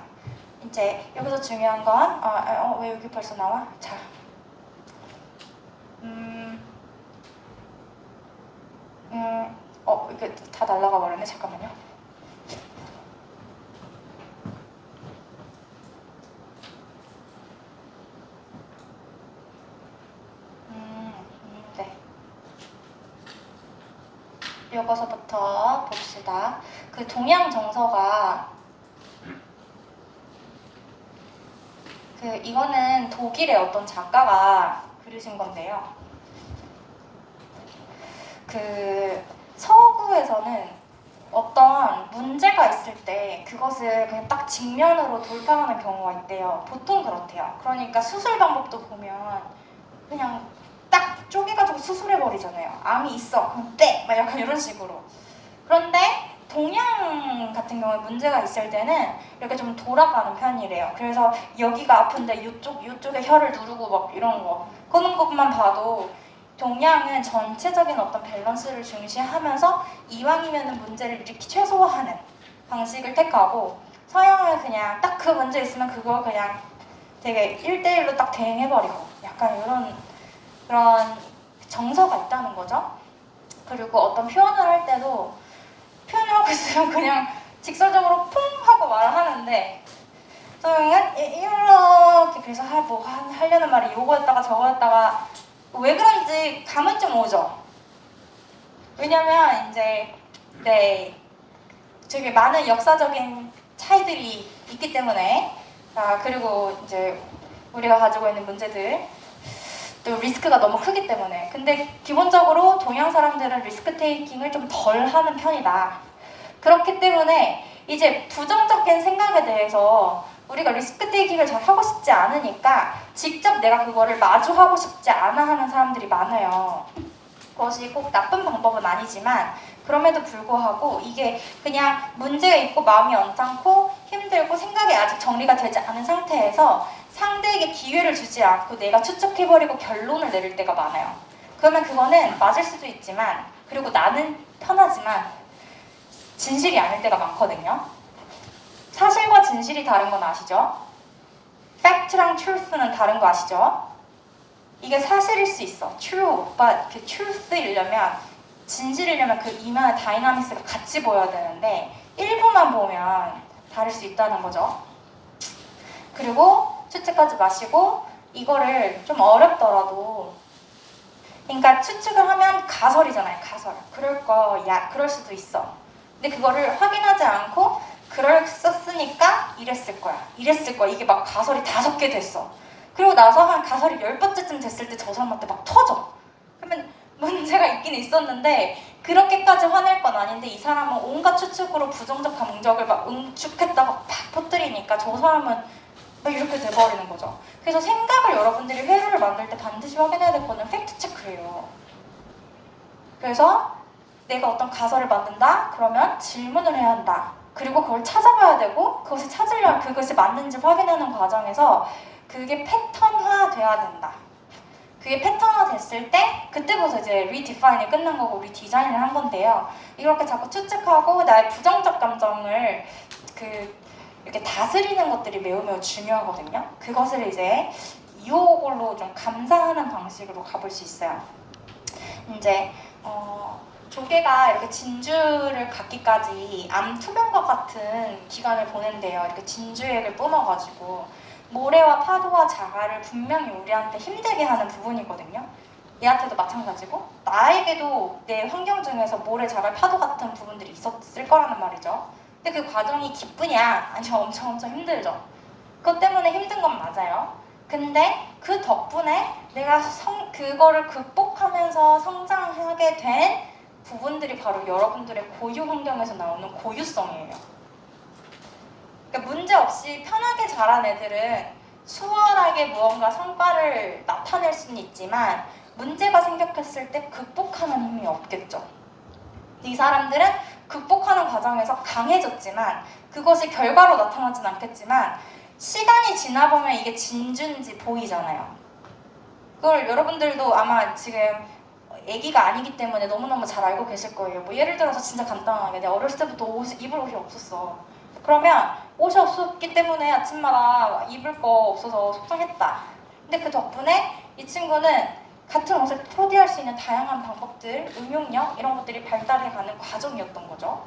이제 여기서 중요한 건 왜 여기 벌써 나와? 자, 이게 다 날라가 버렸네. 잠깐만요. 네. 여기서부터 봅시다. 그 동양 정서가 이거는 독일의 어떤 작가가 그리신 건데요. 서구에서는 어떤 문제가 있을 때 그것을 그냥 딱 직면으로 돌파하는 경우가 있대요. 보통 그렇대요. 그러니까 수술 방법도 보면 그냥 딱 쪼개가지고 수술해버리잖아요. 암이 있어. 그럼 떼! 막 약간 이런 식으로. 그런데 동양 같은 경우에 문제가 있을 때는 이렇게 좀 돌아가는 편이래요. 그래서 여기가 아픈데 이쪽에 혀를 누르고 막 이런 거. 그런 것만 봐도 동양은 전체적인 어떤 밸런스를 중시하면서 이왕이면 문제를 이렇게 최소화하는 방식을 택하고 서양은 그냥 딱 그 문제 있으면 그거 그냥 되게 1대1로 딱 대응해버리고 약간 이런 그런 정서가 있다는 거죠. 그리고 어떤 표현을 할 때도 표현을 하고 있으면 그냥 직설적으로 퐁 하고 말을 하는데 서양은 이렇게 그래서 하려는 말이 요거였다가 저거였다가 왜 그런지 감은 좀 오죠. 왜냐면 이제 되게 많은 역사적인 차이들이 있기 때문에 그리고 이제 우리가 가지고 있는 문제들 또 리스크가 너무 크기 때문에 근데 기본적으로 동양 사람들은 리스크 테이킹을 좀 덜 하는 편이다. 그렇기 때문에 이제 부정적인 생각에 대해서 우리가 리스크 테이킹을 잘 하고 싶지 않으니까 직접 내가 그거를 마주하고 싶지 않아 하는 사람들이 많아요. 그것이 꼭 나쁜 방법은 아니지만 그럼에도 불구하고 이게 그냥 문제가 있고 마음이 언짢고 힘들고 생각이 아직 정리가 되지 않은 상태에서 상대에게 기회를 주지 않고 내가 추측해버리고 결론을 내릴 때가 많아요. 그러면 그거는 맞을 수도 있지만 그리고 나는 편하지만 진실이 아닐 때가 많거든요. 사실과 진실이 다른 건 아시죠? 팩트랑 truth는 다른 거 아시죠? 이게 사실일 수 있어. true, but 그 truth이려면 진실이려면 그 이면의 다이나믹스가 같이 보여야 되는데 일부만 보면 다를 수 있다는 거죠. 그리고 추측하지 마시고 이거를 좀 어렵더라도 그러니까 추측을 하면 가설이잖아요. 가설. 그럴 수도 있어. 근데 그거를 확인하지 않고 그랬었으니까 이랬을 거야. 이게 막 가설이 5개 됐어. 그리고 나서 한 가설이 10번째쯤 됐을 때 저 사람한테 막 터져. 그러면 문제가 있긴 있었는데 그렇게까지 화낼 건 아닌데 이 사람은 온갖 추측으로 부정적 감정을 막 응축했다가 팍 퍼뜨리니까 저 사람은 막 이렇게 돼버리는 거죠. 그래서 생각을 여러분들이 회로를 만들 때 반드시 확인해야 될 거는 팩트 체크예요. 그래서 내가 어떤 가설을 만든다? 그러면 질문을 해야 한다. 그리고 그걸 찾아봐야 되고 그것을 찾으려면 그것이 맞는지 확인하는 과정에서 그게 패턴화 돼야 된다. 그게 패턴화 됐을 때 그때부터 이제 리디파인이 끝난 거고 리디자인을 한 건데요. 이렇게 자꾸 추측하고 나의 부정적 감정을 이렇게 다스리는 것들이 매우 중요하거든요. 그것을 이제 이걸로 좀 감상하는 방식으로 가볼 수 있어요. 이제 조개가 이렇게 진주를 갖기까지 암 투명과 같은 기간을 보낸대요. 이렇게 진주액을 뿜어가지고 모래와 파도와 자갈을 분명히 우리한테 힘들게 하는 부분이거든요. 얘한테도 마찬가지고 나에게도 내 환경 중에서 모래, 자갈, 파도 같은 부분들이 있었을 거라는 말이죠. 근데 그 과정이 기쁘냐? 아니면 엄청 힘들죠. 그것 때문에 힘든 건 맞아요. 근데 그 덕분에 내가 그거를 극복하면서 성장하게 된 부분들이 바로 여러분들의 고유 환경에서 나오는 고유성이에요. 그러니까 문제 없이 편하게 자란 애들은 수월하게 무언가 성과를 나타낼 수는 있지만 문제가 생겼을 때 극복하는 힘이 없겠죠. 이 사람들은 극복하는 과정에서 강해졌지만 그것이 결과로 나타나진 않겠지만 시간이 지나보면 이게 진주인지 보이잖아요. 그걸 여러분들도 아마 지금 아기가 아니기 때문에 너무너무 잘 알고 계실 거예요. 뭐 예를 들어서 진짜 간단하게 내가 어렸을 때부터 입을 옷이 없었어. 그러면 옷이 없었기 때문에 아침마다 입을 거 없어서 속상했다. 근데 그 덕분에 이 친구는 같은 옷을 프로디할 수 있는 다양한 방법들, 응용력 이런 것들이 발달해가는 과정이었던 거죠.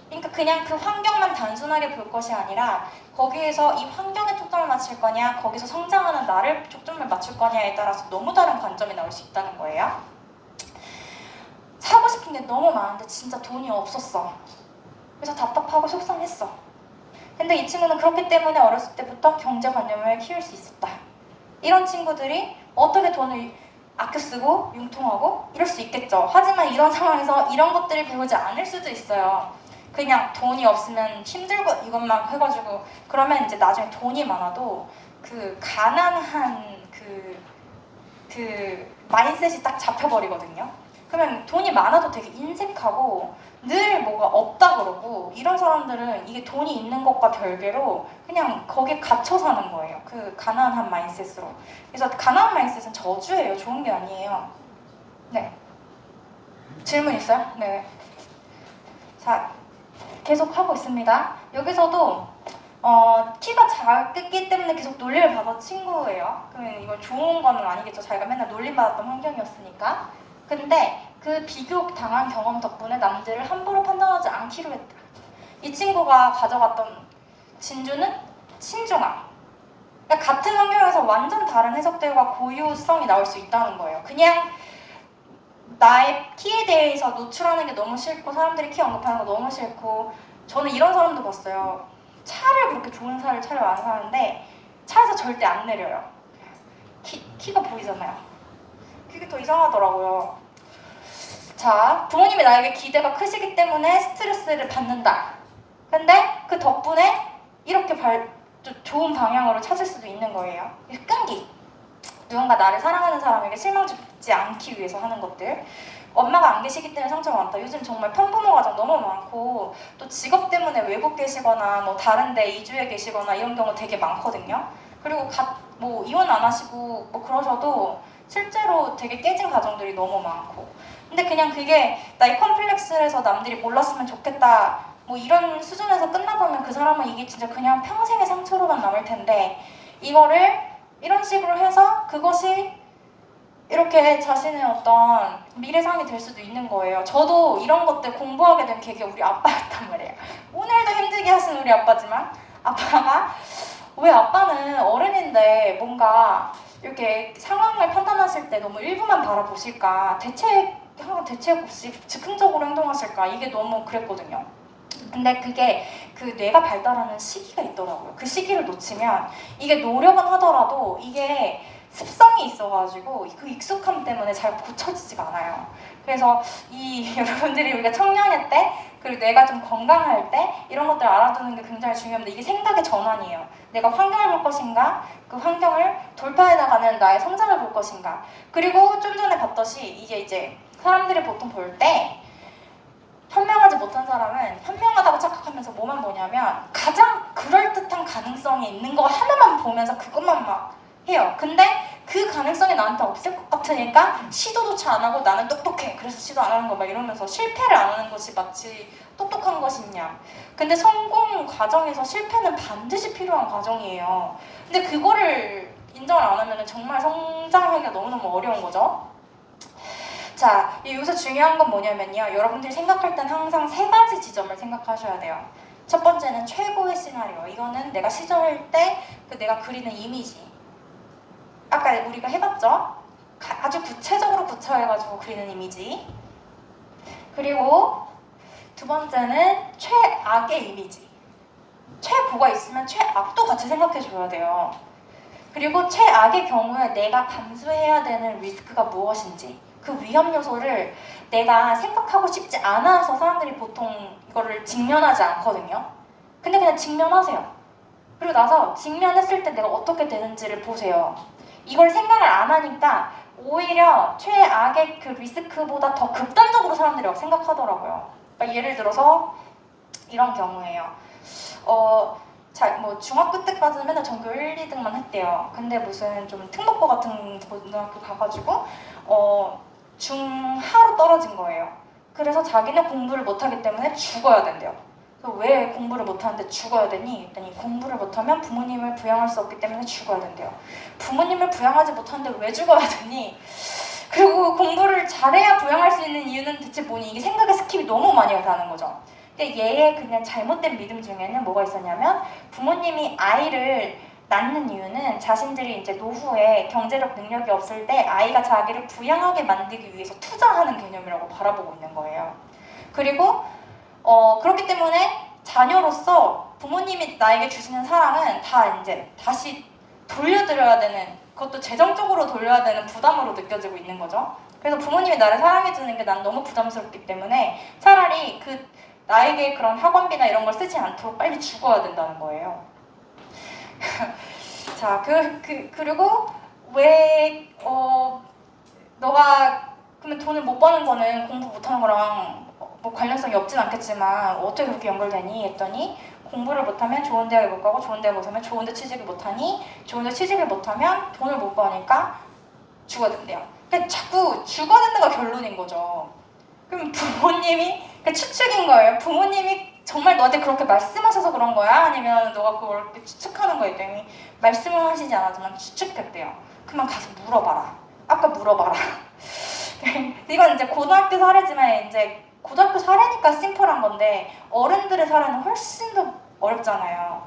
그러니까 그냥 그 환경만 단순하게 볼 것이 아니라 거기에서 이 환경에 초점을 맞출 거냐 거기서 성장하는 나를 초점을 맞출 거냐에 따라서 너무 다른 관점이 나올 수 있다는 거예요. 사고 싶은 게 너무 많은데 진짜 돈이 없었어. 그래서 답답하고 속상했어. 근데 이 친구는 그렇기 때문에 어렸을 때부터 경제관념을 키울 수 있었다. 이런 친구들이 어떻게 돈을 아껴 쓰고 융통하고 이럴 수 있겠죠. 하지만 이런 상황에서 이런 것들을 배우지 않을 수도 있어요. 그냥 돈이 없으면 힘들고 이것만 해가지고 그러면 이제 나중에 돈이 많아도 그 가난한 그 마인셋이 딱 잡혀버리거든요. 그러면 돈이 많아도 되게 인색하고 늘 뭐가 없다 그러고 이런 사람들은 이게 돈이 있는 것과 별개로 그냥 거기에 갇혀 사는 거예요. 그 가난한 마인셋으로. 그래서 가난한 마인셋은 저주예요. 좋은 게 아니에요. 네. 질문 있어요? 네. 자, 계속 하고 있습니다. 여기서도 키가 작기 때문에 계속 놀림을 받은 친구예요. 그러면 이건 좋은 거는 아니겠죠. 자기가 맨날 놀림받았던 환경이었으니까. 근데 그 비교 당한 경험 덕분에 남들을 함부로 판단하지 않기로 했다. 이 친구가 가져갔던 진주는 신중함. 그러니까 같은 환경에서 완전 다른 해석들과 고유성이 나올 수 있다는 거예요. 그냥 나의 키에 대해서 노출하는 게 너무 싫고 사람들이 키 언급하는 거 너무 싫고 저는 이런 사람도 봤어요. 차를 그렇게 좋은 차를 안 사는데 차에서 절대 안 내려요. 키가 보이잖아요. 그게 더 이상하더라고요. 자, 부모님이 나에게 기대가 크시기 때문에 스트레스를 받는다. 근데 그 덕분에 이렇게 좋은 방향으로 찾을 수도 있는 거예요. 끈기. 누군가 나를 사랑하는 사람에게 실망 주지 않기 위해서 하는 것들. 엄마가 안 계시기 때문에 상처가 많다. 요즘 정말 편부모 가정 너무 많고 또 직업 때문에 외국 계시거나 뭐 다른데 이주해 계시거나 이런 경우 되게 많거든요. 그리고 뭐 이혼 안 하시고 뭐 그러셔도 실제로 되게 깨진 가정들이 너무 많고. 근데 그냥 그게 나의 컴플렉스에서 남들이 몰랐으면 좋겠다 뭐 이런 수준에서 끝나보면 그 사람은 이게 진짜 그냥 평생의 상처로만 남을 텐데 이거를 이런 식으로 해서 그것이 이렇게 자신의 어떤 미래상이 될 수도 있는 거예요. 저도 이런 것들 공부하게 된 계기가 우리 아빠였단 말이에요. 오늘도 힘들게 하신 우리 아빠지만 아빠가 왜 아빠는 어른인데 뭔가 이렇게 상황을 판단하실 때 너무 일부만 바라보실까 대책 없이 즉흥적으로 행동하실까 이게 너무 그랬거든요. 근데 그게 그 뇌가 발달하는 시기가 있더라고요. 그 시기를 놓치면 이게 노력은 하더라도 이게 습성이 있어가지고 그 익숙함 때문에 잘 고쳐지지가 않아요. 그래서 여러분들이 우리가 청년일 때 그리고 뇌가 좀 건강할 때 이런 것들 알아두는 게 굉장히 중요합니다. 이게 생각의 전환이에요. 내가 환경을 볼 것인가 그 환경을 돌파해 나가는 나의 성장을 볼 것인가. 그리고 좀 전에 봤듯이 이게 이제 사람들이 보통 볼 때 현명하지 못한 사람은 현명하다고 착각하면서 뭐만 보냐면 가장 그럴듯한 가능성이 있는 거 하나만 보면서 그것만 막 해요. 근데 그 가능성이 나한테 없을 것 같으니까 시도조차 안 하고 나는 똑똑해. 그래서 시도 안 하는 거 막 이러면서 실패를 안 하는 것이 마치 똑똑한 것이냐. 근데 성공 과정에서 실패는 반드시 필요한 과정이에요. 근데 그거를 인정을 안 하면 정말 성장하기가 너무너무 어려운 거죠. 자, 여기서 중요한 건 뭐냐면요. 여러분들이 생각할 땐 항상 3가지 지점을 생각하셔야 돼요. 첫 번째는 최고의 시나리오. 이거는 내가 시전할 때 그 내가 그리는 이미지. 아까 우리가 해봤죠? 아주 구체적으로 구체해가지고 그리는 이미지. 그리고 두 번째는 최악의 이미지. 최고가 있으면 최악도 같이 생각해줘야 돼요. 그리고 최악의 경우에 내가 감수해야 되는 리스크가 무엇인지, 그 위험 요소를 내가 생각하고 싶지 않아서 사람들이 보통 이거를 직면하지 않거든요. 근데 그냥 직면하세요. 그리고 나서 직면했을 때 내가 어떻게 되는지를 보세요. 이걸 생각을 안 하니까 오히려 최악의 그 리스크보다 더 극단적으로 사람들이 막 생각하더라고요. 그러니까 예를 들어서 이런 경우예요. 뭐 중학교 때까지는 맨날 전교 1, 2등만 했대요. 근데 무슨 좀 특목고 같은 고등학교 가가지고 중하로 떨어진 거예요. 그래서 자기는 공부를 못하기 때문에 죽어야 된대요. 왜 공부를 못하는데 죽어야 되니? 했더니 공부를 못하면 부모님을 부양할 수 없기 때문에 죽어야 된대요. 부모님을 부양하지 못하는데 왜 죽어야 되니? 그리고 공부를 잘해야 부양할 수 있는 이유는 대체 뭐니? 이게 생각에 스킵이 너무 많이 가는 거죠. 근데 얘의 그냥 잘못된 믿음 중에는 뭐가 있었냐면 부모님이 아이를 낳는 이유는 자신들이 이제 노후에 경제력 능력이 없을 때 아이가 자기를 부양하게 만들기 위해서 투자하는 개념이라고 바라보고 있는 거예요. 그리고 그렇기 때문에 자녀로서 부모님이 나에게 주시는 사랑은 다 이제 다시 돌려드려야 되는, 그것도 재정적으로 돌려야 되는 부담으로 느껴지고 있는 거죠. 그래서 부모님이 나를 사랑해주는 게 난 너무 부담스럽기 때문에 차라리 나에게 그런 학원비나 이런 걸 쓰지 않도록 빨리 죽어야 된다는 거예요. 자, 그리고 왜 너가 그러면 돈을 못 버는 거는 공부 못하는 거랑 뭐 관련성이 없진 않겠지만 어떻게 그렇게 연결되니? 했더니 공부를 못하면 좋은 대학에 못 가고 좋은 대학에 못 가면 좋은 데 취직을 못하니 좋은 데 취직을 못하면 돈을 못 버니까 죽어야 된대요. 그러니까 자꾸 죽어야 된다가 결론인 거죠. 그럼 부모님이 추측인 거예요. 부모님이 정말 너한테 그렇게 말씀하셔서 그런 거야? 아니면 너가 그걸 추측하는 거야? 했더니 말씀을 하시지 않았지만 추측했대요. 그러면 가서 물어봐라. 아까 물어봐라. 이건 이제 고등학교 사례지만 이제 고등학교 사례니까 심플한 건데 어른들의 사례는 훨씬 더 어렵잖아요.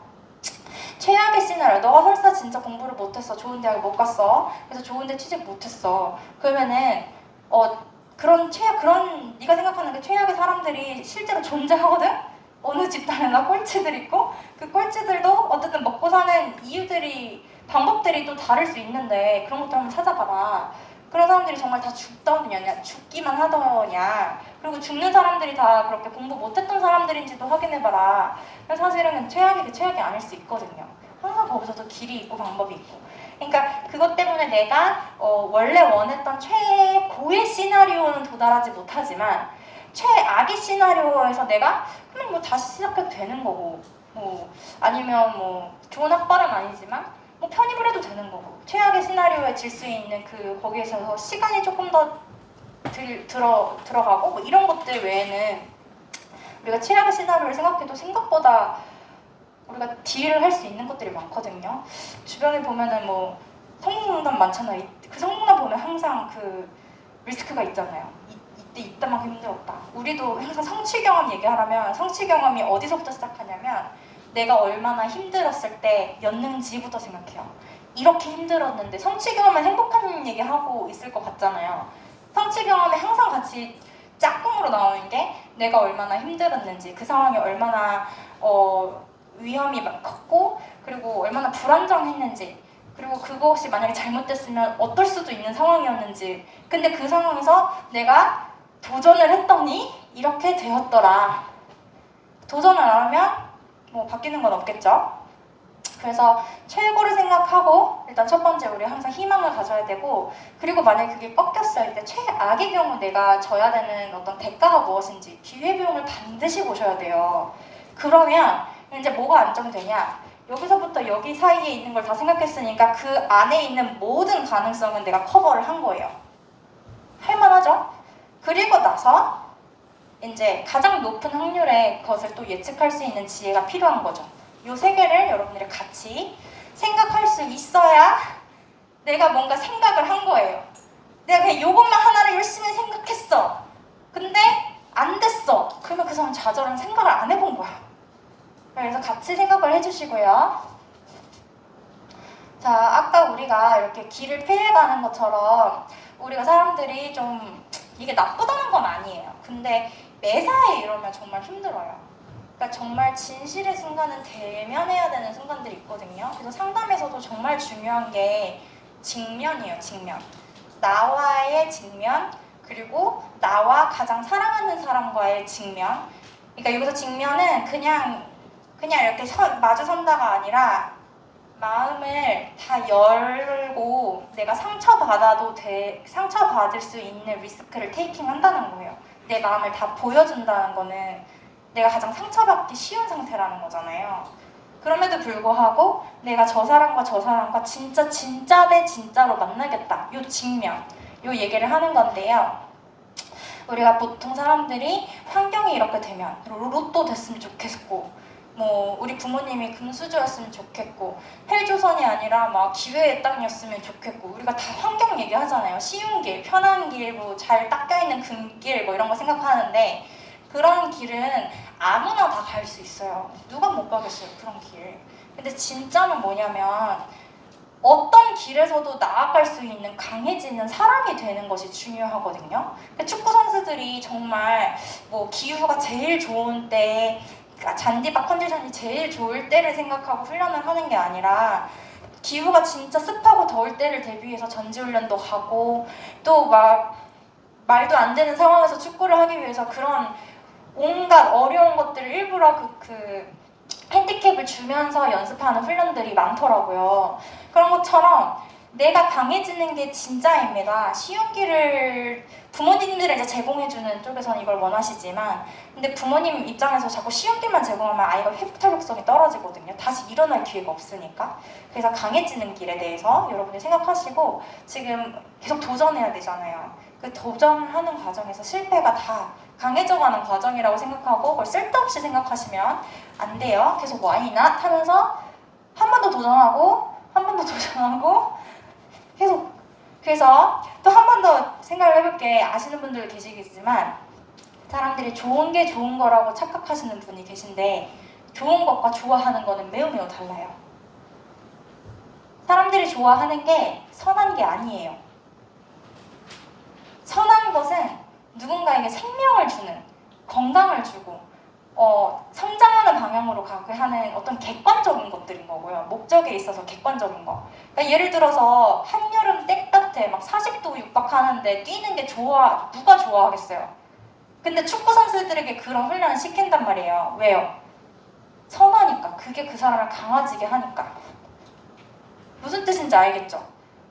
최악의 시나리오. 너가 설사 진짜 공부를 못했어. 좋은 대학에 못 갔어. 그래서 좋은 데 취직 못했어. 그러면은 그런 네가 생각하는 그 최악의 사람들이 실제로 존재하거든? 어느 집단에나 꼴찌들 있고 그 꼴찌들도 어쨌든 먹고 사는 이유들이 방법들이 또 다를 수 있는데 그런 것도 한번 찾아봐라. 그런 사람들이 정말 다 죽더냐, 죽기만 하더냐, 그리고 죽는 사람들이 다 그렇게 공부 못했던 사람들인지도 확인해봐라. 사실은 최악이 아닐 수 있거든요. 항상 거기서도 길이 있고 방법이 있고. 그러니까 그것 때문에 내가 원래 원했던 최고의 시나리오는 도달하지 못하지만 최악의 시나리오에서 내가 그냥 뭐 다시 시작해도 되는 거고, 뭐 아니면 뭐 좋은 학벌은 아니지만 뭐 편입을 해도 되는 거고, 최악의 시나리오에 질 수 있는 거기에서 시간이 조금 더 들어가고 뭐 이런 것들 외에는 우리가 최악의 시나리오를 생각해도 생각보다 우리가 딜을 할 수 있는 것들이 많거든요. 주변에 보면은 뭐 성공담 많잖아요. 그 성공담 보면 항상 그 리스크가 있잖아요. 이때만큼 힘들었다. 우리도 항상 성취 경험 얘기하라면 성취 경험이 어디서부터 시작하냐면 내가 얼마나 힘들었을 때였는지부터 생각해요. 이렇게 힘들었는데 성취 경험은 행복한 얘기하고 있을 것 같잖아요. 성취 경험에 항상 같이 짝꿍으로 나오는 게 내가 얼마나 힘들었는지, 그 상황이 얼마나 위험이 컸고 그리고 얼마나 불안정했는지, 그리고 그것이 만약에 잘못됐으면 어떨 수도 있는 상황이었는지, 근데 그 상황에서 내가 도전을 했더니 이렇게 되었더라. 도전을 안 하면 뭐 바뀌는 건 없겠죠. 그래서 최고를 생각하고 일단 첫 번째 우리 항상 희망을 가져야 되고, 그리고 만약에 그게 꺾였을 때 최악의 경우 내가 져야 되는 어떤 대가가 무엇인지 기회비용을 반드시 보셔야 돼요. 그러면 이제 뭐가 안정되냐, 여기서부터 여기 사이에 있는 걸 다 생각했으니까 그 안에 있는 모든 가능성은 내가 커버를 한 거예요. 할만하죠? 그리고 나서 이제 가장 높은 확률의 것을 또 예측할 수 있는 지혜가 필요한 거죠. 요 세 개를 여러분들이 같이 생각할 수 있어야 내가 뭔가 생각을 한 거예요. 내가 그냥 요것만 하나를 열심히 생각했어. 근데 안 됐어. 그러면 그 사람 좌절은 생각을 안 해본 거야. 그래서 같이 생각을 해주시고요. 자, 아까 우리가 이렇게 길을 피해가는 것처럼 우리가 사람들이 좀 이게 나쁘다는 건 아니에요. 근데 매사에 이러면 정말 힘들어요. 그러니까 정말 진실의 순간은 대면해야 되는 순간들이 있거든요. 그래서 상담에서도 정말 중요한 게 직면이에요. 직면. 나와의 직면, 그리고 나와 가장 사랑하는 사람과의 직면. 그러니까 여기서 직면은 그냥 이렇게 마주 선다가 아니라 마음을 다 열고 내가 상처받을 수 있는 리스크를 테이킹 한다는 거예요. 내 마음을 다 보여준다는 거는 내가 가장 상처받기 쉬운 상태라는 거잖아요. 그럼에도 불구하고 내가 저 사람과 진짜 대 진짜로 만나겠다. 요 직면, 요 얘기를 하는 건데요. 우리가 보통 사람들이 환경이 이렇게 되면 로또 됐으면 좋겠고, 뭐 우리 부모님이 금수저였으면 좋겠고, 헬조선이 아니라 막 기회의 땅이었으면 좋겠고, 우리가 다 환경 얘기하잖아요. 쉬운 길, 편한 길, 뭐 잘 닦여있는 금길, 뭐 이런 거 생각하는데, 그런 길은 아무나 다 갈 수 있어요. 누가 못 가겠어요, 그런 길. 근데 진짜는 뭐냐면 어떤 길에서도 나아갈 수 있는 강해지는 사람이 되는 것이 중요하거든요. 축구 선수들이 정말 뭐 기후가 제일 좋은 때, 잔디밭 컨디션이 제일 좋을 때를 생각하고 훈련을 하는 게 아니라 기후가 진짜 습하고 더울 때를 대비해서 전지훈련도 가고, 또 막 말도 안 되는 상황에서 축구를 하기 위해서 그런 온갖 어려운 것들을 일부러 그 핸디캡을 주면서 연습하는 훈련들이 많더라고요. 그런 것처럼 내가 강해지는 게 진짜입니다. 쉬운 길을 부모님들이 이제 제공해주는 쪽에서는 이걸 원하시지만, 근데 부모님 입장에서 자꾸 쉬운 길만 제공하면 아이가 회복탄력성이 떨어지거든요. 다시 일어날 기회가 없으니까. 그래서 강해지는 길에 대해서 여러분이 생각하시고, 지금 계속 도전해야 되잖아요. 그 도전하는 과정에서 실패가 다 강해져가는 과정이라고 생각하고 그걸 쓸데없이 생각하시면 안 돼요. 계속 why not 하면서 한 번 더 도전하고 한 번 더 도전하고 계속. 그래서 또 한 번 더 생각을 해볼게. 아시는 분들 계시겠지만 사람들이 좋은 게 좋은 거라고 착각하시는 분이 계신데, 좋은 것과 좋아하는 거는 매우 달라요. 사람들이 좋아하는 게 선한 게 아니에요. 선한 것은 누군가에게 생명을 주는, 건강을 주고 성장하는 방향으로 가게 하는 어떤 객관적인 것들인 거고요. 목적에 있어서 객관적인 거. 그러니까 예를 들어서 한여름 땡볕에 막 40도 육박하는데 뛰는 게 누가 좋아하겠어요? 근데 축구 선수들에게 그런 훈련을 시킨단 말이에요. 왜요? 선하니까. 그게 그 사람을 강아지게 하니까. 무슨 뜻인지 알겠죠?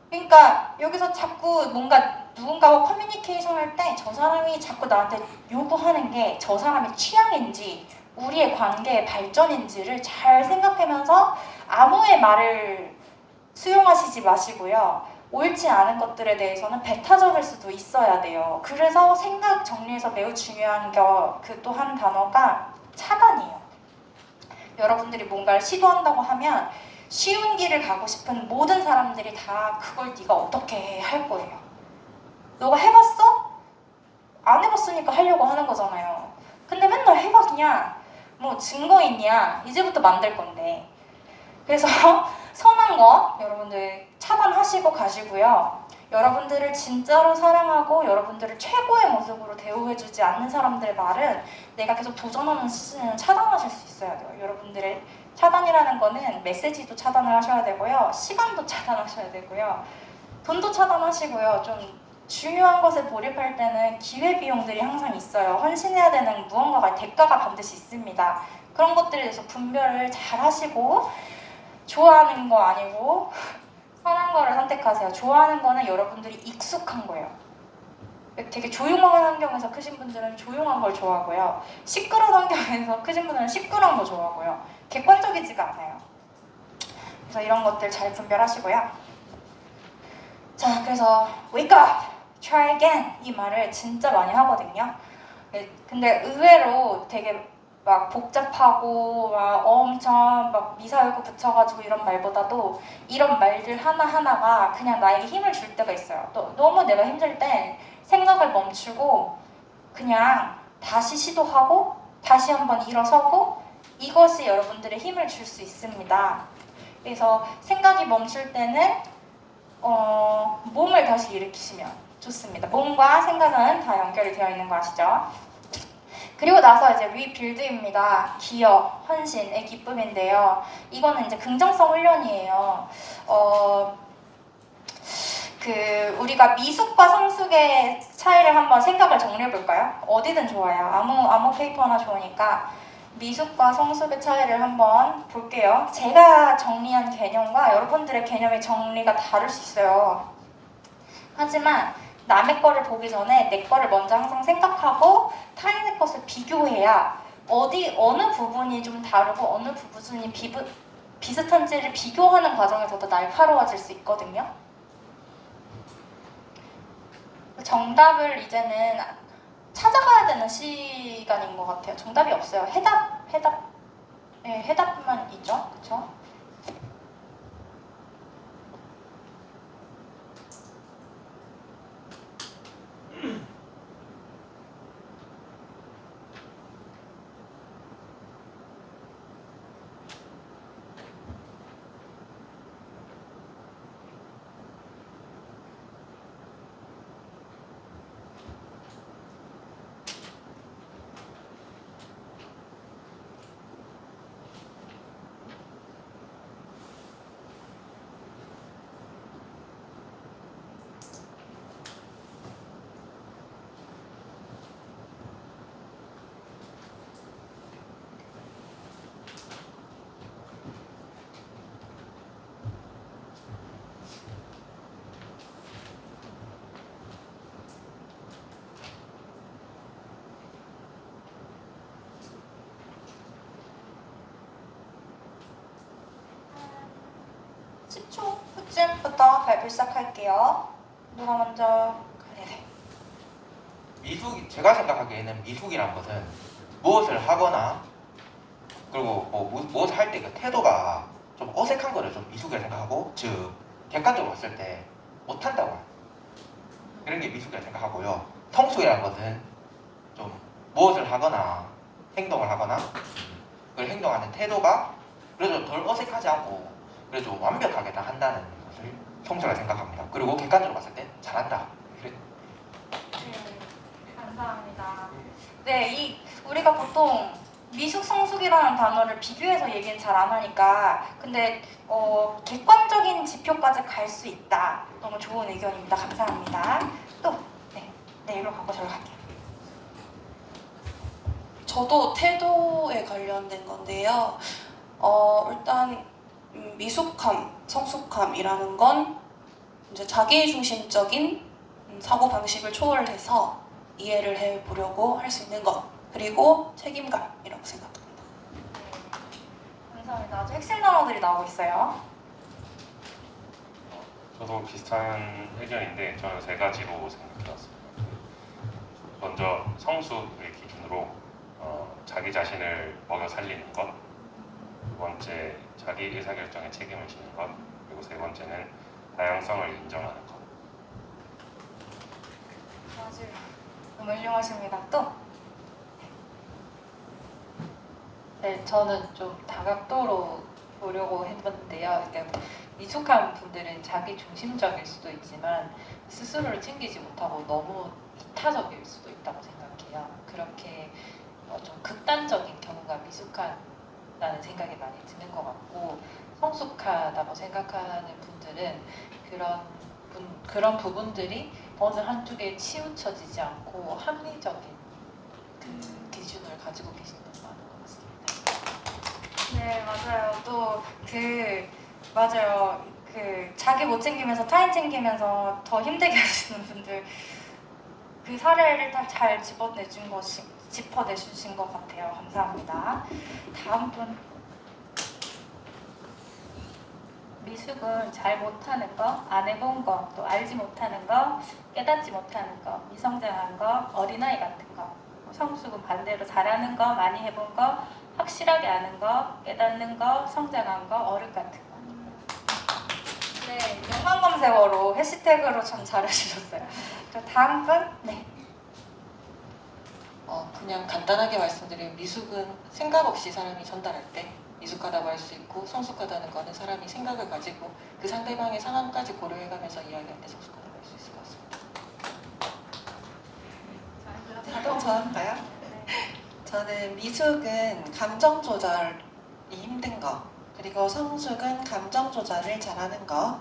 그러니까 여기서 자꾸 뭔가 누군가와 커뮤니케이션 할 때 저 사람이 자꾸 나한테 요구하는 게 저 사람의 취향인지 우리의 관계의 발전인지를 잘 생각하면서 아무의 말을 수용하시지 마시고요. 옳지 않은 것들에 대해서는 배타적일 수도 있어야 돼요. 그래서 생각 정리에서 매우 중요한 그 또 한 단어가 차단이에요. 여러분들이 뭔가를 시도한다고 하면 쉬운 길을 가고 싶은 모든 사람들이 다 그걸 네가 어떻게 해 할 거예요. 너가 해봤어? 안 해봤으니까 하려고 하는 거잖아요. 근데 맨날 해봤냐? 뭐 증거 있냐? 이제부터 만들 건데. 그래서 선한 거 여러분들 차단하시고 가시고요. 여러분들을 진짜로 사랑하고 여러분들을 최고의 모습으로 대우해주지 않는 사람들의 말은 내가 계속 도전하는 시즌에는 차단하실 수 있어야 돼요. 여러분들의 차단이라는 거는 메시지도 차단을 하셔야 되고요. 시간도 차단하셔야 되고요. 돈도 차단하시고요. 좀 중요한 것에 몰입할 때는 기회비용들이 항상 있어요. 헌신해야 되는 무언가가 대가가 반드시 있습니다. 그런 것들에 대해서 분별을 잘 하시고 좋아하는 거 아니고 선한 거를 선택하세요. 좋아하는 거는 여러분들이 익숙한 거예요. 되게 조용한 환경에서 크신 분들은 조용한 걸 좋아하고요. 시끄러운 환경에서 크신 분들은 시끄러운 거 좋아하고요. 객관적이지가 않아요. 그래서 이런 것들 잘 분별하시고요. 자, 그래서 wake up, try again 이 말을 진짜 많이 하거든요. 근데 의외로 되게 막 복잡하고 막 엄청 막 미사여구 붙여가지고 이런 말보다도 이런 말들 하나하나가 그냥 나에게 힘을 줄 때가 있어요. 또 너무 내가 힘들 땐 생각을 멈추고 그냥 다시 시도하고 다시 한번 일어서고 이것이 여러분들의 힘을 줄 수 있습니다. 그래서 생각이 멈출 때는 몸을 다시 일으키시면 좋습니다. 몸과 생각은 다 연결이 되어 있는 거 아시죠? 그리고 나서 이제 리빌드입니다. 기억, 헌신의 기쁨인데요. 이거는 이제 긍정성 훈련이에요. 우리가 미숙과 성숙의 차이를 한번 생각을 정리해 볼까요? 어디든 좋아요. 아무 페이퍼나 좋으니까 미숙과 성숙의 차이를 한번 볼게요. 제가 정리한 개념과 여러분들의 개념의 정리가 다를 수 있어요. 하지만 남의 거를 보기 전에 내 거를 먼저 항상 생각하고 타인의 것을 비교해야 어느 부분이 좀 다르고 어느 부분이 비슷한지를 비교하는 과정에서 더 날카로워질 수 있거든요. 정답을 이제는 찾아가야 되는 시간인 것 같아요. 정답이 없어요. 해답만 있죠, 그렇죠? 후쯤부터 발표 시작할게요. 누가 먼저? 네네.
제가 생각하기에는 미숙이란 것은 무엇을 하거나 그리고 무엇을 할 때 그 태도가 좀 어색한 거를 좀 미숙이라 생각하고, 즉 객관적으로 봤을 때 못한다고 이런 게 미숙이라 생각하고요. 성숙이라는 것은 좀 무엇을 하거나 행동을 하거나 그 행동하는 태도가 그래도 덜 어색하지 않고 그래도 좀 완벽하게 다 한다는 것을 성숙이라 생각합니다. 그리고 객관적으로 봤을 때 잘한다.
감사합니다. 네, 우리가 보통 미숙, 성숙이라는 단어를 비교해서 얘기는 잘 안 하니까 근데 객관적인 지표까지 갈 수 있다. 너무 좋은 의견입니다. 감사합니다. 또 이리로 가고 저로 갈게요.
저도 태도에 관련된 건데요. 일단 미숙함, 성숙함이라는 건 이제 자기중심적인 사고 방식을 초월해서 이해를 해보려고 할 수 있는 것, 그리고 책임감이라고 생각합니다.
감사합니다. 아주 핵심 단어들이 나오고 있어요.
저도 비슷한 의견인데 저는 세 가지로 생각해봤습니다. 먼저 성숙의 기준으로 자기 자신을 먹여 살리는 것, 두 번째 자기 의사결정에 책임을 지는 것, 그리고 세 번째는 다양성을 인정하는 것.
맞아요. 너무 훌륭하십니다. 또?
네, 저는 좀 다각도로 보려고 했는데요. 그러니까 미숙한 분들은 자기 중심적일 수도 있지만 스스로를 챙기지 못하고 너무 이타적일 수도 있다고 생각해요. 그렇게 좀 극단적인 경우가 미숙하다는 생각이 많이 드는 것 같고, 성숙하다고 생각하는 분들은 그런 부분들이 어느 한쪽에 치우쳐지지 않고 합리적인 그 기준을 가지고 계시는 것 같습니다.
네, 네, 맞아요. 또 맞아요. 자기 못 챙기면서 타인 챙기면서 더 힘들게 하시는 분들 그 사례를 다 잘 짚어내주신 것 같아요. 감사합니다. 다음 분.
미숙은 잘 못하는 거, 안 해본 거, 또 알지 못하는 거, 깨닫지 못하는 거, 미성장한 거, 어린아이 같은 거. 성숙은 반대로 잘하는 거, 많이 해본 거, 확실하게 아는 거, 깨닫는 거, 성장한 거, 어른 같은 거.
네, 영상 검색어로 해시태그로 참 잘해주셨어요. 자, 다음 분. 네.
그냥 간단하게 말씀드리면 미숙은 생각 없이 사람이 전달할 때 미숙하다고 할 수 있고 성숙하다는 거는 사람이 생각을 가지고 그 상대방의 상황까지 고려해가면서 이야기할 때 성숙하다고 할 수 있을 것 같습니다.
저 할까요? 저는 미숙은 감정 조절이 힘든 거, 그리고 성숙은 감정 조절을 잘하는 거,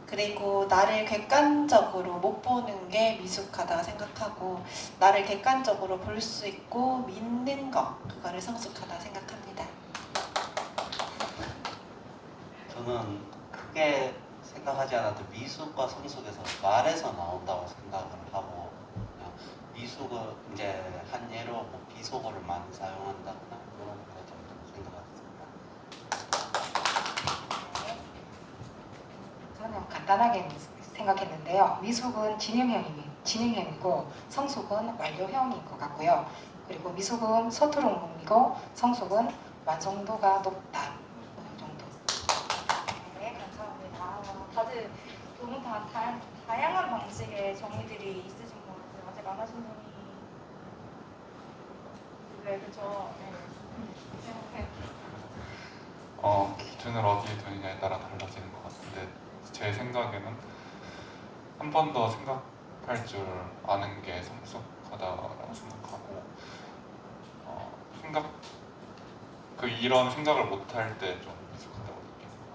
그리고 나를 객관적으로 못 보는 게 미숙하다 생각하고 나를 객관적으로 볼 수 있고 믿는 거, 그거를 성숙하다 생각합니다.
저는 크게 생각하지 않아도 미숙과 성숙에서 말에서 나온다고 생각을 하고, 그냥 미숙은 이제 한 예로 뭐 비속어를 많이 사용한다거나 그런 거 정도 생각했습니다.
저는 간단하게 생각했는데요. 미숙은 진행형이고 성숙은 완료형인 것 같고요. 그리고 미숙은 서투른이고 성숙은 완성도가 높다. 이 정도.
네, 감사합니다. 다들 너무 다양한 방식의 정의들이 있으신 것 같아요. 아직 안 하신 분이 네, 그죠. 네.
기준을 어디에 두느냐에 따라 달라지는 것 같은데 제 생각에는 한 번 더 생각할 줄 아는 게 성숙하다라고 생각하고 이런 생각을 못 할 때 좀 미숙하다고 느낍니다.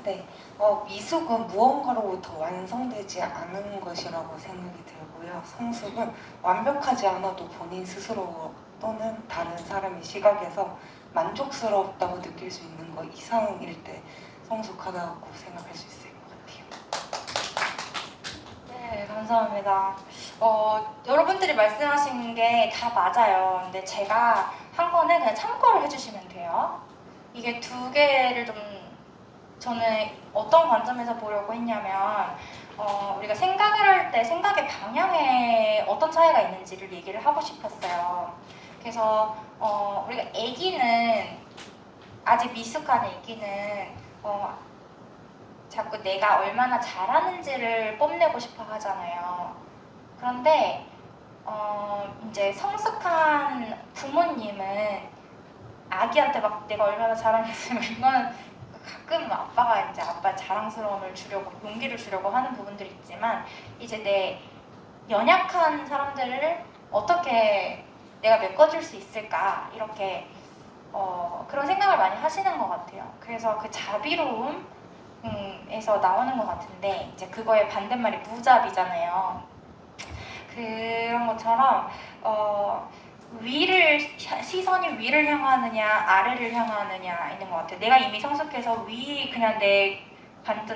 네, 미숙은 무언가로부터 완성되지 않은 것이라고 생각이 들고요. 성숙은 완벽하지 않아도 본인 스스로 또는 다른 사람의 시각에서 만족스럽다고 느낄 수 있는 것 이상일 때 성숙하다고 생각할 수 있을 것 같아요.
네, 감사합니다. 여러분들이 말씀하신 게 다 맞아요. 근데 제가 한 거는 그냥 참고를 해주시면 돼요. 이게 두 개를 좀 저는 어떤 관점에서 보려고 했냐면 우리가 생각을 할 때 생각의 방향에 어떤 차이가 있는지를 얘기를 하고 싶었어요. 그래서 우리가 아직 미숙한 애기는 자꾸 내가 얼마나 잘하는지를 뽐내고 싶어 하잖아요. 그런데 이제 성숙한 부모님은 아기한테 막 내가 얼마나 잘하는지 이거는 가끔 아빠가 이제 아빠의 자랑스러움을 주려고 용기를 주려고 하는 부분들이 있지만 이제 내 연약한 사람들을 어떻게 내가 메꿔줄 수 있을까 이렇게 그런 생각을 많이 하시는 것 같아요. 그래서 그 자비로움에서 나오는 것 같은데 이제 그거의 반대말이 무자비잖아요. 그런 것처럼 시선이 위를 향하느냐 아래를 향하느냐 있는 것 같아요. 내가 이미 성숙해서 그냥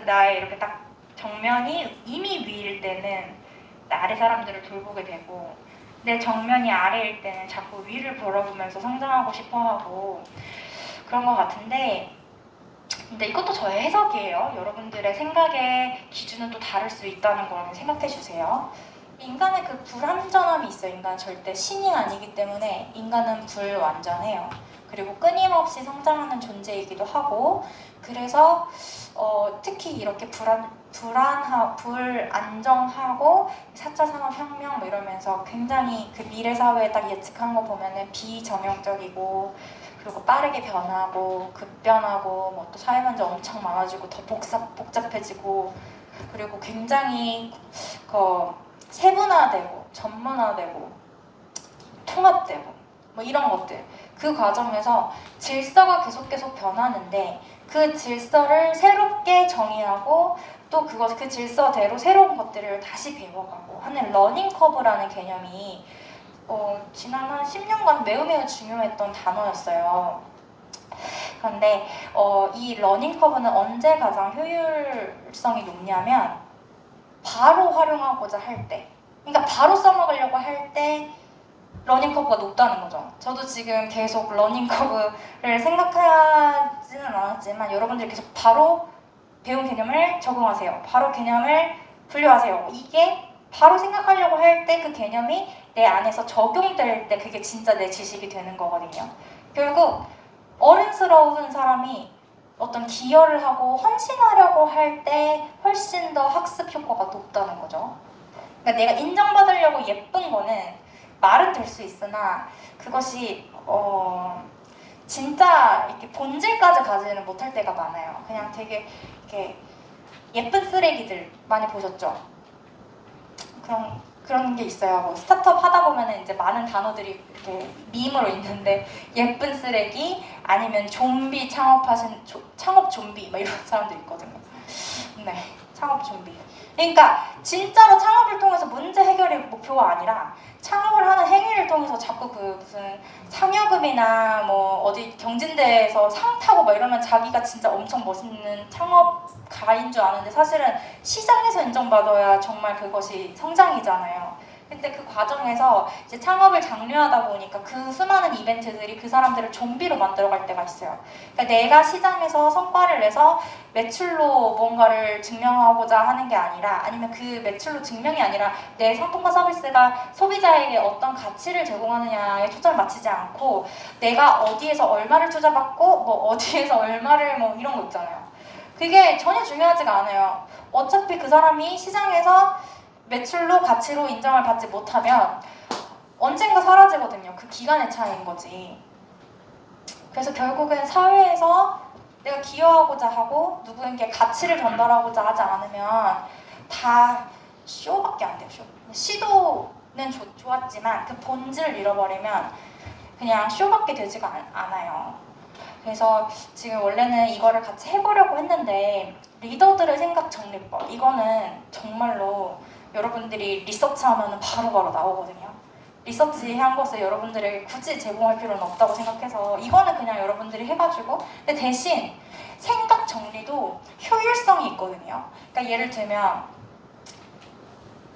나의 이렇게 딱 정면이 이미 위일 때는 아래 사람들을 돌보게 되고 내 정면이 아래일 때는 자꾸 위를 바라보면서 성장하고 싶어하고 그런 것 같은데 근데 이것도 저의 해석이에요. 여러분들의 생각의 기준은 또 다를 수 있다는 걸 생각해 주세요. 인간의 그 불완전함이 있어요. 인간은 절대 신이 아니기 때문에 인간은 불완전해요. 그리고 끊임없이 성장하는 존재이기도 하고 그래서 특히 이렇게 불안정하고 4차 산업혁명 뭐 이러면서 굉장히 그 미래 사회에 딱 예측한 거 보면은 비정형적이고 그리고 빠르게 변하고 급변하고 뭐 또 사회 문제 엄청 많아지고 더 복잡해지고 그리고 굉장히 세분화되고 전문화되고 통합되고 뭐 이런 것들 그 과정에서 질서가 계속 변하는데 그 질서를 새롭게 정의하고 또 그 질서대로 새로운 것들을 다시 배워가고 하는 러닝 커브라는 개념이 지난 한 10년간 매우 중요했던 단어였어요. 그런데 이 러닝 커브는 언제 가장 효율성이 높냐면 바로 활용하고자 할 때, 그러니까 바로 써먹으려고 할 때 러닝 커브가 높다는 거죠. 저도 지금 계속 러닝 커브를 생각하지는 않았지만 여러분들이 계속 바로 배운 개념을 적용하세요. 바로 개념을 분류하세요. 이게 바로 생각하려고 할 때 그 개념이 내 안에서 적용될 때 그게 진짜 내 지식이 되는 거거든요. 결국 어른스러운 사람이 어떤 기여를 하고 헌신하려고 할 때 훨씬 더 학습 효과가 높다는 거죠. 그러니까 내가 인정받으려고 예쁜 거는 말은 될 수 있으나 그것이 진짜 이렇게 본질까지 가지는 못할 때가 많아요. 그냥 되게 이렇게 예쁜 쓰레기들 많이 보셨죠? 그런 게 있어요. 뭐 스타트업 하다 보면은 이제 많은 단어들이 이렇게 밈으로 있는데 예쁜 쓰레기 아니면 좀비 창업 좀비 막 이런 사람도 있거든요. 네, 창업 좀비. 그러니까 진짜로 창업을 통해서 문제 해결이 목표가 아니라 창업을 하는 행위를 통해서 자꾸 그 무슨 상여금이나 뭐 어디 경진대에서 상 타고 막 이러면 자기가 진짜 엄청 멋있는 창업가인 줄 아는데 사실은 시장에서 인정받아야 정말 그것이 성장이잖아요. 근데 그 과정에서 이제 창업을 장려하다 보니까 그 수많은 이벤트들이 그 사람들을 좀비로 만들어갈 때가 있어요. 그러니까 내가 시장에서 성과를 내서 매출로 뭔가를 증명하고자 하는 게 아니라 아니면 그 매출로 증명이 아니라 내 상품과 서비스가 소비자에게 어떤 가치를 제공하느냐에 초점을 맞추지 않고 내가 어디에서 얼마를 투자받고 뭐 어디에서 얼마를 뭐 이런 거 있잖아요. 그게 전혀 중요하지가 않아요. 어차피 그 사람이 시장에서 매출로 가치로 인정을 받지 못하면 언젠가 사라지거든요. 그 기간의 차이인 거지. 그래서 결국은 사회에서 내가 기여하고자 하고 누구에게 가치를 전달하고자 하지 않으면 다 쇼밖에 안 돼요. 시도는 좋았지만 그 본질을 잃어버리면 그냥 쇼밖에 되지가 않아요. 그래서 지금 원래는 이거를 같이 해보려고 했는데 리더들의 생각 정리법 이거는 정말로 여러분들이 리서치하면 바로바로 나오거든요. 리서치한 것을 여러분들에게 굳이 제공할 필요는 없다고 생각해서 이거는 그냥 여러분들이 해가지고 근데 대신 생각 정리도 효율성이 있거든요. 그러니까 예를 들면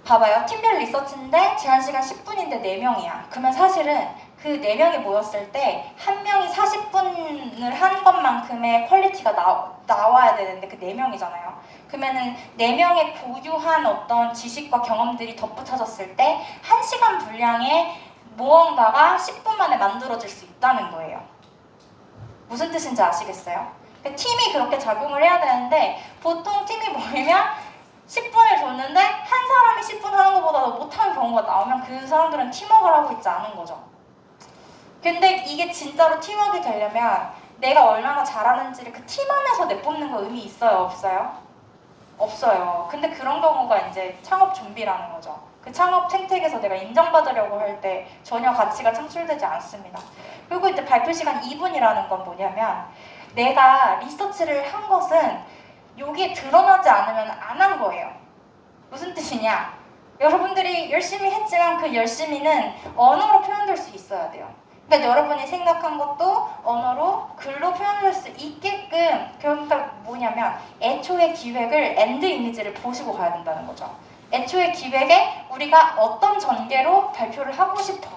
봐봐요. 팀별 리서치인데 제한시간 10분인데 4명이야. 그러면 사실은 그 4명이 모였을 때 한 명이 40분을 한 것만큼의 퀄리티가 나와야 되는데 그 4명이잖아요. 그러면은 4명의 고유한 어떤 지식과 경험들이 덧붙여졌을 때 1시간 분량의 무언가가 10분 만에 만들어질 수 있다는 거예요. 무슨 뜻인지 아시겠어요? 팀이 그렇게 작용을 해야 되는데 보통 팀이 모이면 10분을 줬는데 한 사람이 10분 하는 것보다 더 못하는 경우가 나오면 그 사람들은 팀워크를 하고 있지 않은 거죠. 근데 이게 진짜로 팀워크가 되려면 내가 얼마나 잘하는지를 그 팀 안에서 내뿜는 거 의미 있어요? 없어요? 없어요. 근데 그런 경우가 이제 창업 좀비라는 거죠. 그 창업 생태계에서 내가 인정받으려고 할 때 전혀 가치가 창출되지 않습니다. 그리고 이제 발표 시간 2분이라는 건 뭐냐면 내가 리서치를 한 것은 여기에 드러나지 않으면 안 한 거예요. 무슨 뜻이냐? 여러분들이 열심히 했지만 그 열심히는 언어로 표현될 수 있어야 돼요. 그러니까 여러분이 생각한 것도 언어로 글로 표현할 수 있게끔 그러니까 뭐냐면 애초에 기획을 엔드 이미지를 보시고 가야 된다는 거죠. 애초에 기획에 우리가 어떤 전개로 발표를 하고 싶어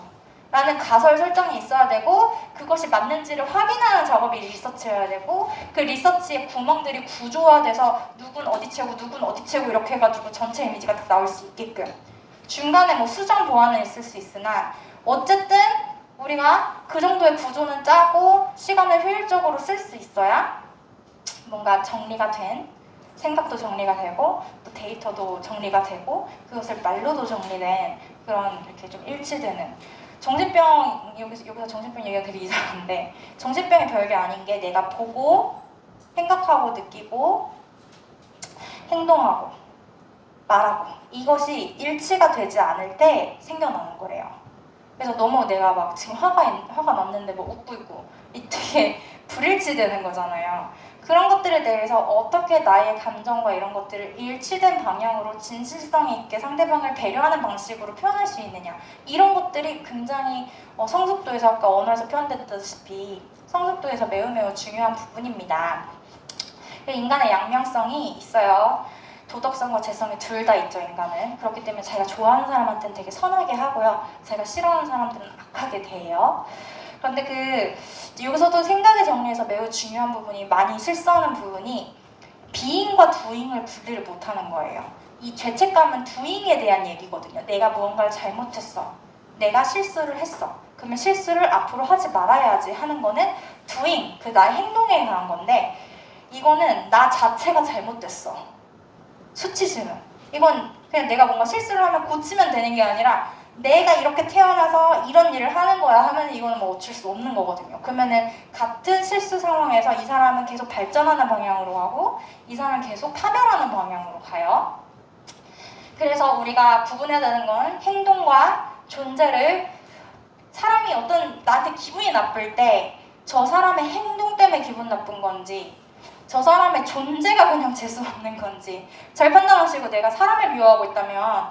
라는 가설 설정이 있어야 되고 그것이 맞는지를 확인하는 작업이 리서치여야 되고 그 리서치의 구멍들이 구조화돼서 누군 어디 채우고 누군 어디 채우고 이렇게 해가지고 전체 이미지가 딱 나올 수 있게끔 중간에 뭐 수정 보완은 있을 수 있으나 어쨌든 우리가 그 정도의 구조는 짜고 시간을 효율적으로 쓸 수 있어야 뭔가 정리가 된 생각도 정리가 되고 또 데이터도 정리가 되고 그것을 말로도 정리된 그런 이렇게 좀 일치되는 정신병 여기서 정신병 얘기가 되게 이상한데 정신병이 별게 아닌 게 내가 보고 생각하고 느끼고 행동하고 말하고 이것이 일치가 되지 않을 때 생겨나는 거래요. 그래서 너무 내가 막 지금 화가 났는데 뭐 웃고 있고 이 되게 불일치되는 거잖아요. 그런 것들에 대해서 어떻게 나의 감정과 이런 것들을 일치된 방향으로 진실성 있게 상대방을 배려하는 방식으로 표현할 수 있느냐, 이런 것들이 굉장히 성숙도에서 아까 언어에서 표현됐다시피 성숙도에서 매우 중요한 부분입니다. 인간의 양면성이 있어요. 도덕성과 재성이 둘 다 있죠, 인간은. 그렇기 때문에 자기가 좋아하는 사람한테는 되게 선하게 하고요, 자기가 싫어하는 사람들은 악하게 대해요. 그런데 여기서도 생각의 정리에서 매우 중요한 부분이, 많이 실수하는 부분이 비잉과 두잉을 분리를 못하는 거예요. 이 죄책감은 두잉에 대한 얘기거든요. 내가 무언가를 잘못했어, 내가 실수를 했어, 그러면 실수를 앞으로 하지 말아야지 하는 거는 두잉, 나의 행동에 관한 건데, 이거는 나 자체가 잘못됐어, 수치심은. 이건 그냥 내가 뭔가 실수를 하면 고치면 되는 게 아니라 내가 이렇게 태어나서 이런 일을 하는 거야 하면 이거는 뭐 어쩔 수 없는 거거든요. 그러면은 같은 실수 상황에서 이 사람은 계속 발전하는 방향으로 가고 이 사람은 계속 파멸하는 방향으로 가요. 그래서 우리가 구분해야 되는 건 행동과 존재를, 사람이 어떤 나한테 기분이 나쁠 때 저 사람의 행동 때문에 기분 나쁜 건지 저 사람의 존재가 그냥 재수 없는 건지 잘 판단하시고, 내가 사람을 미워하고 있다면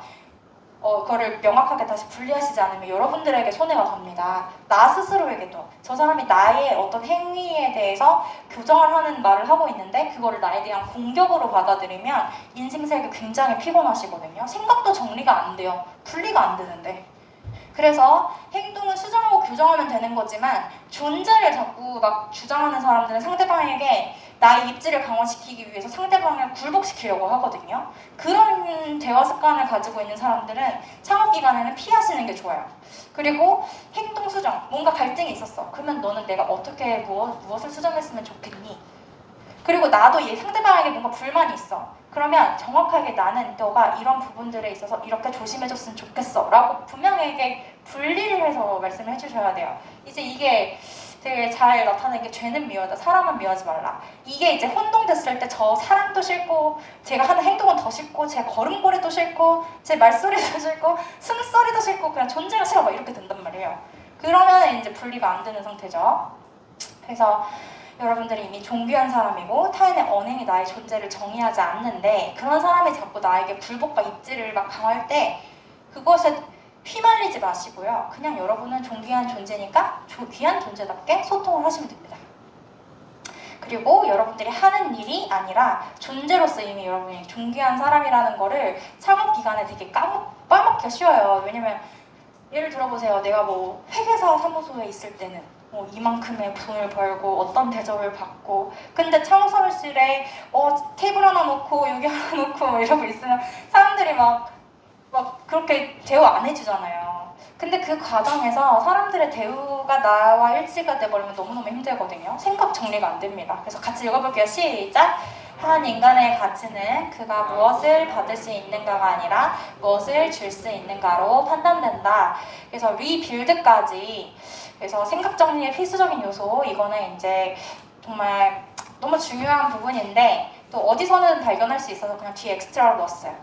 그거를 명확하게 다시 분리하시지 않으면 여러분들에게 손해가 갑니다. 나 스스로에게도 저 사람이 나의 어떤 행위에 대해서 교정을 하는 말을 하고 있는데 그거를 나에 대한 공격으로 받아들이면 인생살기 굉장히 피곤하시거든요. 생각도 정리가 안 돼요. 분리가 안 되는데. 그래서 행동은 수정하고 교정하면 되는 거지만 존재를 자꾸 막 주장하는 사람들은 상대방에게 나의 입지를 강화시키기 위해서 상대방을 굴복시키려고 하거든요. 그런 대화 습관을 가지고 있는 사람들은 창업기간에는 피하시는 게 좋아요. 그리고 행동 수정, 뭔가 갈등이 있었어. 그러면 너는 내가 어떻게 무엇을 수정했으면 좋겠니? 그리고 나도 이 상대방에게 뭔가 불만이 있어. 그러면 정확하게 나는 너가 이런 부분들에 있어서 이렇게 조심해줬으면 좋겠어 라고 분명하게 분리를 해서 말씀을 해주셔야 돼요. 이제 이게 되게 잘 나타나는 게, 죄는 미워하다, 사람은 미워하지 말라. 이게 이제 혼동됐을 때 저 사람도 싫고 제가 하는 행동은 더 싫고 제 걸음걸이도 싫고 제 말소리도 싫고 숨소리도 싫고 그냥 존재가 싫어 막 이렇게 된단 말이에요. 그러면 이제 분리가 안 되는 상태죠. 그래서 여러분들이 이미 존귀한 사람이고 타인의 언행이 나의 존재를 정의하지 않는데, 그런 사람이 자꾸 나에게 불복과 입지를 막 강할 때 그것에 휘말리지 마시고요. 그냥 여러분은 존귀한 존재니까 귀한 존재답게 소통을 하시면 됩니다. 그리고 여러분들이 하는 일이 아니라 존재로서 이미 여러분이 존귀한 사람이라는 거를 창업 기간에 되게 까먹기가 쉬워요. 왜냐면 예를 들어보세요. 내가 뭐 회계사 사무소에 있을 때는 이만큼의 돈을 벌고 어떤 대접을 받고, 근데 창업사무실에 테이블 하나 놓고 여기 하나 놓고 이러고 있으면 사람들이 막 그렇게 대우 안 해주잖아요. 근데 그 과정에서 사람들의 대우가 나와 일치가 돼버리면 너무너무 힘들거든요. 생각 정리가 안 됩니다. 그래서 같이 읽어볼게요. 시작! 한 인간의 가치는 그가 무엇을 받을 수 있는가가 아니라 무엇을 줄 수 있는가로 판단된다. 그래서 리빌드까지, 그래서 생각 정리의 필수적인 요소, 이거는 이제 정말 너무 중요한 부분인데 또 어디서는 발견할 수 있어서 그냥 뒤에 엑스트라로 넣었어요.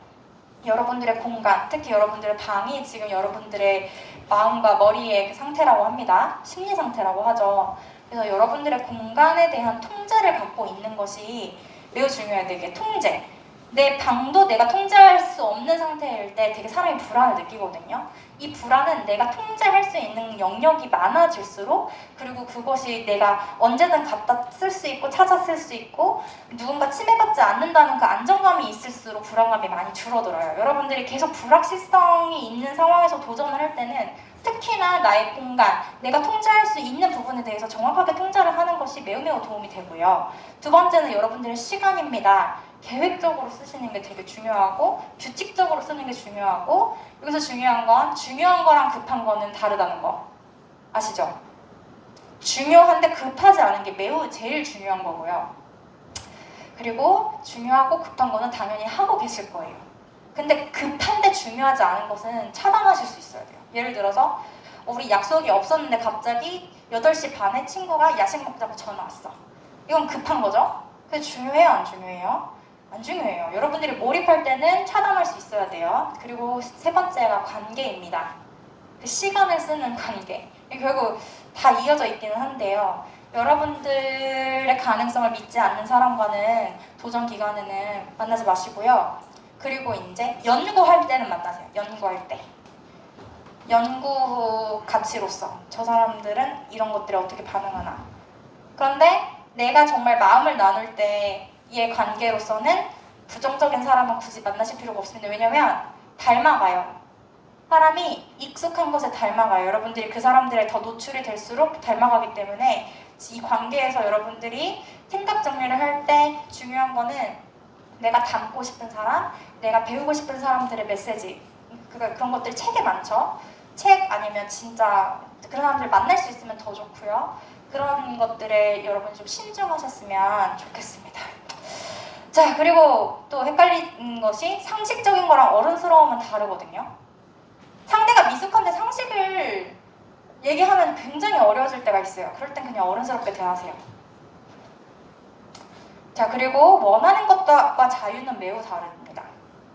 여러분들의 공간, 특히 여러분들의 방이 지금 여러분들의 마음과 머리의 그 상태라고 합니다. 심리 상태라고 하죠. 그래서 여러분들의 공간에 대한 통제를 갖고 있는 것이 매우 중요해요. 이게 통제. 내 방도 내가 통제할 수 없는 상태일 때 되게 사람이 불안을 느끼거든요. 이 불안은 내가 통제할 수 있는 영역이 많아질수록, 그리고 그것이 내가 언제든 갖다 쓸 수 있고 찾아 쓸 수 있고 누군가 침해받지 않는다는 그 안정감이 있을수록 불안감이 많이 줄어들어요. 여러분들이 계속 불확실성이 있는 상황에서 도전을 할 때는 특히나 나의 공간, 내가 통제할 수 있는 부분에 대해서 정확하게 통제를 하는 것이 매우 도움이 되고요. 두 번째는 여러분들의 시간입니다. 계획적으로 쓰시는 게 되게 중요하고 규칙적으로 쓰는 게 중요하고, 여기서 중요한 거랑 급한 거는 다르다는 거 아시죠? 중요한데 급하지 않은 게 매우 제일 중요한 거고요. 그리고 중요하고 급한 거는 당연히 하고 계실 거예요. 근데 급한데 중요하지 않은 것은 차단하실 수 있어야 돼요. 예를 들어서 우리 약속이 없었는데 갑자기 8시 반에 친구가 야식 먹자고 전화 왔어. 이건 급한 거죠? 근데 중요해요, 안 중요해요? 안 중요해요. 여러분들이 몰입할 때는 차단할 수 있어야 돼요. 그리고 세 번째가 관계입니다. 그 시간을 쓰는 관계. 결국 다 이어져 있기는 한데요. 여러분들의 가능성을 믿지 않는 사람과는 도전 기간에는 만나지 마시고요. 그리고 이제 연구할 때는 만나세요. 연구할 때. 연구 가치로서 저 사람들은 이런 것들에 어떻게 반응하나. 그런데 내가 정말 마음을 나눌 때의 관계로서는 부정적인 사람은 굳이 만나실 필요가 없습니다. 왜냐면 닮아가요. 사람이 익숙한 것에 닮아가요. 여러분들이 그 사람들에 더 노출이 될수록 닮아가기 때문에 이 관계에서 여러분들이 생각 정리를 할 때 중요한 거는 내가 닮고 싶은 사람, 내가 배우고 싶은 사람들의 메시지, 그런 것들이 책에 많죠. 책 아니면 진짜 그런 사람들 만날 수 있으면 더 좋고요. 그런 것들에 여러분이 좀 신중하셨으면 좋겠습니다. 자, 그리고 또 헷갈리는 것이 상식적인 거랑 어른스러움은 다르거든요. 상대가 미숙한데 상식을 얘기하면 굉장히 어려워질 때가 있어요. 그럴 땐 그냥 어른스럽게 대하세요. 자, 그리고 원하는 것과 자유는 매우 다릅니다.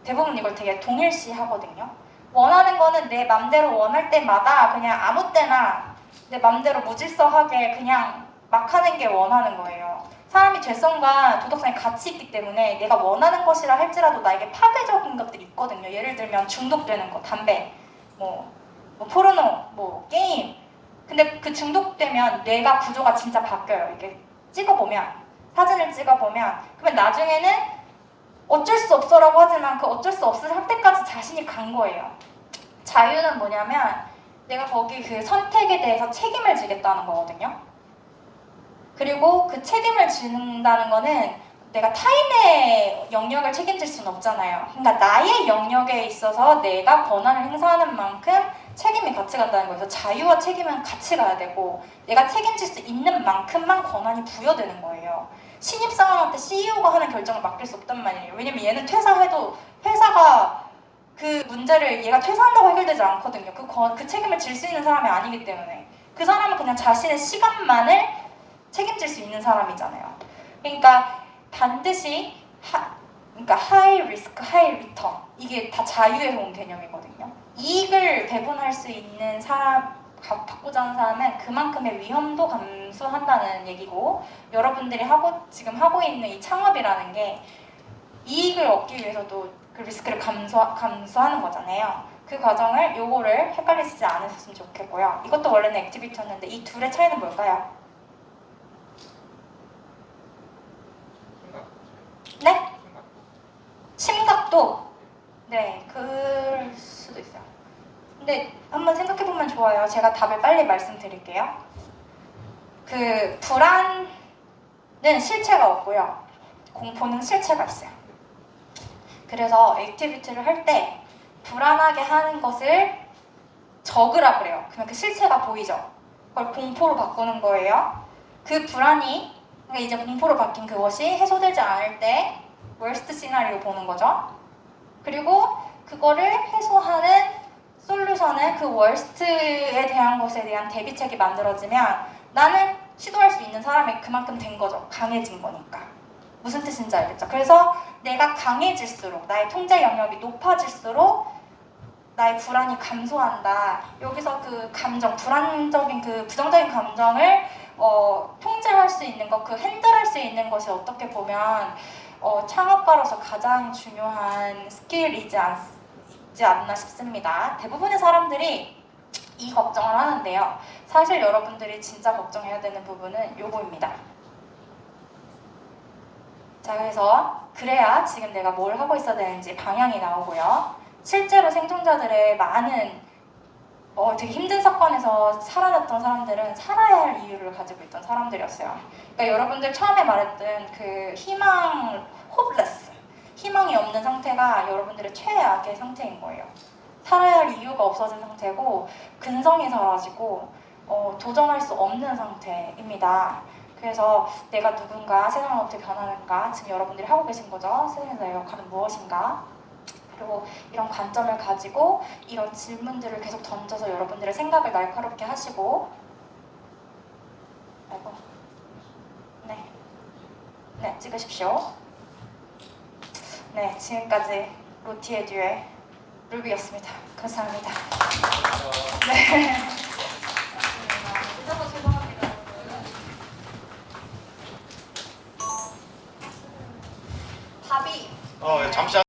대부분 이걸 되게 동일시 하거든요. 원하는 거는 내 맘대로 원할 때마다 그냥 아무 때나 내 맘대로 무질서하게 그냥 막 하는 게 원하는 거예요. 사람이 죄성과 도덕성이 같이 있기 때문에 내가 원하는 것이라 할지라도 나에게 파괴적인 것들이 있거든요. 예를 들면 중독되는 거, 담배, 뭐 포르노, 게임. 근데 그 중독되면 뇌가 구조가 진짜 바뀌어요. 이렇게 찍어보면, 사진을 찍어보면, 그러면 나중에는 어쩔 수 없어라고 하지만 그 어쩔 수 없을 할 때까지 자신이 간 거예요. 자유는 뭐냐면 내가 거기 그 선택에 대해서 책임을 지겠다는 거거든요. 그리고 그 책임을 지는다는 거는 내가 타인의 영역을 책임질 수는 없잖아요. 그러니까 나의 영역에 있어서 내가 권한을 행사하는 만큼 책임이 같이 간다는 거예요. 그래서 자유와 책임은 같이 가야 되고 내가 책임질 수 있는 만큼만 권한이 부여되는 거예요. 신입사원한테 CEO가 하는 결정을 맡길 수 없단 말이에요. 왜냐면 얘는 퇴사해도 회사가 그 문제를 얘가 퇴사한다고 해결되지 않거든요. 그 책임을 질 수 있는 사람이 아니기 때문에 그 사람은 그냥 자신의 시간만을 책임질 수 있는 사람이잖아요. 그러니까 반드시 하이 리스크, 하이 리턴 이게 다 자유에서 온 개념이거든요. 이익을 배분할 수 있는 사람, 받고자 하는 사람은 그만큼의 위험도 감수한다는 얘기고 여러분들이 지금 하고 있는 이 창업이라는 게 이익을 얻기 위해서도 그 리스크를 감수하는 거잖아요. 그 과정을 요거를 헷갈리시지 않으셨으면 좋겠고요. 이것도 원래는 액티비티였는데 이 둘의 차이는 뭘까요? 네? 심각도? 네, 그럴 수도 있어요. 근데 한번 생각해보면 좋아요. 제가 답을 빨리 말씀드릴게요. 그 불안은 실체가 없고요. 공포는 실체가 있어요. 그래서 액티비티를 할 때 불안하게 하는 것을 적으라 그래요. 그러면 그 실체가 보이죠. 그걸 공포로 바꾸는 거예요. 그 불안이 그러니까 이제 공포로 바뀐 그것이 해소되지 않을 때 월스트 시나리오 보는 거죠. 그리고 그거를 해소하는 솔루션은 그 월스트에 대한 것에 대한 대비책이 만들어지면 나는 시도할 수 있는 사람이 그만큼 된 거죠. 강해진 거니까. 무슨 뜻인지 알겠죠? 그래서 내가 강해질수록 나의 통제 영역이 높아질수록 나의 불안이 감소한다. 여기서 그 감정, 불안적인 그 부정적인 감정을 통제할 수 있는 것, 그 핸들할 수 있는 것이 어떻게 보면 창업가로서 가장 중요한 스킬이지 않나 싶습니다. 대부분의 사람들이 이 걱정을 하는데요. 사실 여러분들이 진짜 걱정해야 되는 부분은 요거입니다. 자, 그래야 지금 내가 뭘 하고 있어야 되는지 방향이 나오고요. 실제로 생존자들의 많은 되게 힘든 사건에서 살아났던 사람들은 살아야 할 이유를 가지고 있던 사람들이었어요. 그러니까 여러분들 처음에 말했던 그 hopeless, 희망이 없는 상태가 여러분들의 최악의 상태인 거예요. 살아야 할 이유가 없어진 상태고 근성이 사라지고 도전할 수 없는 상태입니다. 그래서 내가 누군가, 세상은 어떻게 변하는가, 지금 여러분들이 하고 계신 거죠. 세상에서 역할은 무엇인가. 그리고 이런 관점을 가지고 이런 질문들을 계속 던져서 여러분들의 생각을 날카롭게 하시고 네, 찍으십시오. 네, 지금까지 로티에듀의 루비였습니다. 감사합니다. 네.